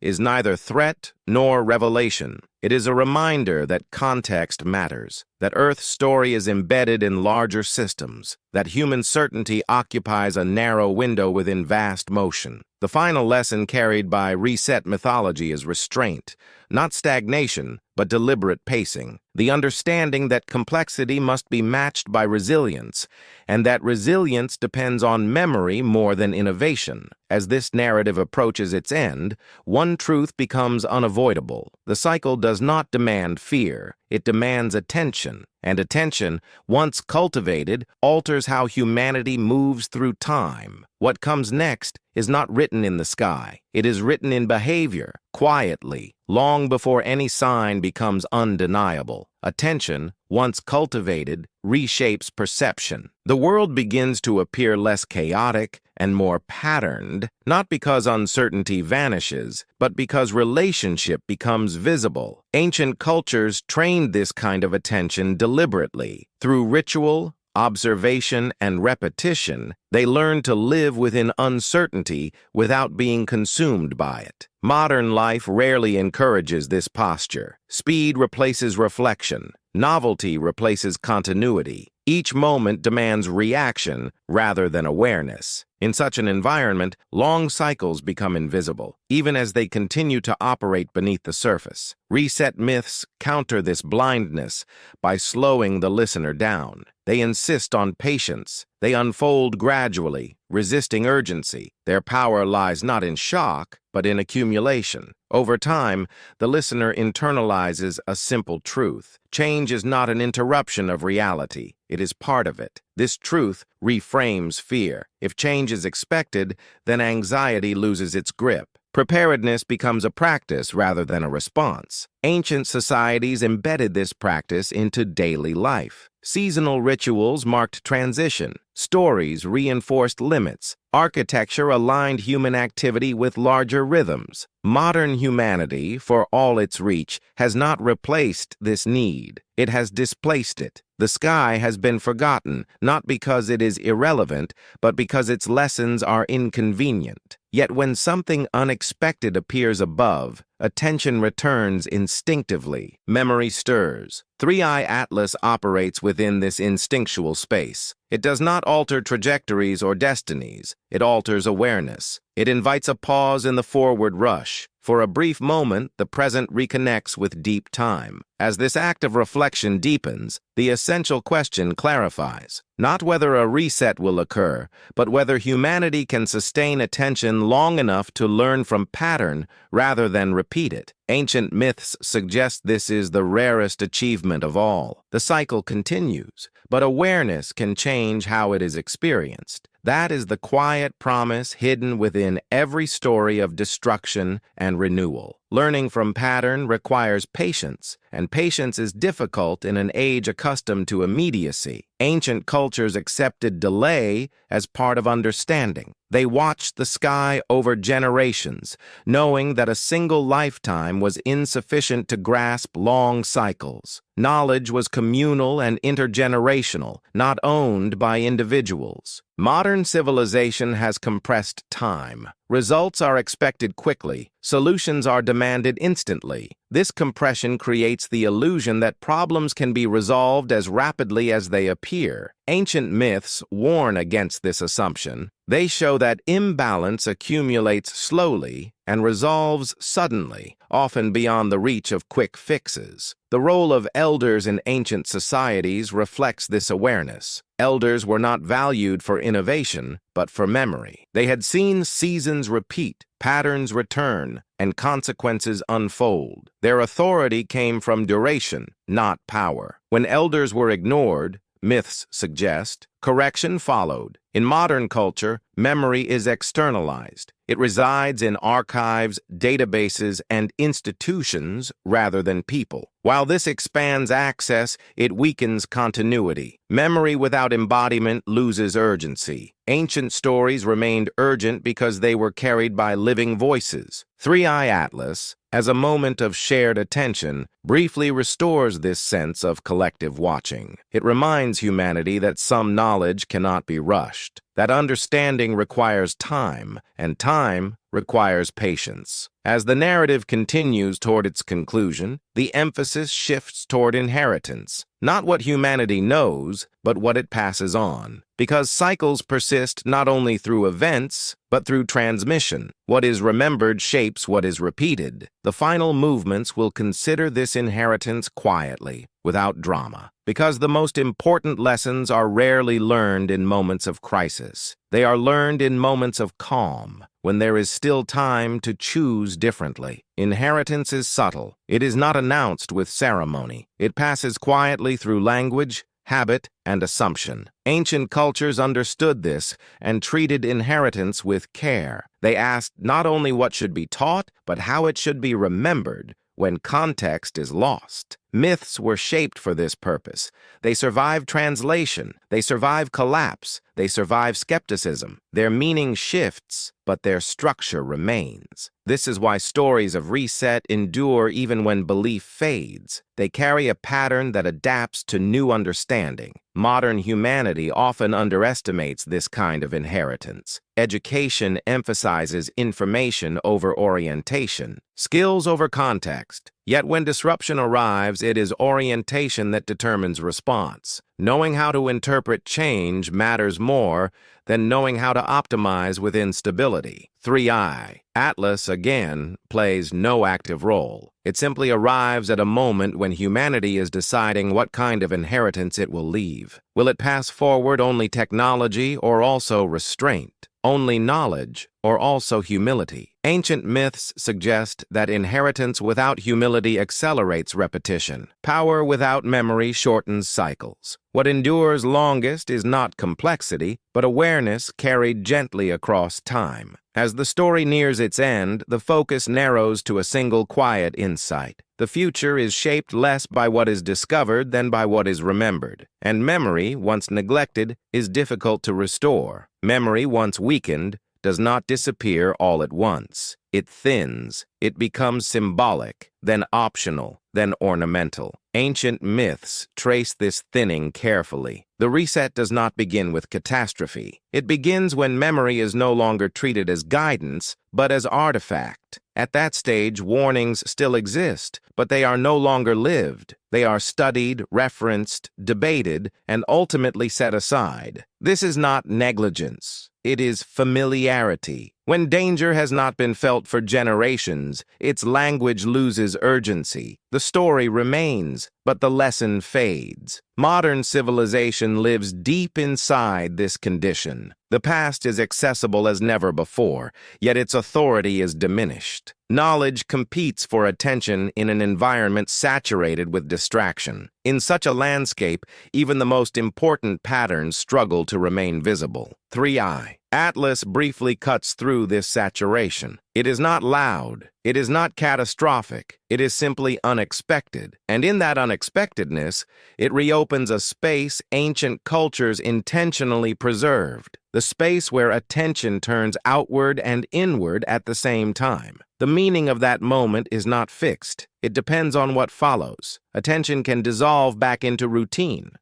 is neither threat nor revelation. It is a reminder that context matters, that Earth's story is embedded in larger systems, that human certainty occupies a narrow window within vast motion. The final lesson carried by reset mythology is restraint, not stagnation, but deliberate pacing. The understanding that complexity must be matched by resilience, and that resilience depends on memory more than innovation. As this narrative approaches its end, one truth becomes unavoidable. The cycle does not demand fear, it demands attention, and attention, once cultivated, alters how humanity moves through time. What comes next is not written in the sky. It is written in behavior, quietly, long before any sign becomes undeniable. Attention, once cultivated, reshapes perception. The world begins to appear less chaotic and more patterned, not because uncertainty vanishes, but because relationship becomes visible. Ancient cultures trained this kind of attention deliberately. Through ritual, observation, and repetition, they learn to live within uncertainty without being consumed by it. Modern life rarely encourages this posture. Speed replaces reflection. Novelty replaces continuity. Each moment demands reaction rather than awareness. In such an environment, long cycles become invisible, even as they continue to operate beneath the surface. Reset myths counter this blindness by slowing the listener down. They insist on patience. They unfold gradually, resisting urgency. Their power lies not in shock, but in accumulation. Over time, the listener internalizes a simple truth. Change is not an interruption of reality. It is part of it. This truth reframes fear. If change is expected, then anxiety loses its grip. Preparedness becomes a practice rather than a response. Ancient societies embedded this practice into daily life. Seasonal rituals marked transition. Stories reinforced limits. Architecture aligned human activity with larger rhythms. Modern humanity, for all its reach, has not replaced this need. It has displaced it. The sky has been forgotten, not because it is irrelevant, but because its lessons are inconvenient. Yet when something unexpected appears above, attention returns instinctively. Memory stirs. Three-Eye Atlas operates within this instinctual space. It does not alter trajectories or destinies. It alters awareness. It invites a pause in the forward rush. For a brief moment, the present reconnects with deep time. As this act of reflection deepens, the essential question clarifies. Not whether a reset will occur, but whether humanity can sustain attention long enough to learn from pattern rather than repeat it. Ancient myths suggest this is the rarest achievement of all. The cycle continues, but awareness can change how it is experienced. That is the quiet promise hidden within every story of destruction and renewal. Learning from pattern requires patience, and patience is difficult in an age accustomed to immediacy. Ancient cultures accepted delay as part of understanding. They watched the sky over generations, knowing that a single lifetime was insufficient to grasp long cycles. Knowledge was communal and intergenerational, not owned by individuals. Modern civilization has compressed time. Results are expected quickly. Solutions are demanded instantly. This compression creates the illusion that problems can be resolved as rapidly as they appear. Ancient myths warn against this assumption. They show that imbalance accumulates slowly and resolves suddenly, often beyond the reach of quick fixes. The role of elders in ancient societies reflects this awareness. Elders were not valued for innovation, but for memory. They had seen seasons repeat, patterns return, and consequences unfold. Their authority came from duration, not power. When elders were ignored, myths suggest, correction followed. In modern culture, memory is externalized. It resides in archives, databases, and institutions rather than people. While this expands access, it weakens continuity. Memory without embodiment loses urgency. Ancient stories remained urgent because they were carried by living voices. 3i Atlas, as a moment of shared attention, briefly restores this sense of collective watching. It reminds humanity that some knowledge cannot be rushed, that understanding requires time, and time requires patience. As the narrative continues toward its conclusion, the emphasis shifts toward inheritance, not what humanity knows, but what it passes on. Because cycles persist not only through events, but through transmission. What is remembered shapes what is repeated. The final movements will consider this inheritance quietly, without drama. Because the most important lessons are rarely learned in moments of crisis. They are learned in moments of calm, when there is still time to choose differently. Inheritance is subtle. It is not announced with ceremony. It passes quietly through language, habit, and assumption. Ancient cultures understood this and treated inheritance with care. They asked not only what should be taught, but how it should be remembered when context is lost. Myths were shaped for this purpose. They survive translation. They survive collapse. They survive skepticism. Their meaning shifts, but their structure remains. This is why stories of reset endure even when belief fades. They carry a pattern that adapts to new understanding. Modern humanity often underestimates this kind of inheritance. Education emphasizes information over orientation, skills over context. Yet when disruption arrives, it is orientation that determines response. Knowing how to interpret change matters more than knowing how to optimize within stability. 3i Atlas, again, plays no active role. It simply arrives at a moment when humanity is deciding what kind of inheritance it will leave. Will it pass forward only technology or also restraint? Only knowledge or also humility? Ancient myths suggest that inheritance without humility accelerates repetition. Power without memory shortens cycles. What endures longest is not complexity, but awareness carried gently across time. As the story nears its end, the focus narrows to a single quiet insight. The future is shaped less by what is discovered than by what is remembered. And memory, once neglected, is difficult to restore. Memory, once weakened, does not disappear all at once. It thins. It becomes symbolic, then optional, then ornamental. Ancient myths trace this thinning carefully. The reset does not begin with catastrophe. It begins when memory is no longer treated as guidance, but as artifact. At that stage, warnings still exist, but they are no longer lived. They are studied, referenced, debated, and ultimately set aside. This is not negligence. It is familiarity. When danger has not been felt for generations, its language loses urgency. The story remains, but the lesson fades. Modern civilization lives deep inside this condition. The past is accessible as never before, yet its authority is diminished. Knowledge competes for attention in an environment saturated with distraction. In such a landscape, even the most important patterns struggle to remain visible. 3i Atlas briefly cuts through this saturation. It is not loud. It is not catastrophic. It is simply unexpected. And in that unexpectedness, it reopens opens a space ancient cultures intentionally preserved, the space where attention turns outward and inward at the same time. The meaning of that moment is not fixed. It depends on what follows. Attention can dissolve back into routine,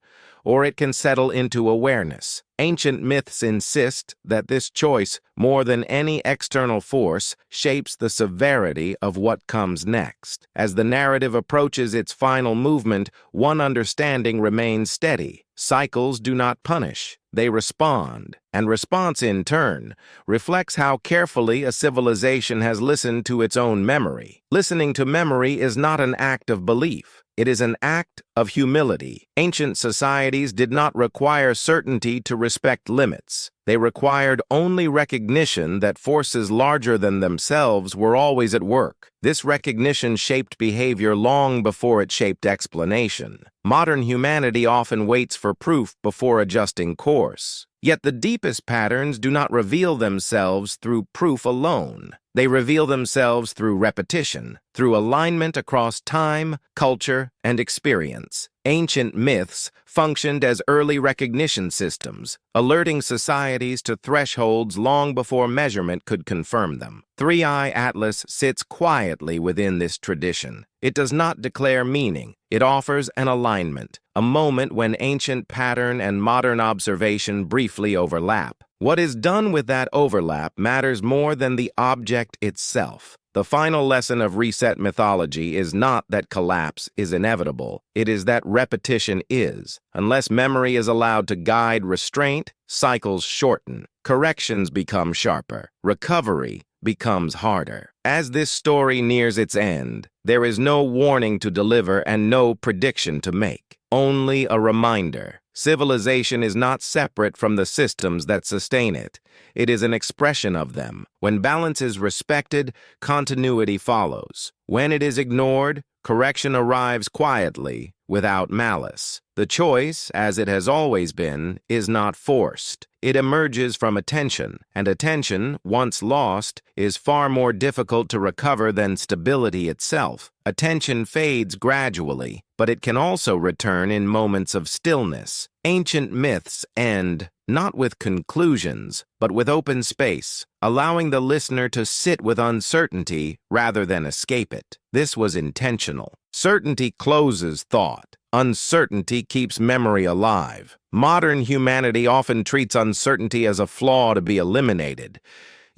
or it can settle into awareness. Ancient myths insist that this choice, more than any external force, shapes the severity of what comes next. As the narrative approaches its final movement, one understanding remains steady. Cycles do not punish, they respond, and response in turn reflects how carefully a civilization has listened to its own memory. Listening to memory is not an act of belief. It is an act of humility. Ancient societies did not require certainty to respect limits. They required only recognition that forces larger than themselves were always at work. This recognition shaped behavior long before it shaped explanation. Modern humanity often waits for proof before adjusting course. Yet the deepest patterns do not reveal themselves through proof alone. They reveal themselves through repetition, through alignment across time, culture, and experience. Ancient myths functioned as early recognition systems, alerting societies to thresholds long before measurement could confirm them. 3i Atlas sits quietly within this tradition. It does not declare meaning. It offers an alignment, a moment when ancient pattern and modern observation briefly overlap. What is done with that overlap matters more than the object itself. The final lesson of reset mythology is not that collapse is inevitable. It is that repetition is. Unless memory is allowed to guide restraint, cycles shorten, corrections become sharper, recovery becomes harder. As this story nears its end, there is no warning to deliver and no prediction to make. Only a reminder. Civilization is not separate from the systems that sustain it. It is an expression of them. When balance is respected, continuity follows. When it is ignored, correction arrives quietly, without malice. The choice, as it has always been, is not forced. It emerges from attention, and attention, once lost, is far more difficult to recover than stability itself. Attention fades gradually, but it can also return in moments of stillness. Ancient myths end not with conclusions, but with open space, allowing the listener to sit with uncertainty rather than escape it. This was intentional. Certainty closes thought. Uncertainty keeps memory alive. Modern humanity often treats uncertainty as a flaw to be eliminated.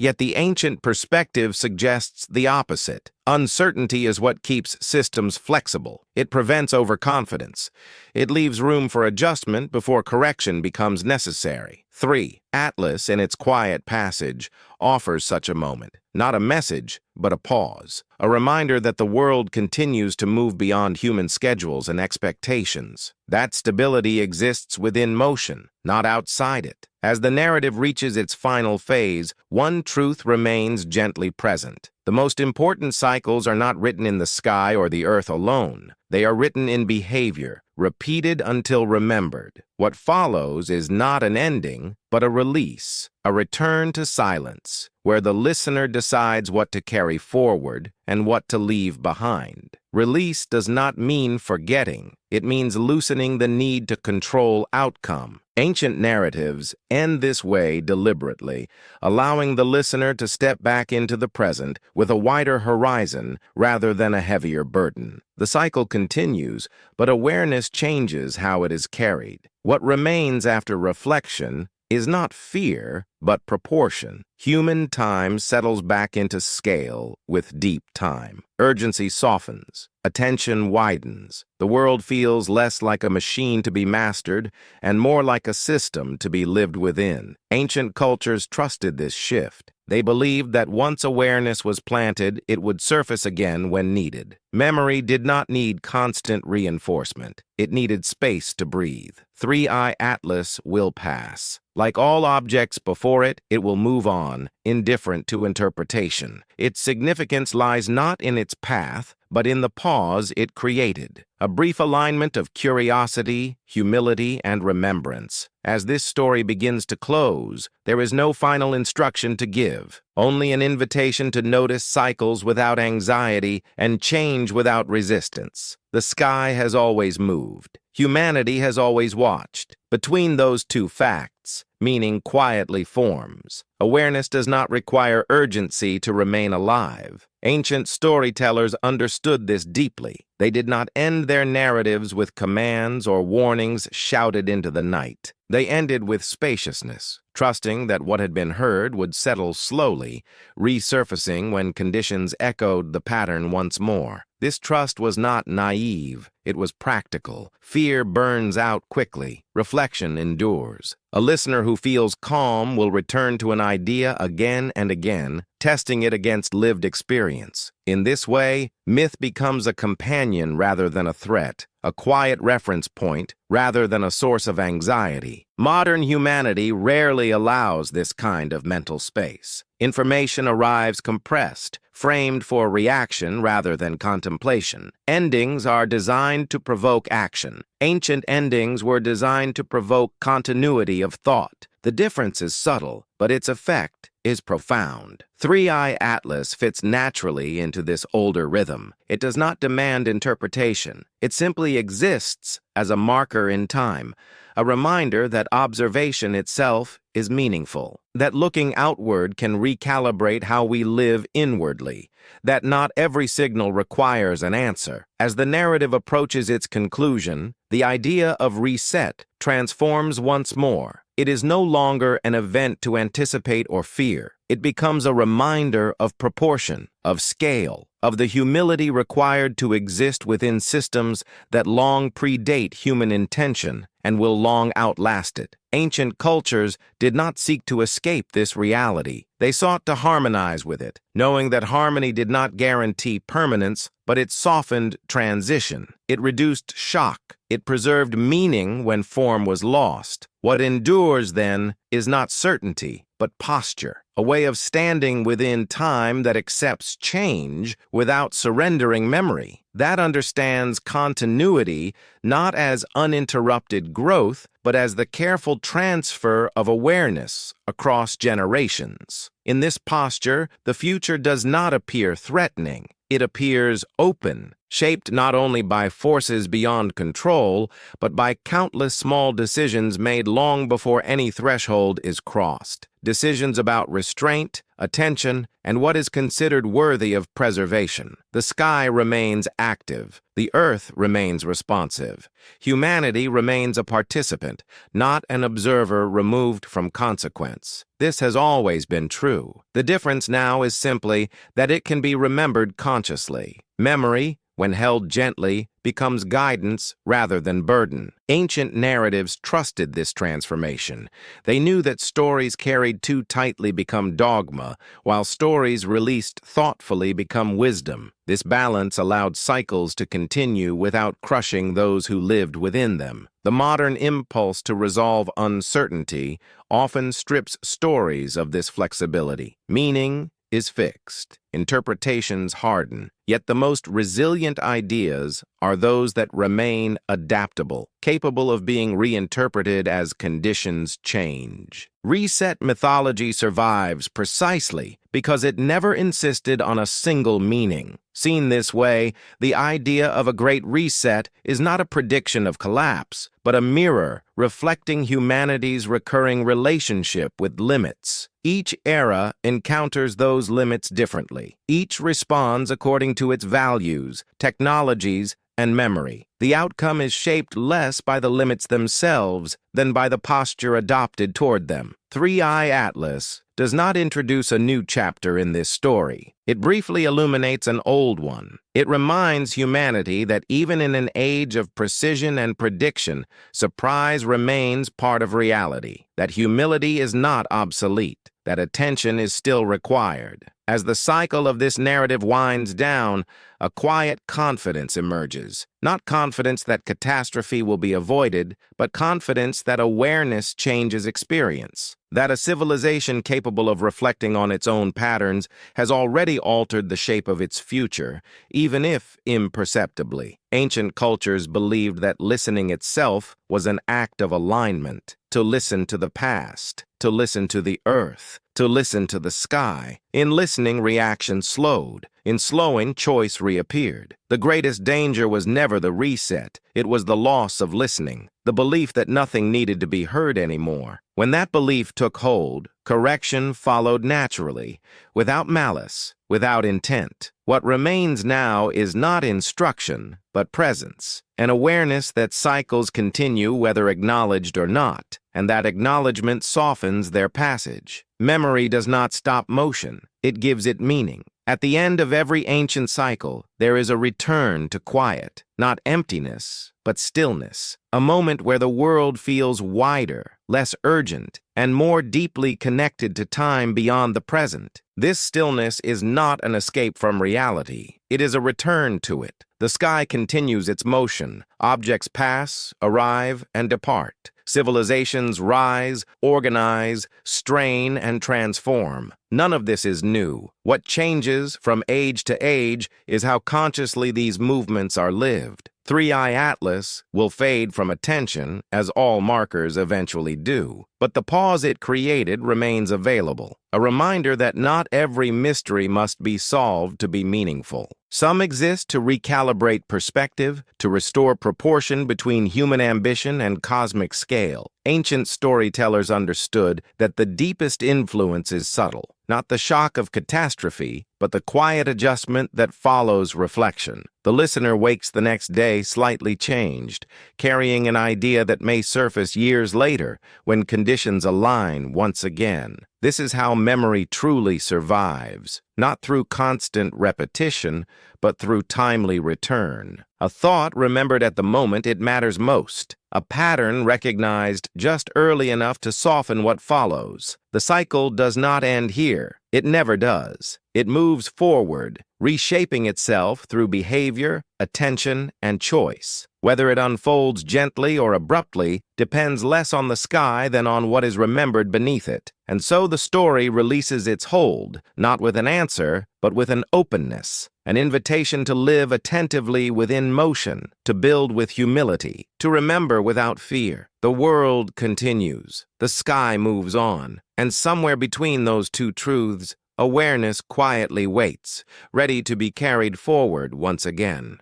Yet the ancient perspective suggests the opposite. Uncertainty is what keeps systems flexible. It prevents overconfidence. It leaves room for adjustment before correction becomes necessary. 3. Atlas, in its quiet passage, offers such a moment. Not a message, but a pause. A reminder that the world continues to move beyond human schedules and expectations. That stability exists within motion, not outside it. As the narrative reaches its final phase, one truth remains gently present. The most important cycles are not written in the sky or the earth alone. They are written in behavior, repeated until remembered. What follows is not an ending, but a release, a return to silence, where the listener decides what to carry forward and what to leave behind. Release does not mean forgetting. It means loosening the need to control outcome. Ancient narratives end this way deliberately, allowing the listener to step back into the present with a wider horizon rather than a heavier burden. The cycle continues, but awareness changes how it is carried. What remains after reflection is not fear, but proportion. Human time settles back into scale with deep time. Urgency softens. Attention widens. The world feels less like a machine to be mastered and more like a system to be lived within. Ancient cultures trusted this shift. They believed that once awareness was planted, it would surface again when needed. Memory did not need constant reinforcement. It needed space to breathe. 3i Atlas will pass. Like all objects before it, it will move on, indifferent to interpretation. Its significance lies not in its path, but in the pause it created. A brief alignment of curiosity, humility, and remembrance. As this story begins to close, there is no final instruction to give, only an invitation to notice cycles without anxiety and change without resistance. The sky has always moved. Humanity has always watched. Between those two facts, meaning quietly forms. Awareness does not require urgency to remain alive. Ancient storytellers understood this deeply. They did not end their narratives with commands or warnings shouted into the night. They ended with spaciousness, trusting that what had been heard would settle slowly, resurfacing when conditions echoed the pattern once more. This trust was not naive, it was practical. Fear burns out quickly, reflection endures. A listener who feels calm will return to an idea again and again, testing it against lived experience. In this way, myth becomes a companion rather than a threat, a quiet reference point rather than a source of anxiety. Modern humanity rarely allows this kind of mental space. Information arrives compressed, framed for reaction rather than contemplation. Endings are designed to provoke action. Ancient endings were designed to provoke continuity of thought. The difference is subtle, but its effect is profound. Three-Eye Atlas fits naturally into this older rhythm. It does not demand interpretation. It simply exists as a marker in time, a reminder that observation itself is meaningful, that looking outward can recalibrate how we live inwardly, that not every signal requires an answer. As the narrative approaches its conclusion, the idea of reset transforms once more. It is no longer an event to anticipate or fear. It becomes a reminder of proportion, of scale, of the humility required to exist within systems that long predate human intention and will long outlast it. Ancient cultures did not seek to escape this reality. They sought to harmonize with it, knowing that harmony did not guarantee permanence, but it softened transition. It reduced shock. It preserved meaning when form was lost. What endures, then, is not certainty, but posture, a way of standing within time that accepts change without surrendering memory. That understands continuity not as uninterrupted growth, but as the careful transfer of awareness across generations. In this posture, the future does not appear threatening. It appears open, shaped not only by forces beyond control, but by countless small decisions made long before any threshold is crossed. Decisions about restraint, attention, and what is considered worthy of preservation. The sky remains active. The earth remains responsive. Humanity remains a participant, not an observer removed from consequence. This has always been true. The difference now is simply that it can be remembered consciously. Memory, when held gently, becomes guidance rather than burden. Ancient narratives trusted this transformation. They knew that stories carried too tightly become dogma, while stories released thoughtfully become wisdom. This balance allowed cycles to continue without crushing those who lived within them. The modern impulse to resolve uncertainty often strips stories of this flexibility. Meaning is fixed. Interpretations harden. Yet the most resilient ideas are those that remain adaptable, capable of being reinterpreted as conditions change. Reset mythology survives precisely because it never insisted on a single meaning. Seen this way, the idea of a great reset is not a prediction of collapse, but a mirror reflecting humanity's recurring relationship with limits. Each era encounters those limits differently. Each responds according to its values, technologies, and memory. The outcome is shaped less by the limits themselves than by the posture adopted toward them. Three-Eye Atlas does not introduce a new chapter in this story. It briefly illuminates an old one. It reminds humanity that even in an age of precision and prediction, surprise remains part of reality, that humility is not obsolete, that attention is still required. As the cycle of this narrative winds down, a quiet confidence emerges. Not confidence that catastrophe will be avoided, but confidence that awareness changes experience. That a civilization capable of reflecting on its own patterns has already altered the shape of its future, even if imperceptibly. Ancient cultures believed that listening itself was an act of alignment. To listen to the past, to listen to the earth, to listen to the sky. In listening, reaction slowed. In slowing, choice reappeared. The greatest danger was never the reset. It was the loss of listening, the belief that nothing needed to be heard anymore. When that belief took hold, correction followed naturally, without malice, without intent. What remains now is not instruction, but presence, an awareness that cycles continue whether acknowledged or not, and that acknowledgement softens their passage. Memory does not stop motion, it gives it meaning. At the end of every ancient cycle, there is a return to quiet, not emptiness, but stillness, a moment where the world feels wider, less urgent, and more deeply connected to time beyond the present. This stillness is not an escape from reality. It is a return to it. The sky continues its motion. Objects pass, arrive, and depart. Civilizations rise, organize, strain, and transform. None of this is new. What changes from age to age is how consciously these movements are lived. Three-Eye Atlas will fade from attention, as all markers eventually do. But the pause it created remains available, a reminder that not every mystery must be solved to be meaningful. Some exist to recalibrate perspective, to restore proportion between human ambition and cosmic scale. Ancient storytellers understood that the deepest influence is subtle, not the shock of catastrophe, but the quiet adjustment that follows reflection. The listener wakes the next day slightly changed, carrying an idea that may surface years later when conditions align once again. This is how memory truly survives, not through constant repetition, but through timely return. A thought remembered at the moment it matters most. A pattern recognized just early enough to soften what follows. The cycle does not end here. It never does. It moves forward, reshaping itself through behavior, attention, and choice. Whether it unfolds gently or abruptly depends less on the sky than on what is remembered beneath it. And so the story releases its hold, not with an answer, but with an openness, an invitation to live attentively within motion, to build with humility, to remember without fear. The world continues, the sky moves on, and somewhere between those two truths, awareness quietly waits, ready to be carried forward once again.